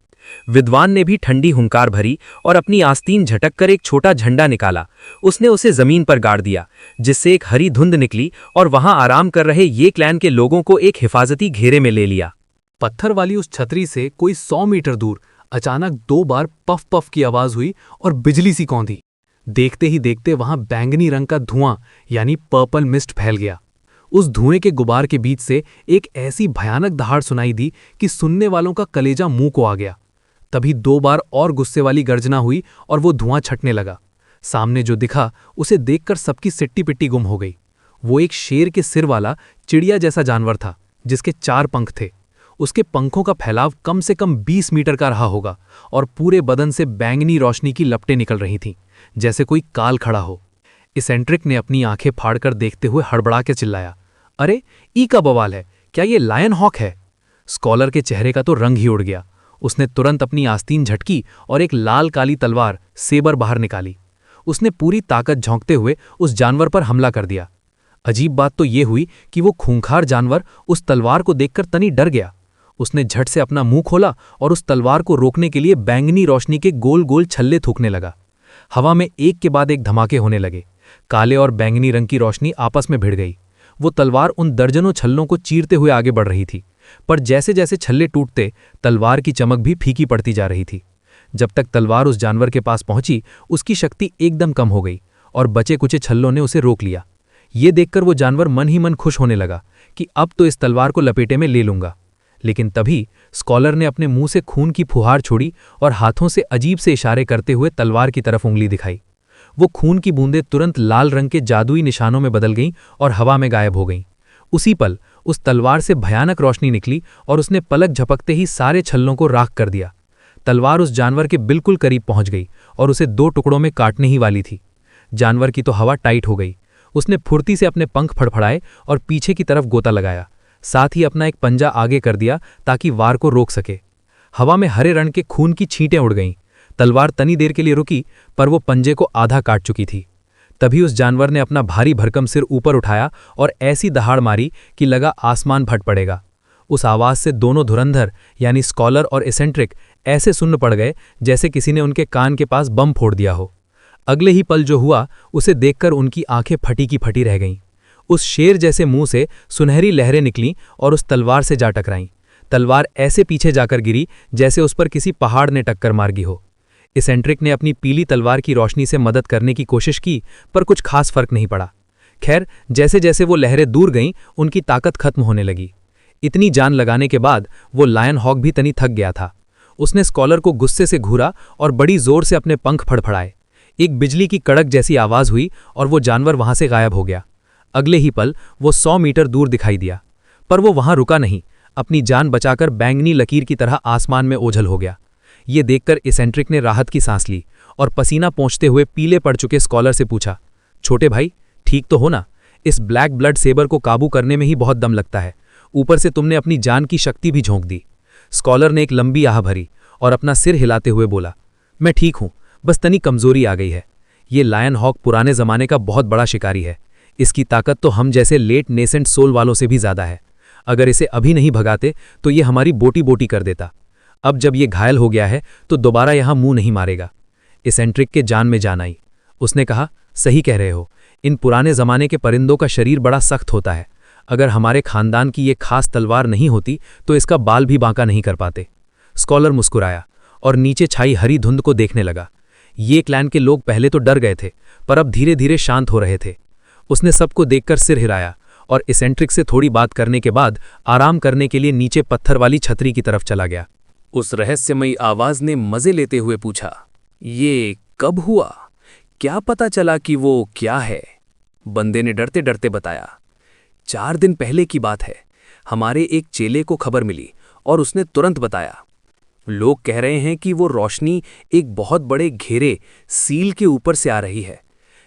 विद्वान ने भी ठंडी हुंकार भरी और अपनी आस्तीन झटक कर एक छोटा झंडा निकाला। उसने उसे जमीन पर गाड़ दिया, जिससे एक हरी धुंध निकली और वहां आराम कर रहे ये क्लैन के लोगों को एक हिफाजती घेरे में ले लिया। पत्थर वाली उस छतरी से कोई 100 मीटर दूर अचानक 2 बार पफ पफ की आवाज हुई और बिजली सी कौंधी। देखते ही देखते वहां बैंगनी रंग का धुआं यानी पर्पल मिस्ट फैल गया। उस धुएं के गुबार के बीच से एक ऐसी भयानक दहाड़ सुनाई दी कि सुनने वालों का कलेजा मुंह को आ गया। तभी 2 बार और गुस्से वाली गर्जना हुई और वो धुआं छटने लगा। सामने जो दिखा उसे देखकर सबकी सिट्टी पिट्टी गुम हो गई। वो एक शेर के सिर वाला चिड़िया जैसा जानवर था जिसके 4 पंख थे। उसके पंखों का फैलाव कम से कम 20 मीटर का रहा होगा और पूरे बदन से बैंगनी रोशनी की लपटें निकल रही थीं, जैसे कोई काल खड़ा हो। इसेंट्रिक ने अपनी आंखें फाड़कर देखते हुए हड़बड़ा के चिल्लाया, अरे ई का बवाल है, क्या ये लायन हॉक है? स्कॉलर के चेहरे का तो रंग ही उड़ गया। उसने तुरंत अपनी आस्तीन झटकी और एक लाल काली तलवार सेबर बाहर निकाली। उसने पूरी ताकत झोंकते हुए उस जानवर पर हमला कर दिया। अजीब बात तो ये हुई कि वो खूंखार जानवर उस तलवार को देखकर तनी डर गया। उसने झट से अपना मुंह खोला और उस तलवार को रोकने के लिए बैंगनी रोशनी के गोल गोल छल्ले थूकने लगा। हवा में एक के बाद एक धमाके होने लगे। काले और बैंगनी रंग की रोशनी आपस में भिड़ गई। वो तलवार उन दर्जनों छल्लों को चीरते हुए आगे बढ़ रही थी, पर जैसे जैसे छल्ले टूटते तलवार की चमक भी फीकी पड़ती जा रही थी। जब तक तलवार उस जानवर के पास पहुंची, उसकी शक्ति एकदम कम हो गई और बचे कुचे छल्लों ने उसे रोक लिया। ये देखकर वो जानवर मन ही मन खुश होने लगा कि अब तो इस तलवार को लपेटे में ले लूंगा। लेकिन तभी स्कॉलर ने अपने मुंह से खून की फुहार छोड़ी और हाथों से अजीब से इशारे करते हुए तलवार की तरफ उंगली दिखाई। वो खून की बूंदें तुरंत लाल रंग के जादुई निशानों में बदल गईं और हवा में गायब हो गईं। उसी पल उस तलवार से भयानक रोशनी निकली और उसने पलक झपकते ही सारे छल्लों को राख कर दिया। तलवार उस जानवर के बिल्कुल करीब पहुंच गई और उसे 2 टुकड़ों में काटने ही वाली थी। जानवर की तो हवा टाइट हो गई। उसने फुर्ती से अपने पंख फड़फड़ाए और पीछे की तरफ गोता लगाया। साथ ही अपना एक पंजा आगे कर दिया ताकि वार को रोक सके। हवा में हरे रंग के खून की छींटें उड़ गईं। तलवार तनी देर के लिए रुकी, पर वो पंजे को आधा काट चुकी थी। तभी उस जानवर ने अपना भारी भरकम सिर ऊपर उठाया और ऐसी दहाड़ मारी कि लगा आसमान फट पड़ेगा। उस आवाज से दोनों धुरंधर यानी स्कॉलर और एसेंट्रिक ऐसे सुन्न पड़ गए जैसे किसी ने उनके कान के पास बम फोड़ दिया हो। अगले ही पल जो हुआ उसे देखकर उनकी आंखें फटी की फटी रह गईं। उस शेर जैसे मुंह से सुनहरी लहरें निकलीं और उस तलवार से जा टकराईं। तलवार ऐसे पीछे जाकर गिरी जैसे उस पर किसी पहाड़ ने टक्कर मार दी हो। एसेंट्रिक ने अपनी पीली तलवार की रोशनी से मदद करने की कोशिश की, पर कुछ खास फर्क नहीं पड़ा। खैर, जैसे जैसे वो लहरें दूर गईं, उनकी ताकत खत्म होने लगी। इतनी जान लगाने के बाद वो लायन हॉक भी तनी थक गया था। उसने स्कॉलर को गुस्से से घूरा और बड़ी जोर से अपने पंख फड़फड़ाए। एक बिजली की कड़क जैसी आवाज हुई और वो जानवर वहां से गायब हो गया। अगले ही पल वो 100 मीटर दूर दिखाई दिया, पर वो वहां रुका नहीं। अपनी जान बचाकर बैंगनी लकीर की तरह आसमान में ओझल हो गया। ये देखकर एसेंट्रिक ने राहत की सांस ली और पसीना पोंछते हुए पीले पड़ चुके स्कॉलर से पूछा, छोटे भाई, ठीक तो हो ना? इस ब्लैक ब्लड सेबर को काबू करने में ही बहुत दम लगता है, ऊपर से तुमने अपनी जान की शक्ति भी झोंक दी। स्कॉलर ने एक लंबी आह भरी और अपना सिर हिलाते हुए बोला, मैं ठीक हूं, बस तनी कमजोरी आ गई है। ये लायन हॉक पुराने जमाने का बहुत बड़ा शिकारी है। इसकी ताकत तो हम जैसे लेट नेसेंट सोल वालों से भी ज्यादा है। अगर इसे अभी नहीं भगाते तो ये हमारी बोटी बोटी कर देता। अब जब ये घायल हो गया है तो दोबारा यहां मुंह नहीं मारेगा। एसेंट्रिक के जान में जान आई। उसने कहा, सही कह रहे हो, इन पुराने जमाने के परिंदों का शरीर बड़ा सख्त होता है। अगर हमारे खानदान की ये खास तलवार नहीं होती तो इसका बाल भी बांका नहीं कर पाते। स्कॉलर मुस्कुराया और नीचे छाई हरी धुंध को देखने लगा। ये क्लैन के लोग पहले तो डर गए थे, पर अब धीरे धीरे शांत हो रहे थे। उसने सबको देखकर सिर हिलाया और एसेंट्रिक से थोड़ी बात करने के बाद आराम करने के लिए नीचे पत्थर वाली छतरी की तरफ चला गया। उस रहस्यमयी आवाज ने मजे लेते हुए पूछा, ये कब हुआ? क्या पता चला कि वो क्या है? बंदे ने डरते डरते बताया, 4 दिन पहले की बात है। हमारे एक चेले को खबर मिली और उसने तुरंत बताया। लोग कह रहे हैं कि वो रोशनी एक बहुत बड़े घेरे सील के ऊपर से आ रही है।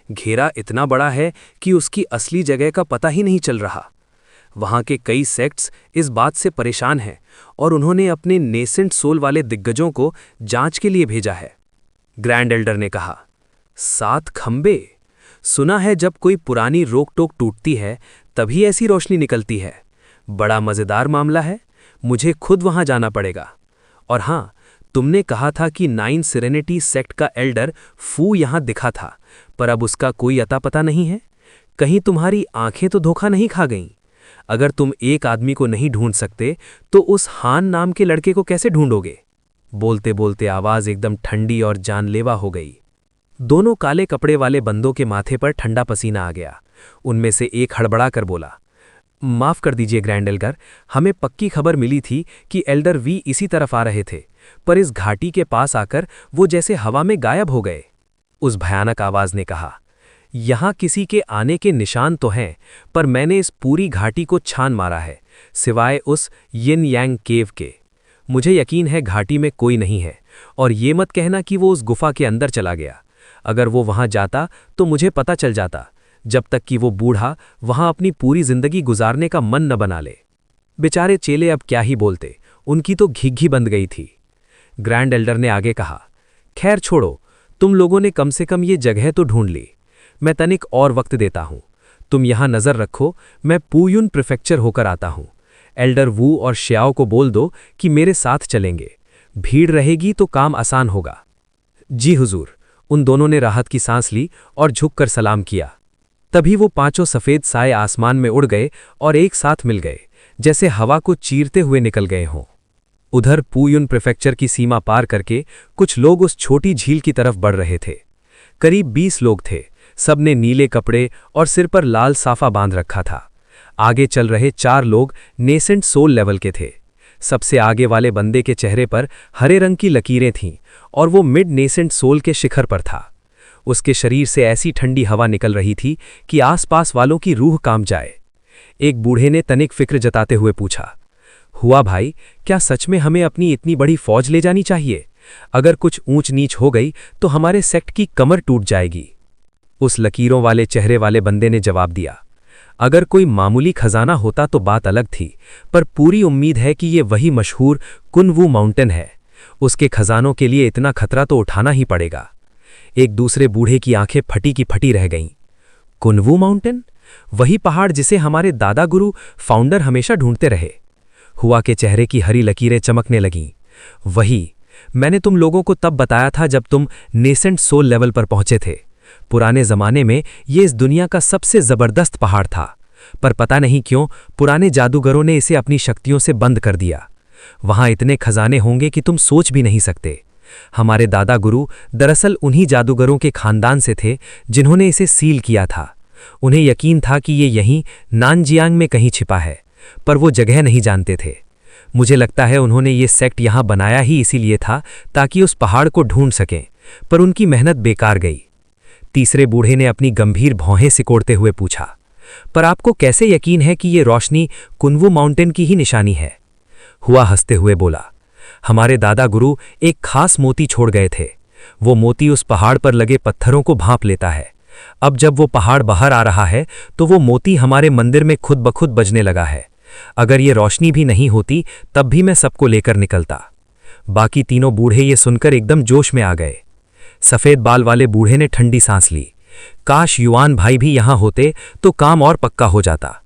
घेरा इतना बड़ा है कि उसकी असली जगह का पता ही नहीं चल रहा। वहां के कई सेक्ट्स इस बात से परेशान हैं और उन्होंने अपने नेसेंट सोल वाले दिग्गजों को जांच के लिए भेजा है। ग्रैंड एल्डर ने कहा, 7 खंबे? सुना है जब कोई पुरानी रोक टोक टूटती है तभी ऐसी रोशनी निकलती है। बड़ा मजेदार मामला है, मुझे खुद वहां जाना पड़ेगा। और हां, तुमने कहा था कि 9 सिरेनिटी सेक्ट का एल्डर फू यहां दिखा था, पर अब उसका कोई अता पता नहीं है। कहीं तुम्हारी आंखें तो धोखा नहीं खा गईं? अगर तुम एक आदमी को नहीं ढूंढ सकते तो उस हान नाम के लड़के को कैसे ढूंढोगे? बोलते बोलते आवाज एकदम ठंडी और जानलेवा हो गई। दोनों काले कपड़े वाले बंदों के माथे पर ठंडा पसीना आ गया। उनमें से एक हड़बड़ा कर बोला, माफ कर दीजिए ग्रैंड एल्डर, हमें पक्की खबर मिली थी कि एल्डर वी इसी तरफ आ रहे थे, पर इस घाटी के पास आकर वो जैसे हवा में गायब हो गए। उस भयानक आवाज ने कहा, यहां किसी के आने के निशान तो हैं, पर मैंने इस पूरी घाटी को छान मारा है, सिवाय उस यिन यांग केव के। मुझे यकीन है घाटी में कोई नहीं है, और ये मत कहना कि वो उस गुफा के अंदर चला गया। अगर वो वहां जाता तो मुझे पता चल जाता, जब तक कि वो बूढ़ा वहां अपनी पूरी जिंदगी गुजारने का मन न बना ले। बेचारे चेले अब क्या ही बोलते, उनकी तो घिघी बंद गई थी। ग्रैंड एल्डर ने आगे कहा, खैर छोड़ो, तुम लोगों ने कम से कम ये जगह तो ढूंढ ली। मैं तनिक और वक्त देता हूं। तुम यहाँ नज़र रखो, मैं पुयुन प्रीफेक्चर होकर आता हूँ। एल्डर वू और श्याओ को बोल दो कि मेरे साथ चलेंगे। भीड़ रहेगी तो काम आसान होगा। जी हुजूर। उन दोनों ने राहत की सांस ली और झुककर सलाम किया। तभी वो पांचों सफ़ेद साए आसमान में उड़ गए और एक साथ मिल गए, जैसे हवा को चीरते हुए निकल गए हों। उधर पुयुन प्रीफेक्चर की सीमा पार करके कुछ लोग उस छोटी झील की तरफ बढ़ रहे थे। करीब 20 लोग थे। सबने नीले कपड़े और सिर पर लाल साफा बांध रखा था। आगे चल रहे 4 लोग नेसेंट सोल लेवल के थे। सबसे आगे वाले बंदे के चेहरे पर हरे रंग की लकीरें थीं और वो मिड नेसेंट सोल के शिखर पर था। उसके शरीर से ऐसी ठंडी हवा निकल रही थी कि आसपास वालों की रूह कांप जाए। एक बूढ़े ने तनिक फिक्र जताते हुए पूछा, हुआ भाई, क्या सच में हमें अपनी इतनी बड़ी फौज ले जानी चाहिए? अगर कुछ ऊंच नीच हो गई तो हमारे सेक्ट की कमर टूट जाएगी। उस लकीरों वाले चेहरे वाले बंदे ने जवाब दिया, अगर कोई मामूली खजाना होता तो बात अलग थी, पर पूरी उम्मीद है कि ये वही मशहूर कुनवू माउंटेन है। उसके खजानों के लिए इतना खतरा तो उठाना ही पड़ेगा। एक दूसरे बूढ़े की आंखें फटी की फटी रह गईं। कुनवू माउंटेन? वही पहाड़ जिसे हमारे दादा गुरु फाउंडर हमेशा ढूंढते रहे। हुआ के चेहरे की हरी लकीरें चमकने लगीं। वही, मैंने तुम लोगों को तब बताया था जब तुम नेसेंट सोल लेवल पर पहुंचे थे। पुराने जमाने में ये इस दुनिया का सबसे जबरदस्त पहाड़ था, पर पता नहीं क्यों पुराने जादूगरों ने इसे अपनी शक्तियों से बंद कर दिया। वहां इतने खजाने होंगे कि तुम सोच भी नहीं सकते। हमारे दादा गुरु दरअसल उन्हीं जादूगरों के खानदान से थे जिन्होंने इसे सील किया था। उन्हें यकीन था कि ये यहीं नानजियांग में कहीं छिपा है, पर वो जगह नहीं जानते थे। मुझे लगता है उन्होंने ये सेक्ट यहाँ बनाया ही इसीलिए था ताकि उस पहाड़ को ढूंढ सकें, पर उनकी मेहनत बेकार गई। तीसरे बूढ़े ने अपनी गंभीर भौहें सिकोड़ते हुए पूछा, पर आपको कैसे यकीन है कि ये रोशनी कुनवू माउंटेन की ही निशानी है? हुआ हंसते हुए बोला, हमारे दादा गुरु एक खास मोती छोड़ गए थे। वो मोती उस पहाड़ पर लगे पत्थरों को भांप लेता है। अब जब वो पहाड़ बाहर आ रहा है तो वो मोती हमारे मंदिर में खुद ब खुद बजने लगा है। अगर ये रोशनी भी नहीं होती तब भी मैं सबको लेकर निकलता। बाकी तीनों बूढ़े ये सुनकर एकदम जोश में आ गए। सफ़ेद बाल वाले बूढ़े ने ठंडी सांस ली। काश युआन भाई भी यहाँ होते तो काम और पक्का हो जाता।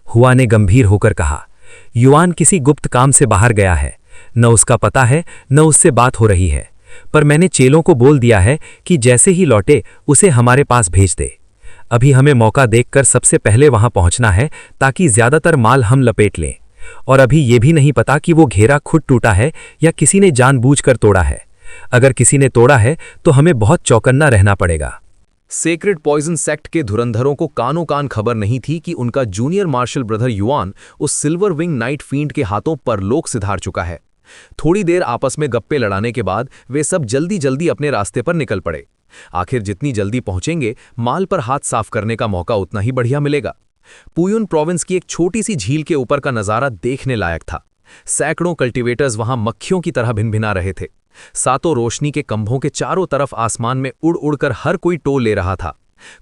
हुआ ने गंभीर होकर कहा, युआन किसी गुप्त काम से बाहर गया है, न उसका पता है न उससे बात हो रही है, पर मैंने चेलों को बोल दिया है कि जैसे ही लौटे उसे हमारे पास भेज दे। अभी हमें मौका देखकर सबसे पहले वहां पहुंचना है ताकि ज्यादातर माल हम लपेट लें। और अभी ये भी नहीं पता कि वो घेरा खुद टूटा है या किसी ने जानबूझकर तोड़ा है। अगर किसी ने तोड़ा है तो हमें बहुत चौकन्ना रहना पड़ेगा। सेक्रेड पॉइजन सेक्ट के धुरंधरों को कानों कान खबर नहीं थी कि उनका जूनियर मार्शल ब्रदर युआन उस सिल्वर विंग नाइट फील्ड के हाथों परलोक सिधार चुका है। थोड़ी देर आपस में गप्पे लड़ाने के बाद वे सब जल्दी जल्दी अपने रास्ते पर निकल पड़े। आखिर जितनी जल्दी पहुंचेंगे माल पर हाथ साफ करने का मौका उतना ही बढ़िया मिलेगा। पुयुन प्रोविंस की एक छोटी सी झील के ऊपर का नजारा देखने लायक था। सैकड़ों कल्टीवेटर्स वहां मक्खियों की तरह भिनभिना रहे थे। सातों रोशनी के कंभों के चारों तरफ आसमान में उड़ उड़कर हर कोई टोल ले रहा था।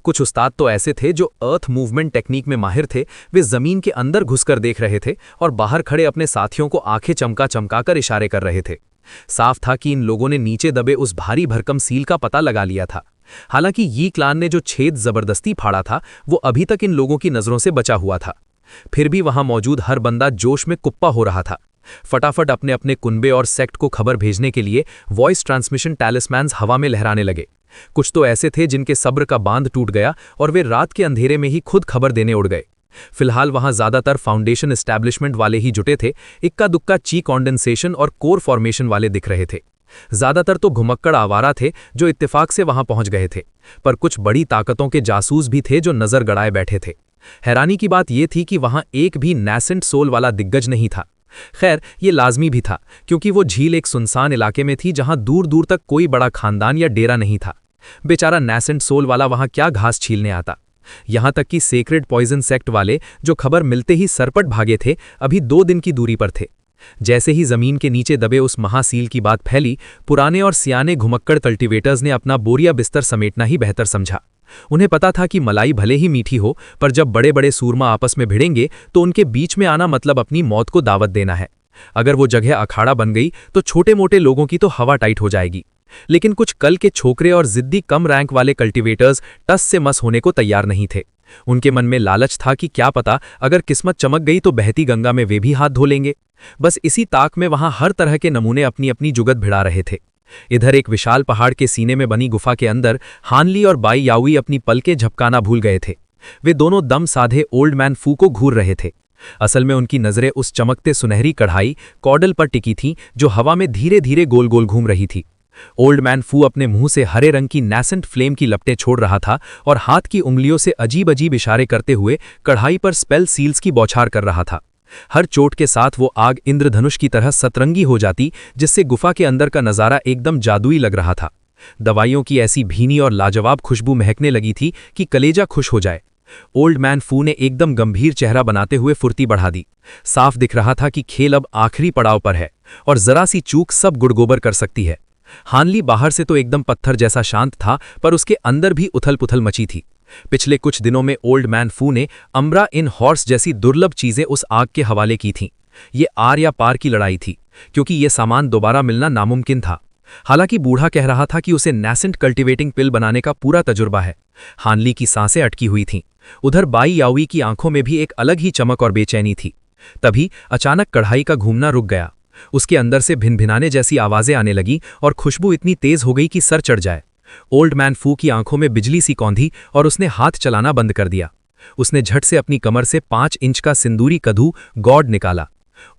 कुछ उस्ताद तो ऐसे थे जो अर्थ मूवमेंट टेक्निक में माहिर थे। वे जमीन के अंदर घुसकर देख रहे थे और बाहर खड़े अपने साथियों को आंखें चमका-चमकाकर इशारे कर रहे थे। साफ था कि इन लोगों ने नीचे दबे उस भारी भरकम सील का पता लगा लिया था। हालांकि यी क्लान ने जो छेद जबरदस्ती फाड़ा था वो अभी तक इन लोगों की नजरों से बचा हुआ था। फिर भी वहां मौजूद हर बंदा जोश में कुप्पा हो रहा था। फटाफट अपने अपने कुनबे और सेक्ट को खबर भेजने के लिए वॉइस ट्रांसमिशन टैलिस्मैन्स हवा में लहराने लगे। कुछ तो ऐसे थे जिनके सब्र का बांध टूट गया और वे रात के अंधेरे में ही खुद खबर देने उड़ गए। फिलहाल वहां ज्यादातर फाउंडेशन एस्टैब्लिशमेंट वाले ही जुटे थे। इक्का दुक्का ची कॉन्डेंसेशन और कोर फॉर्मेशन वाले दिख रहे थे। ज्यादातर तो घुमक्कड़ आवारा थे जो इत्तेफाक से वहां पहुंच गए थे, पर कुछ बड़ी ताकतों के जासूस भी थे जो नजर गड़ाए बैठे थे। हैरानी की बात यह थी कि वहां एक भी नैसेंट सोल वाला दिग्गज नहीं था। खैर ये लाजमी भी था क्योंकि वो झील एक सुनसान इलाके में थी जहां दूर दूर तक कोई बड़ा खानदान या डेरा नहीं था। बेचारा नैसेंट सोल वाला वहां क्या घास छीलने आता। यहां तक कि सेक्रेड पॉइजन सेक्ट वाले जो खबर मिलते ही सरपट भागे थे अभी 2 दिन की दूरी पर थे। जैसे ही जमीन के नीचे दबे उस महासील की बात फैली, पुराने और सियाने घुमक्कड़ कल्टीवेटर्स ने अपना बोरिया बिस्तर समेटना ही बेहतर समझा। उन्हें पता था कि मलाई भले ही मीठी हो, पर जब बड़े बड़े सूरमा आपस में भिड़ेंगे तो उनके बीच में आना मतलब अपनी मौत को दावत देना है। अगर वो जगह अखाड़ा बन गई तो छोटे मोटे लोगों की तो हवा टाइट हो जाएगी। लेकिन कुछ कल के छोकरे और जिद्दी कम रैंक वाले कल्टीवेटर्स टस से मस होने को तैयार नहीं थे। उनके मन में लालच था कि क्या पता अगर किस्मत चमक गई तो बहती गंगा में वे भी हाथ धो लेंगे। बस इसी ताक में वहां हर तरह के नमूने अपनी अपनी जुगत भिड़ा रहे थे। इधर एक विशाल पहाड़ के सीने में बनी गुफा के अंदर हानली और बाई याओई अपनी पलकें झपकाना भूल गए थे। वे दोनों दम साधे ओल्ड मैन फू को घूर रहे थे। असल में उनकी नजरें उस चमकते सुनहरी कढ़ाई कॉडल पर टिकी थीं जो हवा में धीरे धीरे गोल गोल घूम रही थी। ओल्ड मैन फू अपने मुंह से हरे रंग की नैसेंट फ्लेम की लपटें छोड़ रहा था और हाथ की उंगलियों से अजीब अजीब इशारे करते हुए कढ़ाई पर स्पेल सील्स की बौछार कर रहा था। हर चोट के साथ वो आग इंद्रधनुष की तरह सतरंगी हो जाती, जिससे गुफा के अंदर का नजारा एकदम जादुई लग रहा था। दवाइयों की ऐसी भीनी और लाजवाब खुशबू महकने लगी थी कि कलेजा खुश हो जाए। ओल्ड मैन फू ने एकदम गंभीर चेहरा बनाते हुए फुर्ती बढ़ा दी। साफ दिख रहा था कि खेल अब आखिरी पड़ाव पर है और जरा सी चूक सब गुड़गोबर कर सकती है। हानली बाहर से तो एकदम पत्थर जैसा शांत था, पर उसके अंदर भी उथल पुथल मची थी। पिछले कुछ दिनों में ओल्ड मैन फू ने अम्ब्रा इन हॉर्स जैसी दुर्लभ चीजें उस आग के हवाले की थीं। ये आर या पार की लड़ाई थी, क्योंकि ये सामान दोबारा मिलना नामुमकिन था। हालांकि बूढ़ा कह रहा था कि उसे नैसेंट कल्टीवेटिंग पिल बनाने का पूरा तजुर्बा है। हानली की सांसें अटकी हुई थीं। उधर बाई याओई की आंखों में भी एक अलग ही चमक और बेचैनी थी। तभी अचानक कढ़ाई का घूमना रुक गया। उसके अंदर से भिनभिनाने जैसी आवाजें आने लगी और खुशबू इतनी तेज हो गई कि सर चढ़ जाए। ओल्ड मैन फू की आंखों में बिजली सी कौंधी और उसने हाथ चलाना बंद कर दिया। उसने झट से अपनी कमर से 5 इंच का सिंदूरी कद्दू गॉड निकाला।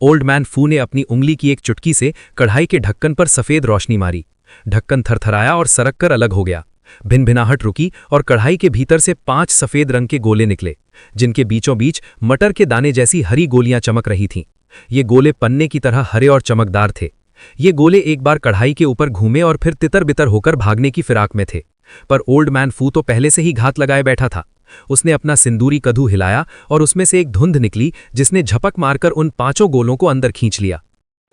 ओल्ड मैन फू ने अपनी उंगली की एक चुटकी से कढ़ाई के ढक्कन पर सफेद रोशनी मारी। ढक्कन थरथराया और सरक कर अलग हो गया। भिनभिनाहट रुकी और कढ़ाई के भीतर से 5 सफेद रंग के गोले निकले, जिनके बीचों बीच मटर के दाने जैसी हरी गोलियां चमक रही थीं। ये गोले पन्ने की तरह हरे और चमकदार थे। ये गोले एक बार कढ़ाई के ऊपर घूमे और फिर तितर बितर होकर भागने की फिराक में थे। पर ओल्ड मैन फू तो पहले से ही घात लगाए बैठा था। उसने अपना सिंदूरी कद्दू हिलाया और उसमें से एक धुंध निकली, जिसने झपक मारकर उन 5 गोलों को अंदर खींच लिया।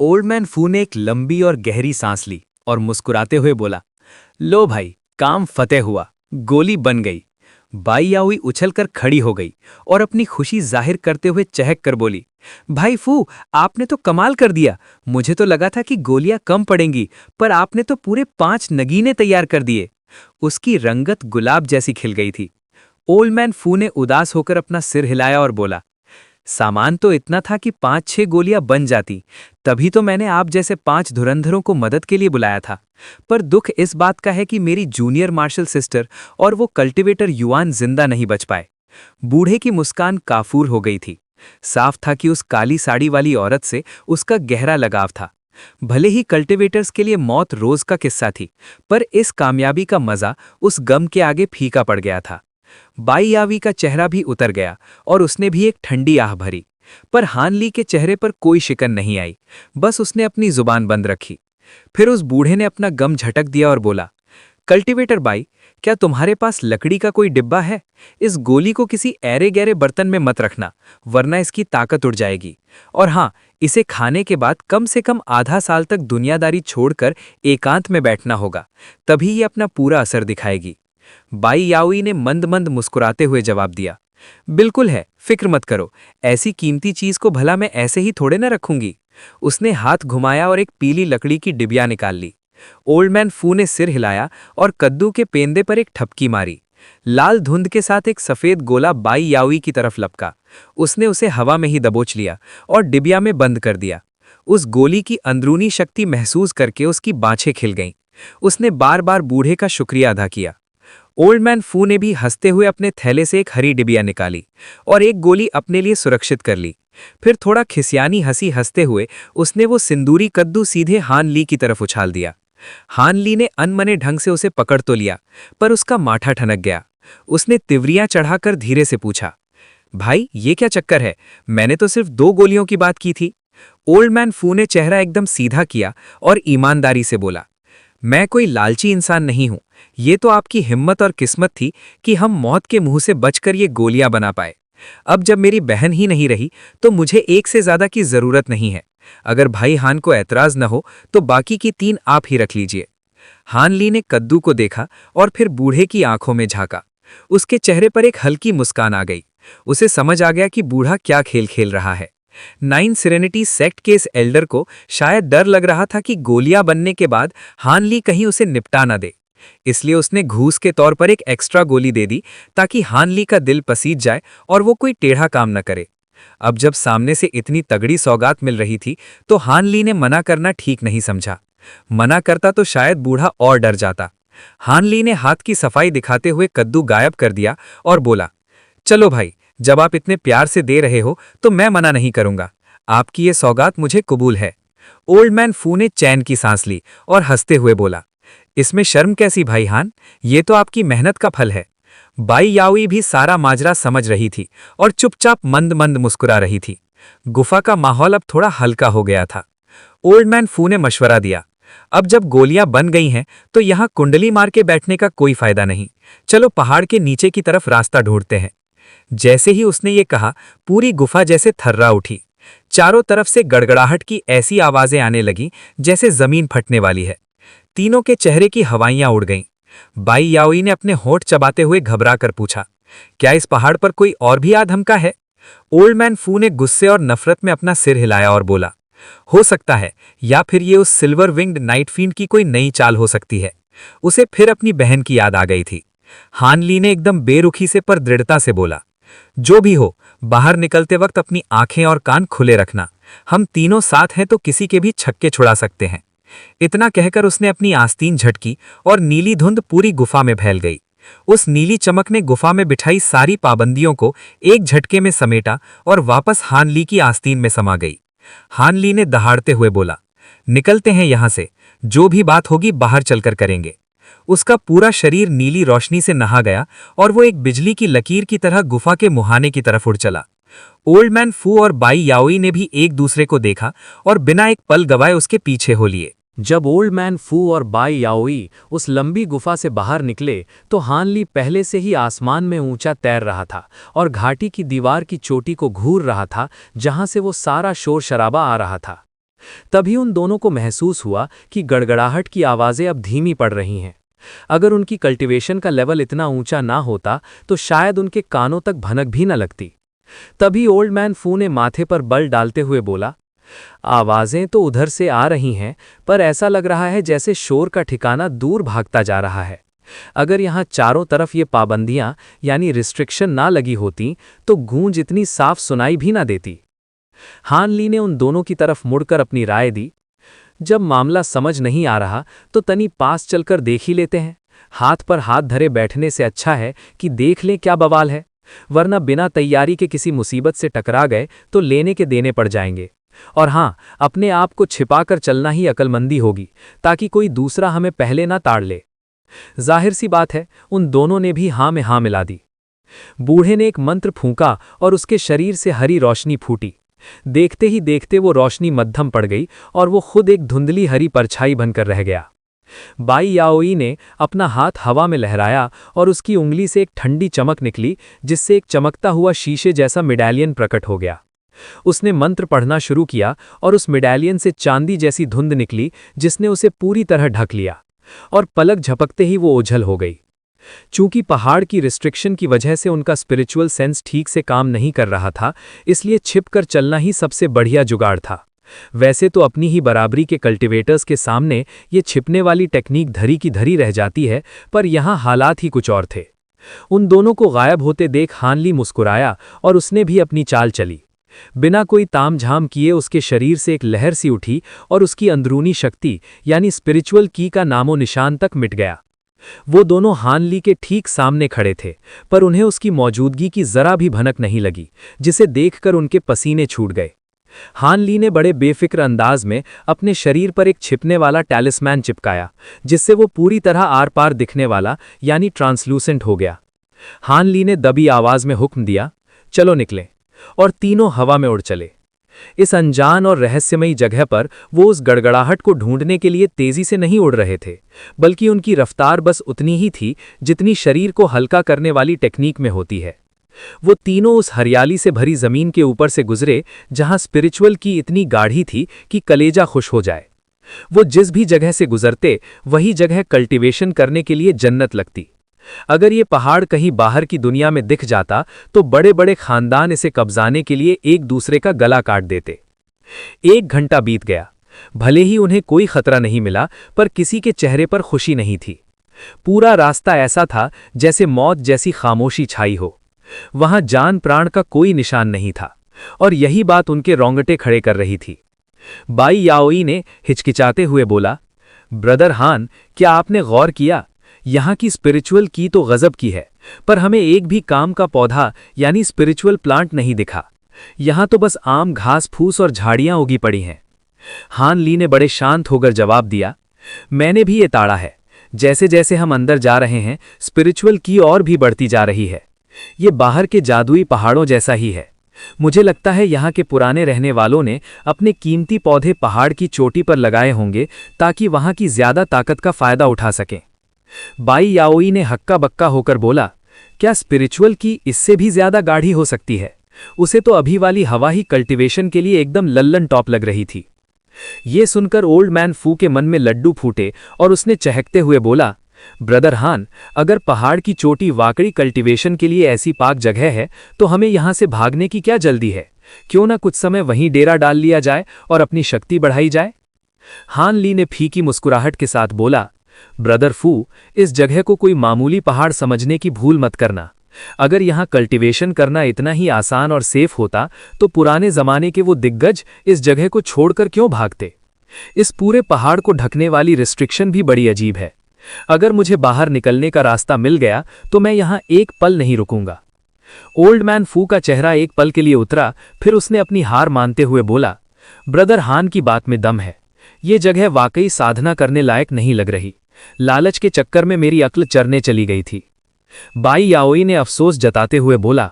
ओल्ड मैन फू ने एक लंबी और गहरी सांस ली और मुस्कुराते हुए बोला, लो भाई, काम फतेह हुआ, गोली बन गई। बाई याओई उछलकर खड़ी हो गई और अपनी खुशी जाहिर करते हुए चहक कर बोली, भाई फू, आपने तो कमाल कर दिया। मुझे तो लगा था कि गोलियां कम पड़ेंगी, पर आपने तो पूरे 5 नगीने तैयार कर दिए। उसकी रंगत गुलाब जैसी खिल गई थी। ओल्ड मैन फू ने उदास होकर अपना सिर हिलाया और बोला, सामान तो इतना था कि 5-6 गोलियां बन जाती, तभी तो मैंने आप जैसे 5 धुरंधरों को मदद के लिए बुलाया था। पर दुख इस बात का है कि मेरी जूनियर मार्शल सिस्टर और वो कल्टीवेटर युआन जिंदा नहीं बच पाए। बूढ़े की मुस्कान काफूर हो गई थी। साफ था कि उस काली साड़ी वाली औरत से उसका गहरा लगाव था। भले ही कल्टीवेटर्स के लिए मौत रोज का किस्सा थी, पर इस कामयाबी का मजा उस गम के आगे फीका पड़ गया था। बाई यावी का चेहरा भी उतर गया और उसने भी एक ठंडी आह भरी, पर हानली के चेहरे पर कोई शिकन नहीं आई। बस उसने अपनी जुबान बंद रखी। फिर उस बूढ़े ने अपना गम झटक दिया और बोला, कल्टीवेटर बाई, क्या तुम्हारे पास लकड़ी का कोई डिब्बा है? इस गोली को किसी ऐरे गहरे बर्तन में मत रखना, वरना इसकी ताकत उड़ जाएगी। और हाँ, इसे खाने के बाद कम से कम आधा साल तक दुनियादारी छोड़कर एकांत में बैठना होगा, तभी ये अपना पूरा असर दिखाएगी। बाई याओई ने मंद मंद मुस्कुराते हुए जवाब दिया, बिल्कुल है, फिक्र मत करो, ऐसी कीमती चीज को भला मैं ऐसे ही थोड़े न रखूंगी। उसने हाथ घुमाया और एक पीली लकड़ी की डिबिया निकाल ली। ओल्ड मैन फू ने सिर हिलाया और कद्दू के पेंदे पर एक ठपकी मारी। लाल धुंध के साथ एक सफेद गोला बाई याओई की तरफ लपका। उसने उसे हवा में ही दबोच लिया और डिबिया में बंद कर दिया। उस गोली की अंदरूनी शक्ति महसूस करके उसकी बाँछें खिल गईं। उसने बार बार बूढ़े का शुक्रिया अदा किया। ओल्ड मैन फू ने भी हंसते हुए अपने थैले से एक हरी डिबिया निकाली और एक गोली अपने लिए सुरक्षित कर ली। फिर थोड़ा खिसियानी हंसी हंसते हुए उसने वो सिंदूरी कद्दू सीधे हान ली की तरफ उछाल दिया। हान ली ने अनमने ढंग से उसे पकड़ तो लिया, पर उसका माथा ठनक गया। उसने तिवरियां चढ़ाकर धीरे से पूछा, भाई ये क्या चक्कर है? मैंने तो सिर्फ 2 गोलियों की बात की थी। ओल्ड मैन फू ने चेहरा एकदम सीधा किया और ईमानदारी से बोला, मैं कोई लालची इंसान नहीं हूं। ये तो आपकी हिम्मत और किस्मत थी कि हम मौत के मुंह से बचकर ये गोलियां बना पाए। अब जब मेरी बहन ही नहीं रही तो मुझे 1 से ज्यादा की जरूरत नहीं है। अगर भाई हान को ऐतराज न हो तो बाकी की 3 आप ही रख लीजिए। हान ली ने कद्दू को देखा और फिर बूढ़े की आंखों में झांका। उसके चेहरे पर एक हल्की मुस्कान आ गई। उसे समझ आ गया कि बूढ़ा क्या खेल खेल रहा है। 9 सिरेनिटी सेक्ट के इस एल्डर को शायद डर लग रहा था कि गोलियां बनने के बाद हान ली कहीं उसे निपटा न दे। इसलिए उसने घूस के तौर पर एक एक्स्ट्रा गोली दे दी ताकि हान ली का दिल पसीज जाए और वो कोई टेढ़ा काम न करे। अब जब सामने से इतनी तगड़ी सौगात मिल रही थी तो हान ली ने मना करना ठीक नहीं समझा। मना करता तो शायद बूढ़ा और डर जाता। हान ली ने हाथ की सफाई दिखाते हुए कद्दू गायब कर दिया और बोला, चलो भाई, जब आप इतने प्यार से दे रहे हो तो मैं मना नहीं करूंगा। आपकी ये सौगात मुझे कबूल है। ओल्ड मैन फू ने चैन की सांस ली और हंसते हुए बोला, इसमें शर्म कैसी भाई हान, ये तो आपकी मेहनत का फल है। बाई याओई भी सारा माजरा समझ रही थी और चुपचाप मंद मंद मुस्कुरा रही थी। गुफा का माहौल अब थोड़ा हल्का हो गया था। ओल्ड मैन फू ने मशवरा दिया, अब जब गोलियां बन गई हैं तो यहां कुंडली मार के बैठने का कोई फायदा नहीं। चलो पहाड़ के नीचे की तरफ रास्ता ढूंढते हैं। जैसे ही उसने ये कहा, पूरी गुफा जैसे थर्रा उठी। चारों तरफ से गड़गड़ाहट की ऐसी आवाजें आने लगी जैसे जमीन फटने वाली है। तीनों के चेहरे की हवाइयां उड़ गईं। बाई याओई ने अपने होंठ चबाते हुए घबरा कर पूछा, क्या इस पहाड़ पर कोई और भी आधमका है? ओल्ड मैन फू ने गुस्से और नफरत में अपना सिर हिलाया और बोला, हो सकता है, या फिर ये उस सिल्वर विंग्ड नाइट फील्ड की कोई नई चाल हो सकती है। उसे फिर अपनी बहन की याद आ गई थी। हान ली ने एकदम बेरुखी से पर दृढ़ता से बोला, जो भी हो, बाहर निकलते वक्त अपनी आंखें और कान खुले रखना। हम तीनों साथ हैं तो किसी के भी छक्के छुड़ा सकते हैं। इतना कहकर उसने अपनी आस्तीन झटकी और नीली धुंध पूरी गुफा में फैल गई। उस नीली चमक ने गुफा में बिठाई सारी पाबंदियों को एक झटके में समेटा और वापस हान ली की आस्तीन में समा गई। हान ली ने दहाड़ते हुए बोला, निकलते हैं यहां से, जो भी बात होगी बाहर चलकर करेंगे। उसका पूरा शरीर नीली रोशनी से नहा गया और वो एक बिजली की लकीर की तरह गुफा के मुहाने की तरफ उड़ चला। ओल्ड मैन फू और बाई याओई ने भी एक दूसरे को देखा और बिना एक पल गवाए उसके पीछे हो लिए। जब ओल्ड मैन फू और बाई याओई उस लंबी गुफा से बाहर निकले तो हान ली पहले से ही आसमान में ऊंचा तैर रहा था और घाटी की दीवार की चोटी को घूर रहा था जहां से वो सारा शोर शराबा आ रहा था। तभी उन दोनों को महसूस हुआ कि गड़गड़ाहट की आवाज़ें अब धीमी पड़ रही हैं। अगर उनकी कल्टीवेशन का लेवल इतना ऊंचा ना होता तो शायद उनके कानों तक भनक भी न लगती। तभी ओल्ड मैन फू ने माथे पर बल डालते हुए बोला, आवाजें तो उधर से आ रही हैं, पर ऐसा लग रहा है जैसे शोर का ठिकाना दूर भागता जा रहा है। अगर यहाँ चारों तरफ ये पाबंदियां यानी रिस्ट्रिक्शन ना लगी होती तो गूंज इतनी साफ सुनाई भी ना देती। हान ली ने उन दोनों की तरफ मुड़कर अपनी राय दी, जब मामला समझ नहीं आ रहा तो तनी पास चलकर देख ही लेते हैं। हाथ पर हाथ धरे बैठने से अच्छा है कि देख लें क्या बवाल है, वरना बिना तैयारी के किसी मुसीबत से टकरा गए तो लेने के देने पड़ जाएंगे। और हाँ, अपने आप को छिपाकर चलना ही अक्लमंदी होगी ताकि कोई दूसरा हमें पहले ना ताड़ ले। जाहिर सी बात है, उन दोनों ने भी हाँ में हाँ मिला दी। बूढ़े ने एक मंत्र फूंका और उसके शरीर से हरी रोशनी फूटी। देखते ही देखते वो रोशनी मध्यम पड़ गई और वो खुद एक धुंधली हरी परछाई बनकर रह गया। बाई याओई ने अपना हाथ हवा में लहराया और उसकी उंगली से एक ठंडी चमक निकली जिससे एक चमकता हुआ शीशे जैसा मेडालियन प्रकट हो गया। उसने मंत्र पढ़ना शुरू किया और उस मेडालियन से चांदी जैसी धुंध निकली जिसने उसे पूरी तरह ढक लिया और पलक झपकते ही वो ओझल हो गई। चूंकि पहाड़ की रिस्ट्रिक्शन की वजह से उनका स्पिरिचुअल सेंस ठीक से काम नहीं कर रहा था, इसलिए छिपकर चलना ही सबसे बढ़िया जुगाड़ था। वैसे तो अपनी ही बराबरी के कल्टीवेटर्स के सामने ये छिपने वाली टेक्निक धरी की धरी रह जाती है, पर यहाँ हालात ही कुछ और थे। उन दोनों को गायब होते देख हान ली मुस्कुराया और उसने भी अपनी चाल चली। बिना कोई तामझाम किए उसके शरीर से एक लहर सी उठी और उसकी अंदरूनी शक्ति यानी स्पिरिचुअल की का नामो निशान तक मिट गया। वो दोनों हान ली के ठीक सामने खड़े थे, पर उन्हें उसकी मौजूदगी की जरा भी भनक नहीं लगी, जिसे देखकर उनके पसीने छूट गए। हान ली ने बड़े बेफिक्र अंदाज में अपने शरीर पर एक छिपने वाला टैलिस्मैन चिपकाया, जिससे वो पूरी तरह आर पार दिखने वाला यानी ट्रांसलूसेंट हो गया। हान ली ने दबी आवाज में हुक्म दिया, चलो निकले, और तीनों हवा में उड़ चले। इस अनजान और रहस्यमयी जगह पर वो उस गड़गड़ाहट को ढूंढने के लिए तेजी से नहीं उड़ रहे थे, बल्कि उनकी रफ्तार बस उतनी ही थी जितनी शरीर को हल्का करने वाली टेक्निक में होती है। वो तीनों उस हरियाली से भरी जमीन के ऊपर से गुजरे जहां स्पिरिचुअल की इतनी गाढ़ी थी कि कलेजा खुश हो जाए। वो जिस भी जगह से गुजरते वही जगह कल्टीवेशन करने के लिए जन्नत लगती। अगर ये पहाड़ कहीं बाहर की दुनिया में दिख जाता तो बड़े बड़े खानदान इसे कब्जाने के लिए एक दूसरे का गला काट देते। 1 घंटा बीत गया। भले ही उन्हें कोई खतरा नहीं मिला, पर किसी के चेहरे पर खुशी नहीं थी। पूरा रास्ता ऐसा था जैसे मौत जैसी खामोशी छाई हो। वहां जान प्राण का कोई निशान नहीं था, और यही बात उनके रोंगटे खड़े कर रही थी। बाई याओई ने हिचकिचाते हुए बोला, ब्रदर हान, क्या आपने गौर किया? यहाँ की स्पिरिचुअल की तो गजब की है, पर हमें एक भी काम का पौधा यानी स्पिरिचुअल प्लांट नहीं दिखा। यहाँ तो बस आम घास फूस और झाड़ियां उगी पड़ी हैं। हान ली ने बड़े शांत होकर जवाब दिया, मैंने भी ये ताड़ा है। जैसे जैसे हम अंदर जा रहे हैं, स्पिरिचुअल की और भी बढ़ती जा रही है। ये बाहर के जादुई पहाड़ों जैसा ही है। मुझे लगता है यहाँ के पुराने रहने वालों ने अपने कीमती पौधे पहाड़ की चोटी पर लगाए होंगे ताकि वहाँ की ज्यादा ताकत का फायदा उठा सकें। बाई याओई ने हक्का बक्का होकर बोला, क्या स्पिरिचुअल की इससे भी ज्यादा गाढ़ी हो सकती है? उसे तो अभी वाली हवा ही कल्टीवेशन के लिए एकदम लल्लन टॉप लग रही थी। ये सुनकर ओल्ड मैन फू के मन में लड्डू फूटे और उसने चहकते हुए बोला, ब्रदर हान, अगर पहाड़ की चोटी वाकई कल्टीवेशन के लिए ऐसी पाक जगह है तो हमें यहां से भागने की क्या जल्दी है? क्यों ना कुछ समय वहीं डेरा डाल लिया जाए और अपनी शक्ति बढ़ाई जाए? हान ली ने फीकी मुस्कुराहट के साथ बोला, ब्रदर फू, इस जगह को कोई मामूली पहाड़ समझने की भूल मत करना। अगर यहां कल्टीवेशन करना इतना ही आसान और सेफ होता तो पुराने जमाने के वो दिग्गज इस जगह को छोड़कर क्यों भागते? इस पूरे पहाड़ को ढकने वाली रिस्ट्रिक्शन भी बड़ी अजीब है। अगर मुझे बाहर निकलने का रास्ता मिल गया तो मैं यहां एक पल नहीं रुकूंगा। ओल्ड मैन फू का चेहरा एक पल के लिए उतरा, फिर उसने अपनी हार मानते हुए बोला, ब्रदर हान की बात में दम है। ये जगह वाकई साधना करने लायक नहीं लग रही। लालच के चक्कर में मेरी अक्ल चरने चली गई थी। बाई याओई ने अफसोस जताते हुए बोला,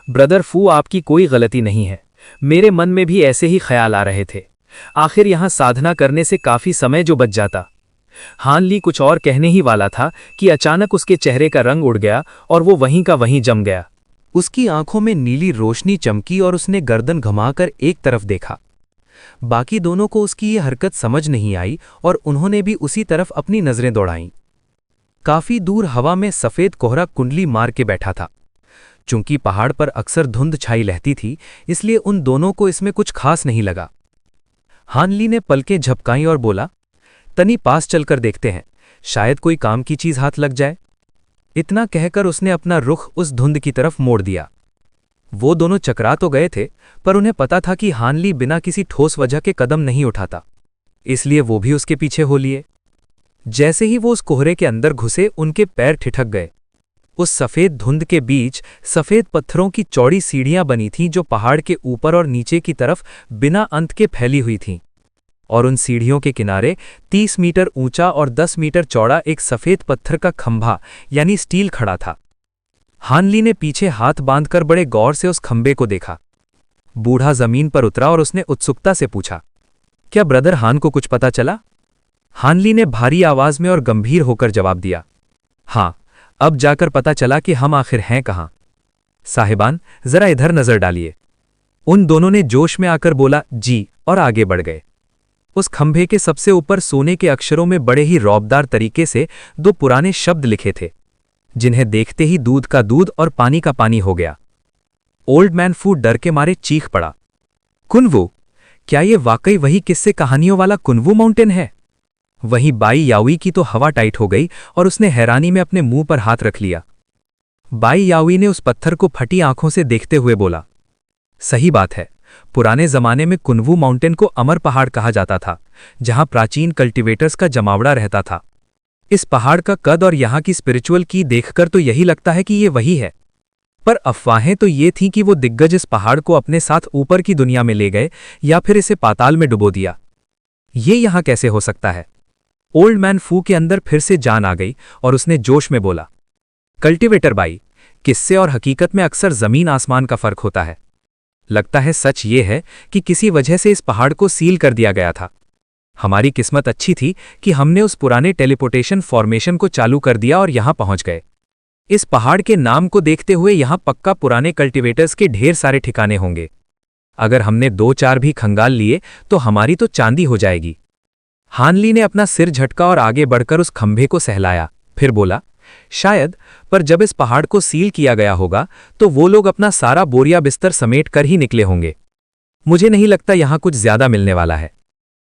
ब्रदर फू, आपकी कोई गलती नहीं है। मेरे मन में भी ऐसे ही ख्याल आ रहे थे। आखिर यहां साधना करने से काफी समय जो बच जाता। हान ली कुछ और कहने ही वाला था कि अचानक उसके चेहरे का रंग उड़ गया और वो वहीं का वहीं जम गया। उसकी आंखों में नीली रोशनी चमकी और उसने गर्दन घुमाकर एक तरफ देखा। बाकी दोनों को उसकी ये हरकत समझ नहीं आई और उन्होंने भी उसी तरफ अपनी नजरें दौड़ाईं। काफी दूर हवा में सफेद कोहरा कुंडली मार के बैठा था। चूंकि पहाड़ पर अक्सर धुंध छाई रहती थी, इसलिए उन दोनों को इसमें कुछ खास नहीं लगा। हान ली ने पलकें झपकाईं और बोला, तनी पास चलकर देखते हैं, शायद कोई काम की चीज हाथ लग जाए। इतना कहकर उसने अपना रुख उस धुंध की तरफ मोड़ दिया। वो दोनों चकरा तो गए थे, पर उन्हें पता था कि हान ली बिना किसी ठोस वजह के कदम नहीं उठाता, इसलिए वो भी उसके पीछे हो लिए। जैसे ही वो उस कोहरे के अंदर घुसे, उनके पैर ठिठक गए। उस सफेद धुंध के बीच सफेद पत्थरों की चौड़ी सीढ़ियां बनी थीं जो पहाड़ के ऊपर और नीचे की तरफ बिना अंत के फैली हुई थीं, और उन सीढ़ियों के किनारे 30 मीटर ऊंचा और 10 मीटर चौड़ा एक सफेद पत्थर का खंभा यानी स्टील खड़ा था। हान ली ने पीछे हाथ बांधकर बड़े गौर से उस खंभे को देखा। बूढ़ा जमीन पर उतरा और उसने उत्सुकता से पूछा, क्या ब्रदर हान को कुछ पता चला? हान ली ने भारी आवाज में और गंभीर होकर जवाब दिया, हाँ, अब जाकर पता चला कि हम आखिर हैं कहां। साहिबान, जरा इधर नजर डालिए। उन दोनों ने जोश में आकर बोला जी, और आगे बढ़ गए। उस खंभे के सबसे ऊपर सोने के अक्षरों में बड़े ही रौबदार तरीके से 2 पुराने शब्द लिखे थे, जिन्हें देखते ही दूध का दूध और पानी का पानी हो गया। ओल्ड मैन फू डर के मारे चीख पड़ा, कुनवू? क्या ये वाकई वही किस्से कहानियों वाला कुनवू माउंटेन है? वहीं बाई याओई की तो हवा टाइट हो गई और उसने हैरानी में अपने मुंह पर हाथ रख लिया। बाई याओई ने उस पत्थर को फटी आंखों से देखते हुए बोला, सही बात है, पुराने जमाने में कुनवू माउंटेन को अमर पहाड़ कहा जाता था, जहां प्राचीन कल्टीवेटर्स का जमावड़ा रहता था। इस पहाड़ का कद और यहां की स्पिरिचुअल की देखकर तो यही लगता है कि ये वही है, पर अफवाहें तो ये थीं कि वो दिग्गज इस पहाड़ को अपने साथ ऊपर की दुनिया में ले गए या फिर इसे पाताल में डुबो दिया। ये यहां कैसे हो सकता है? ओल्ड मैन फू के अंदर फिर से जान आ गई और उसने जोश में बोला, कल्टीवेटर बाई, किस्से और हकीकत में अक्सर जमीन आसमान का फर्क होता है। लगता है सच ये है कि किसी वजह से इस पहाड़ को सील कर दिया गया था। हमारी किस्मत अच्छी थी कि हमने उस पुराने टेलीपोर्टेशन फॉर्मेशन को चालू कर दिया और यहां पहुंच गए। इस पहाड़ के नाम को देखते हुए यहां पक्का पुराने कल्टीवेटर्स के ढेर सारे ठिकाने होंगे। अगर हमने 2-4 भी खंगाल लिए तो हमारी तो चांदी हो जाएगी। हान ली ने अपना सिर झटका और आगे बढ़कर उस खंभे को सहलाया, फिर बोला, शायद, पर जब इस पहाड़ को सील किया गया होगा तो वो लोग अपना सारा बोरिया बिस्तर समेट कर ही निकले होंगे। मुझे नहीं लगता यहां कुछ ज्यादा मिलने वाला है।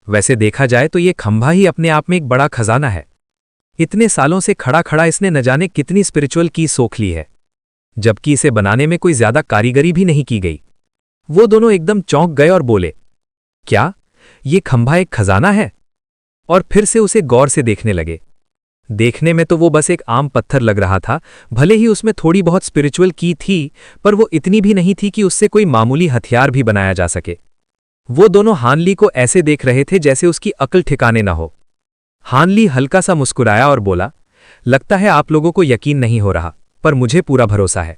वैसे देखा जाए तो ये खंभा ही अपने आप में एक बड़ा खजाना है। इतने सालों से खड़ा खड़ा इसने न जाने कितनी स्पिरिचुअल की सोख ली है, जबकि इसे बनाने में कोई ज्यादा कारीगरी भी नहीं की गई। वो दोनों एकदम चौंक गए और बोले, क्या ये खंभा एक खजाना है? और फिर से उसे गौर से देखने लगे। देखने में तो वो बस एक आम पत्थर लग रहा था, भले ही उसमें थोड़ी बहुत स्पिरिचुअल की थी, पर वो इतनी भी नहीं थी कि उससे कोई मामूली हथियार भी बनाया जा सके। वो दोनों हानली को ऐसे देख रहे थे जैसे उसकी अकल ठिकाने न हो। हानली हल्का सा मुस्कुराया और बोला, लगता है आप लोगों को यकीन नहीं हो रहा, पर मुझे पूरा भरोसा है।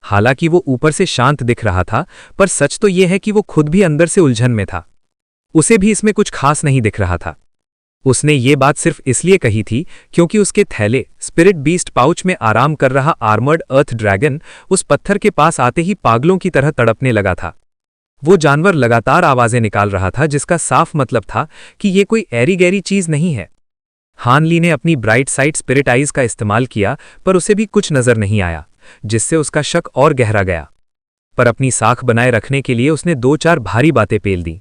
हालांकि वो ऊपर से शांत दिख रहा था, पर सच तो ये है कि वो खुद भी अंदर से उलझन में था। उसे भी इसमें कुछ खास नहीं दिख रहा था। उसने ये बात सिर्फ इसलिए कही थी क्योंकि उसके थैले स्पिरिट बीस्ट पाउच में आराम कर रहा आर्मर्ड अर्थ ड्रैगन उस पत्थर के पास आते ही पागलों की तरह तड़पने लगा था। वो जानवर लगातार आवाजें निकाल रहा था, जिसका साफ मतलब था कि ये कोई ऐरी गैरी चीज नहीं है। हानली ने अपनी ब्राइट साइड स्पिरिट आइज का इस्तेमाल किया, पर उसे भी कुछ नजर नहीं आया, जिससे उसका शक और गहरा गया। पर अपनी साख बनाए रखने के लिए उसने 2-4 भारी बातें पेल दी।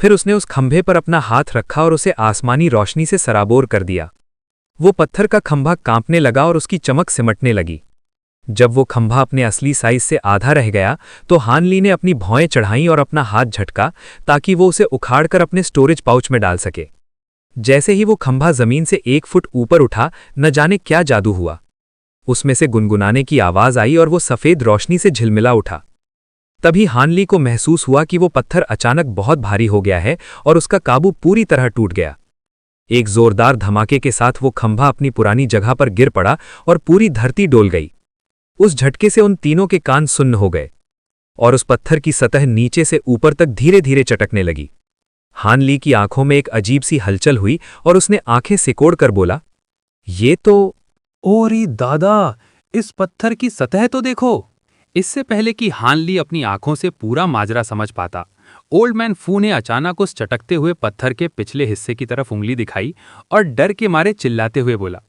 फिर उसने उस खंभे पर अपना हाथ रखा और उसे आसमानी रोशनी से सराबोर कर दिया। वो पत्थर का खंभा कांपने लगा और उसकी चमक सिमटने लगी। जब वो खंभा अपने असली साइज से आधा रह गया तो हानली ने अपनी भौएं चढ़ाईं और अपना हाथ झटका ताकि वो उसे उखाड़कर अपने स्टोरेज पाउच में डाल सके। जैसे ही वो खंभा जमीन से 1 फुट ऊपर उठा, न जाने क्या जादू हुआ। उसमें से गुनगुनाने की आवाज आई और वो सफेद रोशनी से झिलमिला उठा। तभी हानली को महसूस हुआ कि वो पत्थर अचानक बहुत भारी हो गया है और उसका काबू पूरी तरह टूट गया। एक जोरदार धमाके के साथ वो खंभा अपनी पुरानी जगह पर गिर पड़ा और पूरी धरती डोल गई। उस झटके से उन तीनों के कान सुन्न हो गए और उस पत्थर की सतह नीचे से ऊपर तक धीरे धीरे चटकने लगी। हानली की आंखों में एक अजीब सी हलचल हुई और उसने आंखें सिकोड़कर बोला, ये तो... ओरी दादा, इस पत्थर की सतह तो देखो। इससे पहले कि हानली अपनी आंखों से पूरा माजरा समझ पाता, ओल्ड मैन फू ने अचानक उस चटकते हुए पत्थर के पिछले हिस्से की तरफ उंगली दिखाई और डर के मारे चिल्लाते हुए बोला,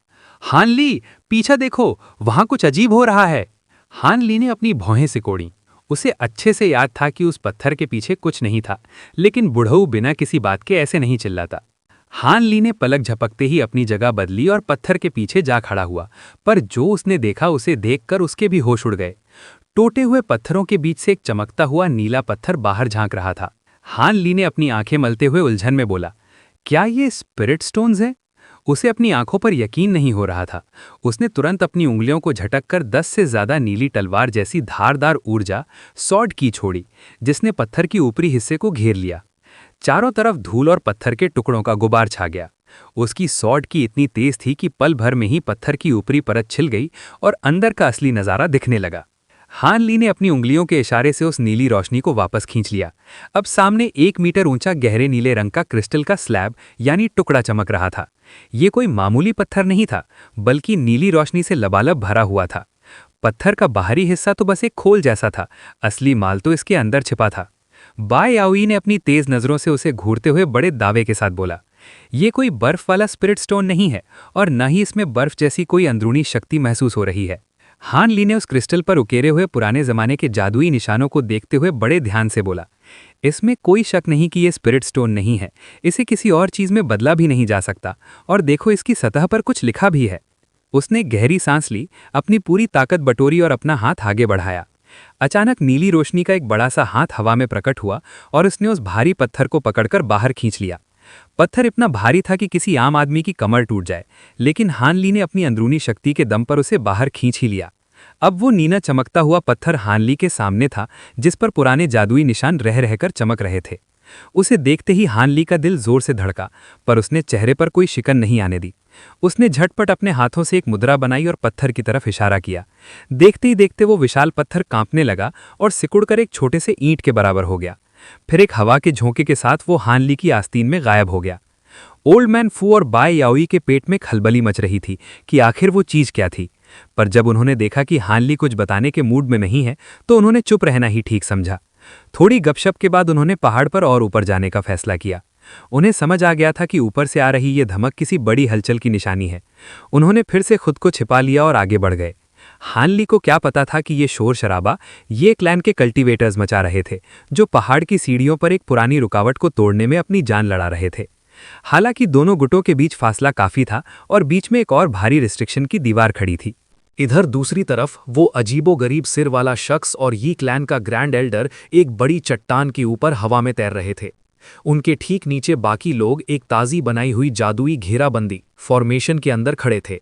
हानली, पीछा देखो, वहां कुछ अजीब हो रहा है। हानली ने अपनी भौहें सिकोड़ी। उसे अच्छे से याद था कि उस पत्थर के पीछे कुछ नहीं था, लेकिन बुढ़ऊ बिना किसी बात के ऐसे नहीं चिल्लाता। हानली ने पलक झपकते ही अपनी जगह बदली और पत्थर के पीछे जा खड़ा हुआ, पर जो उसने देखा उसे देखकर उसके भी होश उड़ गए। टूटे हुए पत्थरों के बीच से एक चमकता हुआ नीला पत्थर बाहर झांक रहा था। हानली ने अपनी आंखें मलते हुए उलझन में बोला, क्या ये स्पिरिट स्टोन्स हैं? उसे अपनी आंखों पर यकीन नहीं हो रहा था। उसने तुरंत अपनी उंगलियों को झटककर 10 से ज्यादा नीली तलवार जैसी धारदार ऊर्जा सॉर्ड की छोड़ी, जिसने पत्थर की ऊपरी हिस्से को घेर लिया। चारों तरफ धूल और पत्थर के टुकड़ों का गुबार छा गया। उसकी सॉर्ड की इतनी तेज थी कि पल भर में ही पत्थर की ऊपरी परत छिल गई और अंदर का असली नजारा दिखने लगा। हानली ने अपनी उंगलियों के इशारे से उस नीली रोशनी को वापस खींच लिया। अब सामने 1 मीटर ऊंचा गहरे नीले रंग का क्रिस्टल का स्लैब यानी टुकड़ा चमक रहा था। ये कोई मामूली पत्थर नहीं था, बल्कि नीली रोशनी से लबालब भरा हुआ था। पत्थर का बाहरी हिस्सा तो बस एक खोल जैसा था, असली माल तो इसके अंदर छिपा था। बाय याओई ने अपनी तेज नजरों से उसे घूरते हुए बड़े दावे के साथ बोला, ये कोई बर्फ वाला स्पिरिट स्टोन नहीं है और न ही इसमें बर्फ जैसी कोई अंदरूनी शक्ति महसूस हो रही है। हानली ने उस क्रिस्टल पर उकेरे हुए पुराने जमाने के जादुई निशानों को देखते हुए बड़े ध्यान से बोला, इसमें कोई शक नहीं कि यह स्पिरिट स्टोन नहीं है। इसे किसी और चीज में बदला भी नहीं जा सकता, और देखो इसकी सतह पर कुछ लिखा भी है। उसने गहरी सांस ली, अपनी पूरी ताकत बटोरी और अपना हाथ आगे बढ़ाया। अचानक नीली रोशनी का एक बड़ा सा हाथ हवा में प्रकट हुआ और उसने उस भारी पत्थर को पकड़कर बाहर खींच लिया। पत्थर इतना भारी था कि किसी आम आदमी की कमर टूट जाए, लेकिन हानली ने अपनी अंदरूनी शक्ति के दम पर उसे बाहर खींच ही लिया। अब वो नीना चमकता हुआ पत्थर हानली के सामने था, जिस पर पुराने जादुई निशान रह रहकर चमक रहे थे। उसे देखते ही हानली का दिल जोर से धड़का, पर उसने चेहरे पर कोई शिकन नहीं आने दी। उसने झटपट अपने हाथों से एक मुद्रा बनाई और पत्थर की तरफ इशारा किया। देखते ही देखते वो विशाल पत्थर कांपने लगा और सिकुड़कर एक छोटे से ईंट के बराबर हो गया। फिर एक हवा के झोंके के साथ वो हानली की आस्तीन में गायब हो गया। ओल्ड मैन फू और बाय याओई के पेट में खलबली मच रही थी कि आखिर वो चीज क्या थी, पर जब उन्होंने देखा कि हानली कुछ बताने के मूड में नहीं है तो उन्होंने चुप रहना ही ठीक समझा। थोड़ी गपशप के बाद उन्होंने पहाड़ पर और ऊपर जाने का फैसला किया। उन्हें समझ आ गया था कि ऊपर से आ रही ये धमक किसी बड़ी हलचल की निशानी है। उन्होंने फिर से खुद को छिपा लिया और आगे बढ़ गए। हानली को क्या पता था कि ये शोर शराबा ये क्लैन के कल्टीवेटर्स मचा रहे थे, जो पहाड़ की सीढ़ियों पर एक पुरानी रुकावट को तोड़ने में अपनी जान लड़ा रहे थे। हालांकि दोनों गुटों के बीच फासला काफी था और बीच में एक और भारी रिस्ट्रिक्शन की दीवार खड़ी थी। इधर दूसरी तरफ वो अजीबोगरीब सिर वाला शख्स और यी क्लैन का ग्रैंड एल्डर एक बड़ी चट्टान के ऊपर हवा में तैर रहे थे। उनके ठीक नीचे बाकी लोग एक ताज़ी बनाई हुई जादुई घेराबंदी फॉर्मेशन के अंदर खड़े थे।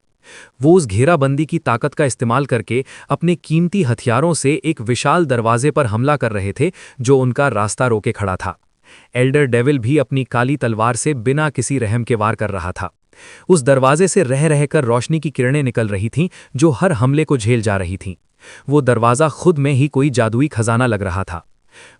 वो उस घेराबंदी की ताकत का इस्तेमाल करके अपने कीमती हथियारों से एक विशाल दरवाजे पर हमला कर रहे थे जो उनका रास्ता रोके खड़ा था। एल्डर डेविल भी अपनी काली तलवार से बिना किसी रहम के वार कर रहा था। उस दरवाजे से रह रहकर रोशनी की किरणें निकल रही थीं जो हर हमले को झेल जा रही थीं। वो दरवाज़ा खुद में ही कोई जादुई खजाना लग रहा था।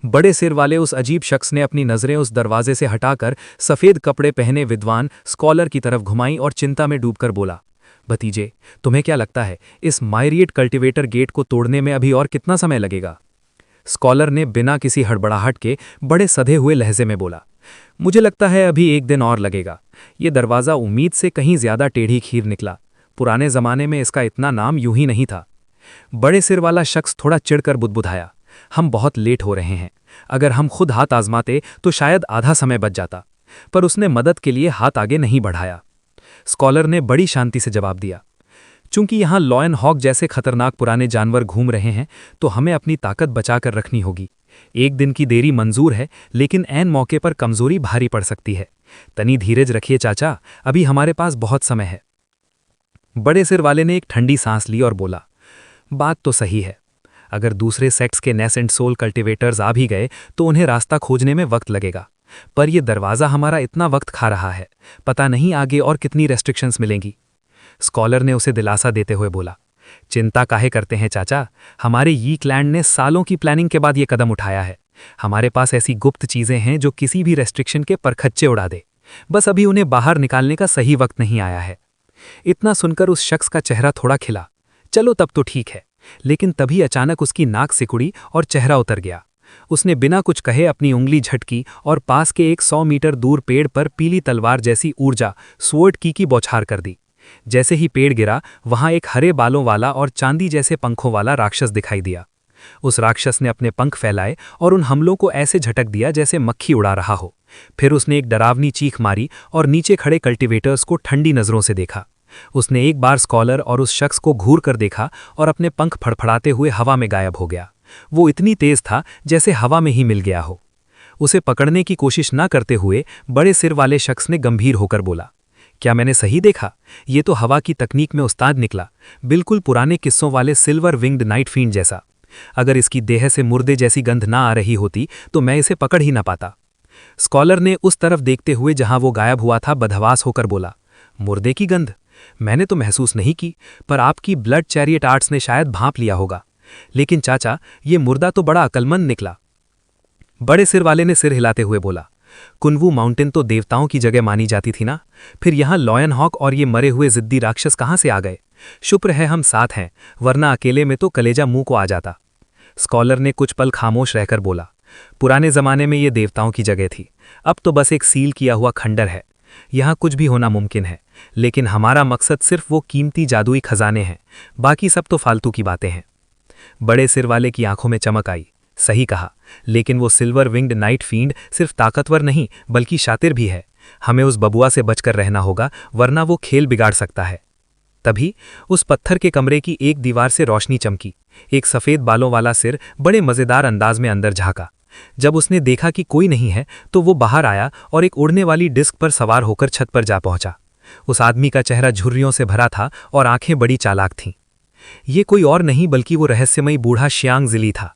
बड़े सिर वाले उस अजीब शख्स ने अपनी नज़रें उस दरवाजे से हटाकर सफ़ेद कपड़े पहने विद्वान स्कॉलर की तरफ घुमाई और चिंता में डूबकर बोला, भतीजे, तुम्हें क्या लगता है इस मायरिएट कल्टीवेटर गेट को तोड़ने में अभी और कितना समय लगेगा? स्कॉलर ने बिना किसी हड़बड़ाहट के बड़े सधे हुए लहजे में बोला, मुझे लगता है अभी एक दिन और लगेगा। ये दरवाज़ा उम्मीद से कहीं ज़्यादा टेढ़ी खीर निकला। पुराने ज़माने में इसका इतना नाम यूं ही नहीं था। बड़े सिर वाला शख्स थोड़ा चिढ़कर बुदबुदाया, हम बहुत लेट हो रहे हैं। अगर हम खुद हाथ आजमाते तो शायद आधा समय बच जाता। पर उसने मदद के लिए हाथ आगे नहीं बढ़ाया। स्कॉलर ने बड़ी शांति से जवाब दिया, चूंकि यहाँ लॉयन हॉक जैसे खतरनाक पुराने जानवर घूम रहे हैं तो हमें अपनी ताकत बचाकर रखनी होगी। एक दिन की देरी मंजूर है, लेकिन ऐन मौके पर कमजोरी भारी पड़ सकती है। तनी धीरज रखिए चाचा, अभी हमारे पास बहुत समय है। बड़े सिर वाले ने एक ठंडी सांस ली और बोला, बात तो सही है। अगर दूसरे सेक्स के नेसेंट सोल कल्टीवेटर्स आ भी गए तो उन्हें रास्ता खोजने में वक्त लगेगा। पर यह दरवाज़ा हमारा इतना वक्त खा रहा है, पता नहीं आगे और कितनी रेस्ट्रिक्शंस मिलेंगी। स्कॉलर ने उसे दिलासा देते हुए बोला, चिंता काहे करते हैं चाचा, हमारे यी क्लैन ने सालों की प्लानिंग के बाद ये कदम उठाया है। हमारे पास ऐसी गुप्त चीज़ें हैं जो किसी भी रेस्ट्रिक्शन के परखच्चे उड़ा दे। बस अभी उन्हें बाहर निकालने का सही वक्त नहीं आया है। इतना सुनकर उस शख्स का चेहरा थोड़ा खिला। चलो तब तो ठीक है। लेकिन तभी अचानक उसकी नाक सिकुड़ी और चेहरा उतर गया। उसने बिना कुछ कहे अपनी उंगली झटकी और पास के एक 100 मीटर दूर पेड़ पर पीली तलवार जैसी ऊर्जा स्वॉर्ड की बौछार कर दी। जैसे ही पेड़ गिरा, वहां एक हरे बालों वाला और चांदी जैसे पंखों वाला राक्षस दिखाई दिया। उस राक्षस ने अपने पंख फैलाए और उन हमलों को ऐसे झटक दिया जैसे मक्खी उड़ा रहा हो। फिर उसने एक डरावनी चीख मारी और नीचे खड़े कल्टीवेटर्स को ठंडी नज़रों से देखा। उसने एक बार स्कॉलर और उस शख्स को घूर कर देखा और अपने पंख फड़फड़ाते हुए हवा में गायब हो गया। वो इतनी तेज था जैसे हवा में ही मिल गया हो। उसे पकड़ने की कोशिश न करते हुए बड़े सिर वाले शख्स ने गंभीर होकर बोला, क्या मैंने सही देखा? ये तो हवा की तकनीक में उस्ताद निकला, बिल्कुल पुराने किस्सों वाले सिल्वर विंग्ड नाइट फींड जैसा। अगर इसकी देह से मुर्दे जैसी गंध ना आ रही होती तो मैं इसे पकड़ ही ना पाता। स्कॉलर ने उस तरफ देखते हुए जहां वो गायब हुआ था बदहवास होकर बोला, मुर्दे की गंध? मैंने तो महसूस नहीं की, पर आपकी ब्लड चैरियट आर्ट्स ने शायद भांप लिया होगा। लेकिन चाचा, ये मुर्दा तो बड़ा अकलमंद निकला। बड़े सिर वाले ने सिर हिलाते हुए बोला, कुनवू माउंटेन तो देवताओं की जगह मानी जाती थी ना, फिर यहाँ लॉयन हॉक और ये मरे हुए जिद्दी राक्षस कहाँ से आ गए? शुक्र है हम साथ हैं, वरना अकेले में तो कलेजा मुंह को आ जाता। स्कॉलर ने कुछ पल खामोश रहकर बोला, पुराने जमाने में ये देवताओं की जगह थी, अब तो बस एक सील किया हुआ खंडर है। यहाँ कुछ भी होना मुमकिन है, लेकिन हमारा मकसद सिर्फ वो कीमती जादुई खजाने हैं, बाकी सब तो फालतू की बातें हैं। बड़े सिर वाले की आंखों में चमक आई। सही कहा, लेकिन वो सिल्वर विंग्ड नाइट फींड सिर्फ ताकतवर नहीं बल्कि शातिर भी है। हमें उस बबुआ से बचकर रहना होगा, वरना वो खेल बिगाड़ सकता है। तभी उस पत्थर के कमरे की एक दीवार से रोशनी चमकी। एक सफ़ेद बालों वाला सिर बड़े मज़ेदार अंदाज में अंदर झांका। जब उसने देखा कि कोई नहीं है तो वो बाहर आया और एक उड़ने वाली डिस्क पर सवार होकर छत पर जा पहुंचा। उस आदमी का चेहरा झुर्रियों से भरा था और आंखें बड़ी चालाक थीं। ये कोई और नहीं बल्कि वो रहस्यमयी बूढ़ा शियांग जिली था।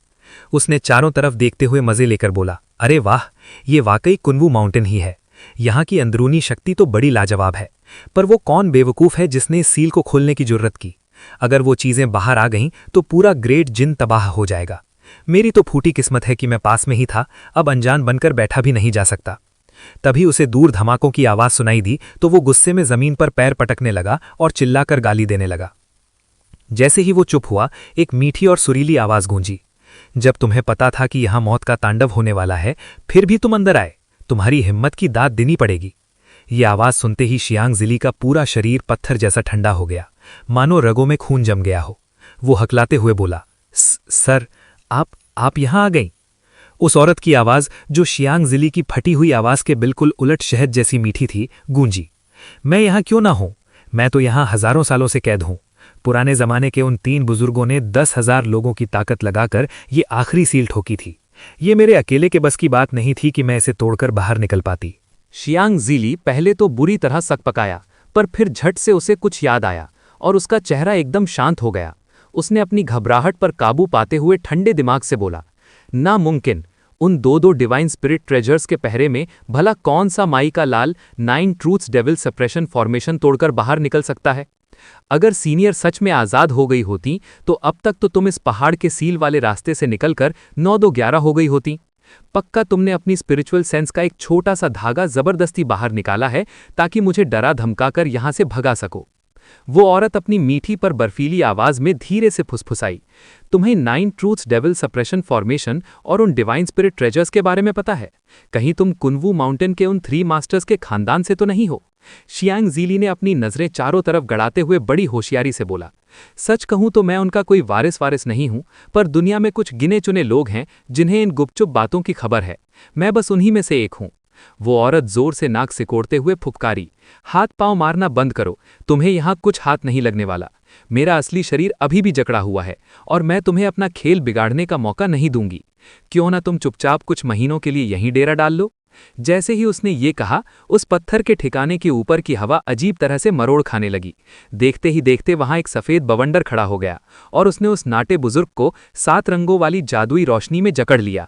उसने चारों तरफ देखते हुए मज़े लेकर बोला, अरे वाह, ये वाकई कुनवू माउंटेन ही है। यहाँ की अंदरूनी शक्ति तो बड़ी लाजवाब है, पर वो कौन बेवकूफ़ है जिसने इस सील को खोलने की जुर्रत की? अगर वो चीज़ें बाहर आ गईं तो पूरा ग्रेट जिन तबाह हो जाएगा। मेरी तो फूटी किस्मत है कि मैं पास में ही था, अब अनजान बनकर बैठा भी नहीं जा सकता। तभी उसे दूर धमाकों की आवाज़ सुनाई दी तो वो गुस्से में ज़मीन पर पैर पटकने लगा और चिल्लाकर गाली देने लगा। जैसे ही वो चुप हुआ, एक मीठी और सुरीली आवाज़ गूंजी, जब तुम्हें पता था कि यहाँ मौत का तांडव होने वाला है, फिर भी तुम अंदर आए, तुम्हारी हिम्मत की दाद देनी पड़ेगी। ये आवाज़ सुनते ही शियांग जिली का पूरा शरीर पत्थर जैसा ठंडा हो गया, मानो रगों में खून जम गया हो। वो हकलाते हुए बोला, सर, आप यहाँ आ गईं। उस औरत की आवाज, जो शियांग जिली की फटी हुई आवाज के बिल्कुल उलट शहद जैसी मीठी थी, गूंजी। मैं यहाँ क्यों ना हूं? मैं तो यहाँ हजारों सालों से कैद हूं। पुराने जमाने के उन 3 बुजुर्गों ने 10,000 लोगों की ताकत लगाकर ये आखिरी सील ठोकी थी। ये मेरे अकेले के बस की बात नहीं थी कि मैं इसे तोड़कर बाहर निकल पाती। शियांग ज़िली पहले तो बुरी तरह सकपकाया, पर फिर झट से उसे कुछ याद आया और उसका चेहरा एकदम शांत हो गया। उसने अपनी घबराहट पर काबू पाते हुए ठंडे दिमाग से बोला, नामुमकिन, उन दो डिवाइन स्पिरिट ट्रेजर्स के पहरे में भला कौन सा माई का लाल 9 ट्रूथ्स डेविल सप्रेशन फॉर्मेशन तोड़कर बाहर निकल सकता है? अगर सीनियर सच में आज़ाद हो गई होती तो अब तक तो तुम इस पहाड़ के सील वाले रास्ते से निकलकर 9-2-11 हो गई होती। पक्का तुमने अपनी स्पिरिचुअल सेंस का एक छोटा सा धागा जबरदस्ती बाहर निकाला है ताकि मुझे डरा धमकाकर यहां से भगा सको। वो औरत अपनी मीठी पर बर्फीली आवाज में धीरे से फुसफुसाई, तुम्हें 9 ट्रूथ्स डेविल सप्रेशन फॉर्मेशन और उन डिवाइन स्पिरिट ट्रेजर्स के बारे में पता है? कहीं तुम कुनवू माउंटेन के उन 3 मास्टर्स के खानदान से तो नहीं हो? शियांग ज़िली ने अपनी नजरें चारों तरफ गड़ाते हुए बड़ी होशियारी से बोला, सच कहूं तो मैं उनका कोई वारिस नहीं हूं, पर दुनिया में कुछ गिने चुने लोग हैं जिन्हें इन गुपचुप बातों की खबर है। मैं बस उन्हीं में से एक हूं। वो औरत जोर से नाक सिकोड़ते हुए फुफकारी, हाथ पांव मारना बंद करो, तुम्हें यहां कुछ हाथ नहीं लगने वाला। मेरा असली शरीर अभी भी जकड़ा हुआ है और मैं तुम्हें अपना खेल बिगाड़ने का मौका नहीं दूंगी। क्यों ना तुम चुपचाप कुछ महीनों के लिए यहीं डेरा डाल लो। जैसे ही उसने ये कहा, उस पत्थर के ठिकाने के ऊपर की हवा अजीब तरह से मरोड़ खाने लगी। देखते ही देखते वहां एक सफेद बवंडर खड़ा हो गया और उसने उस नाटे बुजुर्ग को 7 रंगों वाली जादुई रोशनी में जकड़ लिया।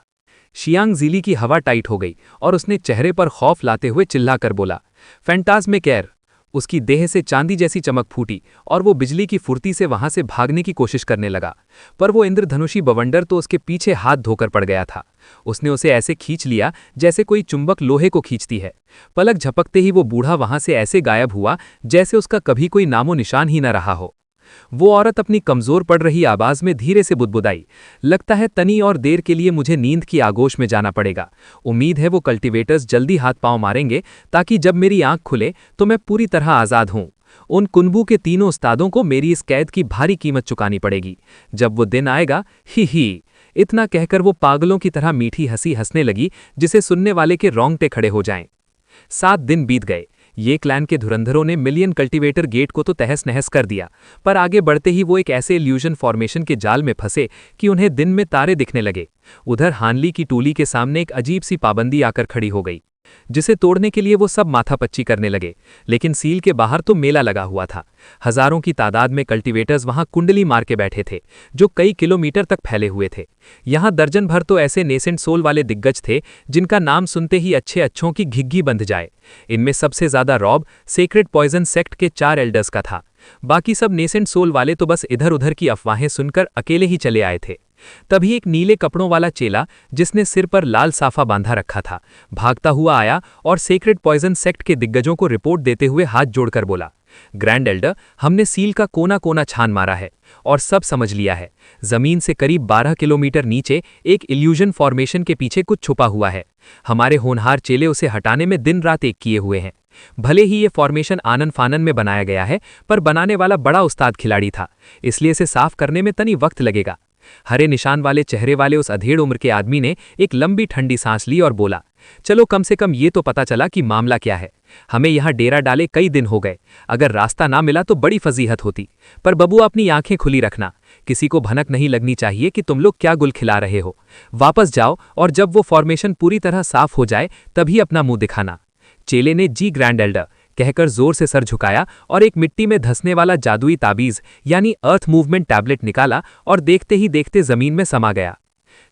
शियांग ज़िली की हवा टाइट हो गई और उसने चेहरे पर खौफ लाते हुए चिल्लाकर बोला, फैंटास्मेकेर। उसकी देह से चांदी जैसी चमक फूटी और वो बिजली की फुर्ती से वहां से भागने की कोशिश करने लगा, पर वो इंद्रधनुषी बवंडर तो उसके पीछे हाथ धोकर पड़ गया था। उसने उसे ऐसे खींच लिया जैसे कोई चुंबक लोहे को खींचती है। पलक झपकते ही वो बूढ़ा वहां से ऐसे गायब हुआ जैसे उसका कभी कोई नामो निशान ही न रहा हो। वो औरत अपनी कमजोर पड़ रही आवाज में धीरे से बुदबुदाई, लगता है तनी और देर के लिए मुझे नींद की आगोश में जाना पड़ेगा। उम्मीद है वो कल्टीवेटर्स जल्दी हाथ पांव मारेंगे ताकि जब मेरी आंख खुले तो मैं पूरी तरह आजाद हूं। उन कुनबू के 3 उस्तादों को मेरी इस कैद की भारी कीमत चुकानी पड़ेगी। जब वो दिन आएगा, ही। इतना कहकर वो पागलों की तरह मीठी हंसी हंसने लगी जिसे सुनने वाले के रोंगटे खड़े हो जाएं। 7 दिन बीत गए। ये क्लैन के धुरंधरों ने मिलियन कल्टीवेटर गेट को तो तहस नहस कर दिया, पर आगे बढ़ते ही वो एक ऐसे इल्यूजन फॉर्मेशन के जाल में फंसे कि उन्हें दिन में तारे दिखने लगे। उधर हानली की टूली के सामने एक अजीब सी पाबंदी आकर खड़ी हो गई, जिसे तोड़ने के लिए वो सब माथापच्ची करने लगे। लेकिन सील के बाहर तो मेला लगा हुआ था। हजारों की तादाद में कल्टीवेटर्स वहां कुंडली मार के बैठे थे, जो कई किलोमीटर तक फैले हुए थे। यहां दर्जन भर तो ऐसे नेसेंट सोल वाले दिग्गज थे जिनका नाम सुनते ही अच्छों की घिग्गी बंध जाए। इनमें सबसे ज्यादा रॉब सेक्रेड पॉइजन सेक्ट के 4 एल्डर्स का था। बाकी सब नेसेंट सोल वाले तो बस इधर उधर की अफवाहें सुनकर अकेले ही चले आए थे। तभी एक नीले कपड़ों वाला चेला, जिसने सिर पर लाल साफा बांधा रखा था, भागता हुआ आया और सेक्रेड पॉइजन सेक्ट के दिग्गजों को रिपोर्ट देते हुए हाथ जोड़कर बोला, ग्रैंड एल्डर, हमने सील का कोना कोना छान मारा है और सब समझ लिया है। जमीन से करीब 12 किलोमीटर नीचे एक इल्यूजन फॉर्मेशन के पीछे कुछ छुपा हुआ है। हमारे होनहार चेले उसे हटाने में दिन रात एक किए हुए हैं। भले ही ये फॉर्मेशन आनन फानन में बनाया गया है, पर बनाने वाला बड़ा उस्ताद खिलाड़ी था, इसलिए इसे साफ करने में तनी वक्त लगेगा। हरे निशान वाले चेहरे वाले उस अधेड़ उम्र के आदमी ने एक लंबी ठंडी सांस ली और बोला, चलो कम से कम ये तो पता चला कि मामला क्या है। हमें यहाँ डेरा डाले कई दिन हो गए। अगर रास्ता ना मिला तो बड़ी फजीहत होती, पर बबुआ अपनी आंखें खुली रखना। किसी को भनक नहीं लगनी चाहिए कि तुम लोग क्या गुल खिला रहे हो। वापस जाओ और जब वो फॉर्मेशन पूरी तरह साफ हो जाए तभी अपना मुंह दिखाना। चेले ने जी ग्रैंड एल्डर कहकर जोर से सर झुकाया और एक मिट्टी में धंसने वाला जादुई ताबीज यानी अर्थ मूवमेंट टैबलेट निकाला और देखते ही देखते जमीन में समा गया।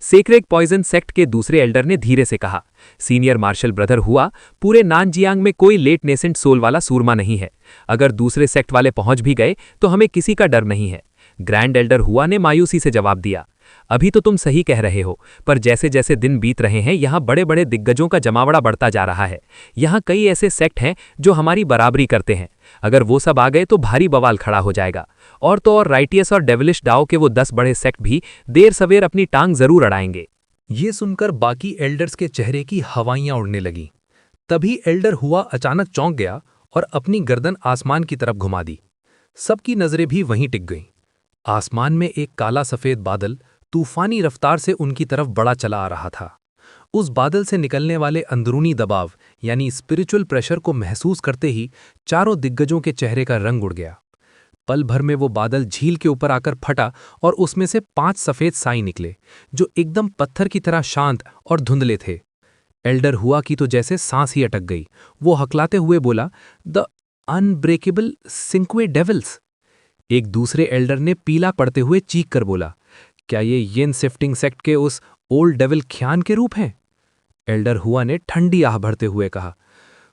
सेक्रेड पॉइजन सेक्ट के दूसरे एल्डर ने धीरे से कहा, सीनियर मार्शल ब्रदर हुआ, पूरे नानजियांग में कोई लेट नेसेंट सोल वाला सूरमा नहीं है। अगर दूसरे सेक्ट वाले पहुंच भी गए तो हमें किसी का डर नहीं है। ग्रैंड एल्डर हुआ ने मायूसी से जवाब दिया, अभी तो तुम सही कह रहे हो, पर जैसे जैसे दिन बीत रहे हैं यहाँ बड़े बड़े दिग्गजों का जमावड़ा बढ़ता जा रहा है। यहाँ कई ऐसे सेक्ट हैं जो हमारी बराबरी करते हैं। अगर वो सब आ गए तो भारी बवाल खड़ा हो जाएगा। और तो और राइटियस और डेविलिश डाओ के वो 10 बड़े सेक्ट भी देर सवेर अपनी टांग जरूर अड़ाएंगे। ये सुनकर बाकी एल्डर्स के चेहरे की हवाइयां उड़ने लगीं। तभी एल्डर हुआ अचानक चौंक गया और अपनी गर्दन आसमान की तरफ घुमा दी। सबकी नजरें भी वहीं टिक गईं। आसमान में एक काला सफेद बादल तूफानी रफ्तार से उनकी तरफ बढ़ा चला आ रहा था। उस बादल से निकलने वाले अंदरूनी दबाव यानी स्पिरिचुअल प्रेशर को महसूस करते ही चारों दिग्गजों के चेहरे का रंग उड़ गया। पल भर में वो बादल झील के ऊपर आकर फटा और उसमें से 5 सफेद साई निकले, जो एकदम पत्थर की तरह शांत और धुंधले थे। एल्डर हुआ की तो जैसे सांस ही अटक गई। वो हकलाते हुए बोला, द अनब्रेकेबल सिंक्वे डेविल्स। एक दूसरे एल्डर ने पीला पड़ते हुए चीख कर बोला, क्या ये यिन शिफ्टिंग सेक्ट के उस ओल्ड डेविल ख्यान के रूप हैं? एल्डर हुआ ने ठंडी आह भरते हुए कहा,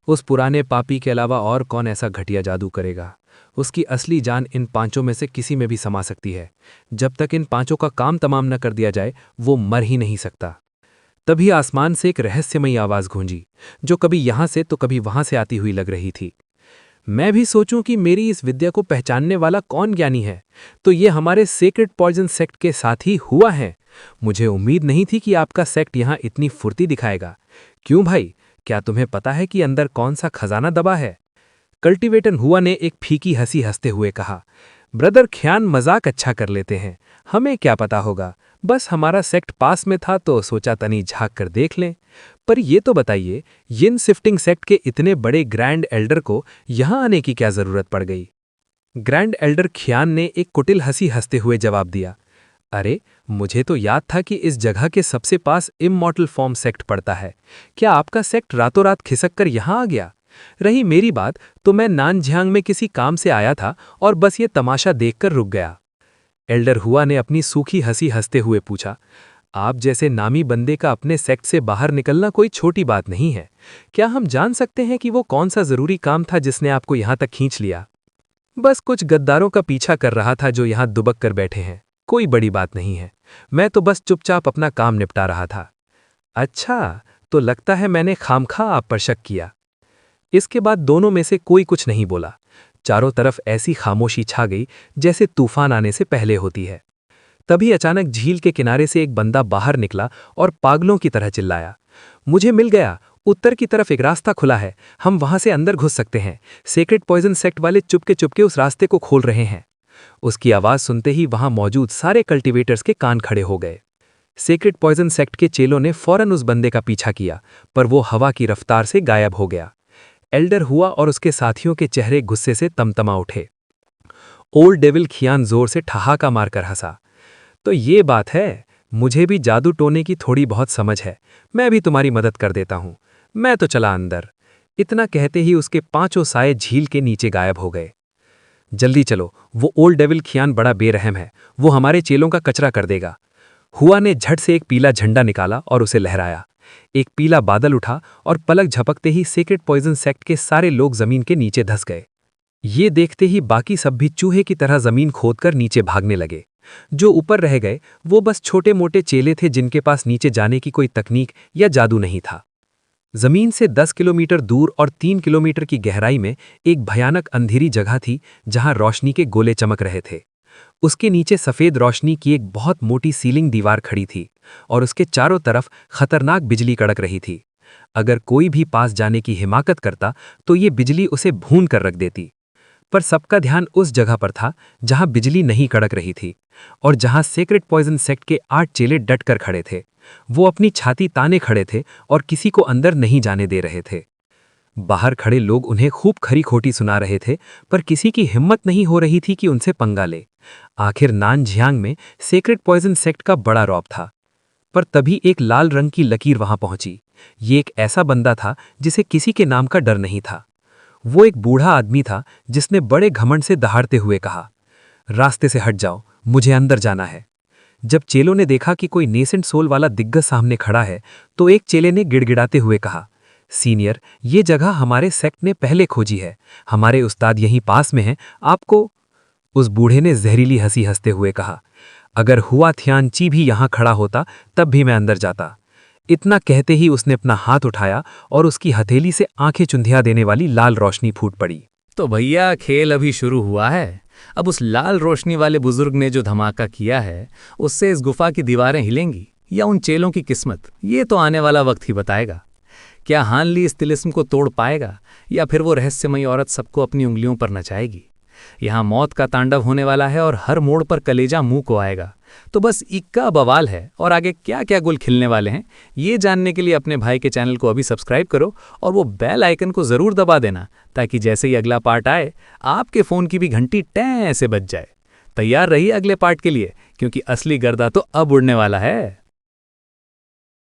उस पुराने पापी के अलावा और कौन ऐसा घटिया जादू करेगा? उसकी असली जान इन 5 में से किसी में भी समा सकती है। जब तक इन 5 का काम तमाम न कर दिया जाए, वो मर ही नहीं सकता। तभी आसमान से एक रहस्यमयी आवाज गूंजी, जो कभी यहां से तो कभी वहां से आती हुई लग रही थी। मैं भी सोचूं कि मेरी इस विद्या को पहचानने वाला कौन ज्ञानी है, तो ये हमारे सेक्रेड पॉइजन सेक्ट के साथ ही हुआ है। मुझे उम्मीद नहीं थी कि आपका सेक्ट यहाँ इतनी फुर्ती दिखाएगा। क्यों भाई, क्या तुम्हें पता है कि अंदर कौन सा खजाना दबा है? कल्टीवेटर हुआ ने एक फीकी हंसी हंसते हुए कहा, ब्रदर ख्यान मजाक अच्छा कर लेते हैं, हमें क्या पता होगा। बस हमारा सेक्ट पास में था तो सोचा तनी झांक कर देख लें। पर ये तो बताइए, यिन शिफ्टिंग सेक्ट के इतने बड़े ग्रैंड एल्डर को यहां आने की क्या जरूरत पड़ गई? ग्रैंड एल्डर ख्यान ने एक कुटिल हंसी हंसते हुए जवाब दिया, अरे मुझे तो याद था कि इस जगह के सबसे पास इमॉर्टल फॉर्म सेक्ट पड़ता है। क्या आपका सेक्ट रातों रात खिसक कर यहां आ गया? रही मेरी बात, तो मैं नानझियांग में किसी काम से आया था और बस ये तमाशा देखकर रुक गया। एल्डर हुआ ने अपनी सूखी हंसी हंसते हुए पूछा, आप जैसे नामी बंदे का अपने सेक्ट से बाहर निकलना कोई छोटी बात नहीं है। क्या हम जान सकते हैं कि वो कौन सा जरूरी काम था जिसने आपको यहां तक खींच लिया? बस कुछ गद्दारों का पीछा कर रहा था जो यहां दुबक कर बैठे हैं। कोई बड़ी बात नहीं है, मैं तो बस चुपचाप अपना काम निपटा रहा था। अच्छा, तो लगता है मैंने खामखा आप पर शक किया। इसके बाद दोनों में से कोई कुछ नहीं बोला। चारों तरफ ऐसी खामोशी छा गई जैसे तूफान आने से पहले होती है। तभी अचानक झील के किनारे से एक बंदा बाहर निकला और पागलों की तरह चिल्लाया, मुझे मिल गया, उत्तर की तरफ एक रास्ता खुला है, हम वहां से अंदर घुस सकते हैं। सेक्रेड पॉइजन सेक्ट वाले चुपके चुपके उस रास्ते को खोल रहे हैं। उसकी आवाज सुनते ही वहां मौजूद सारे कल्टीवेटर्स के कान खड़े हो गए। सेक्रेड पॉइजन सेक्ट के चेलों ने फौरन उस बंदे का पीछा किया, पर वो हवा की रफ्तार से गायब हो गया। एल्डर हुआ और उसके साथियों के चेहरे गुस्से से तमतमा उठे। ओल्ड डेविल खियान जोर से ठहाका मारकर हंसा, तो ये बात है, मुझे भी जादू टोने की थोड़ी बहुत समझ है, मैं भी तुम्हारी मदद कर देता हूं। मैं तो चला अंदर। इतना कहते ही उसके 5 साए झील के नीचे गायब हो गए। जल्दी चलो, वो ओल्ड डेविल खियान बड़ा बेरहम है, वो हमारे चेलों का कचरा कर देगा। हुआ ने झट से एक पीला झंडा निकाला और उसे लहराया। एक पीला बादल उठा और पलक झपकते ही सेक्रेड पॉइजन सेक्ट के सारे लोग जमीन के नीचे धंस गए। ये देखते ही बाकी सब भी चूहे की तरह जमीन खोदकर नीचे भागने लगे। जो ऊपर रह गए वो बस छोटे मोटे चेले थे जिनके पास नीचे जाने की कोई तकनीक या जादू नहीं था। जमीन से 10 किलोमीटर दूर और 3 किलोमीटर की गहराई में एक भयानक अंधेरी जगह थी जहां रोशनी के गोले चमक रहे थे। उसके नीचे सफेद रोशनी की एक बहुत मोटी सीलिंग दीवार खड़ी थी और उसके चारों तरफ खतरनाक बिजली कड़क रही थी। अगर कोई भी पास जाने की हिमाकत करता तो ये बिजली उसे भून कर रख देती। पर सबका ध्यान उस जगह पर था जहां बिजली नहीं कड़क रही थी और जहां सेक्रेड पॉइजन सेक्ट के 8 चेले डट कर खड़े थे। वो अपनी छाती ताने खड़े थे और किसी को अंदर नहीं जाने दे रहे थे। बाहर खड़े लोग उन्हें खूब खरी खोटी सुना रहे थे, पर किसी की हिम्मत नहीं हो रही थी कि उनसे पंगा ले। आखिर नानझियांग में सेक्रेड पॉइजन सेक्ट का बड़ा रौब था। पर तभी एक लाल रंग की लकीर वहां पहुंची। ये एक ऐसा बंदा था जिसे किसी के नाम का डर नहीं था। वो एक बूढ़ा आदमी था जिसने बड़े घमंड से दहाड़ते हुए कहा, रास्ते से हट जाओ, मुझे अंदर जाना है। जब चेलों ने देखा कि कोई नेसेंट सोल वाला दिग्गज सामने खड़ा है तो एक चेले ने गिड़गिड़ाते हुए कहा, सीनियर, ये जगह हमारे सेक्ट ने पहले खोजी है, हमारे उस्ताद यहीं पास में हैं, आपको। उस बूढ़े ने जहरीली हंसी हंसते हुए कहा, अगर हुआ थियानची भी यहां खड़ा होता तब भी मैं अंदर जाता। इतना कहते ही उसने अपना हाथ उठाया और उसकी हथेली से आंखें चुंधिया देने वाली लाल रोशनी फूट पड़ी। तो भैया खेल अभी शुरू हुआ है। अब उस लाल रोशनी वाले बुजुर्ग ने जो धमाका किया है उससे इस गुफा की दीवारें हिलेंगी या उन चेलों की किस्मत, ये तो आने वाला वक्त ही बताएगा। क्या हान ली इस तिलिस्म को तोड़ पाएगा या फिर वो रहस्यमयी औरत सबको अपनी उंगलियों पर नचाएगी? यहाँ मौत का तांडव होने वाला है और हर मोड़ पर कलेजा मुंह को आएगा। तो बस इक्का बवाल है और आगे क्या क्या गुल खिलने वाले हैं ये जानने के लिए अपने भाई के चैनल को अभी सब्सक्राइब करो और वो बेल आइकन को ज़रूर दबा देना, ताकि जैसे ही अगला पार्ट आए आपके फ़ोन की भी घंटी टैं से बज जाए। तैयार रहिए अगले पार्ट के लिए, क्योंकि असली गर्दा तो अब उड़ने वाला है।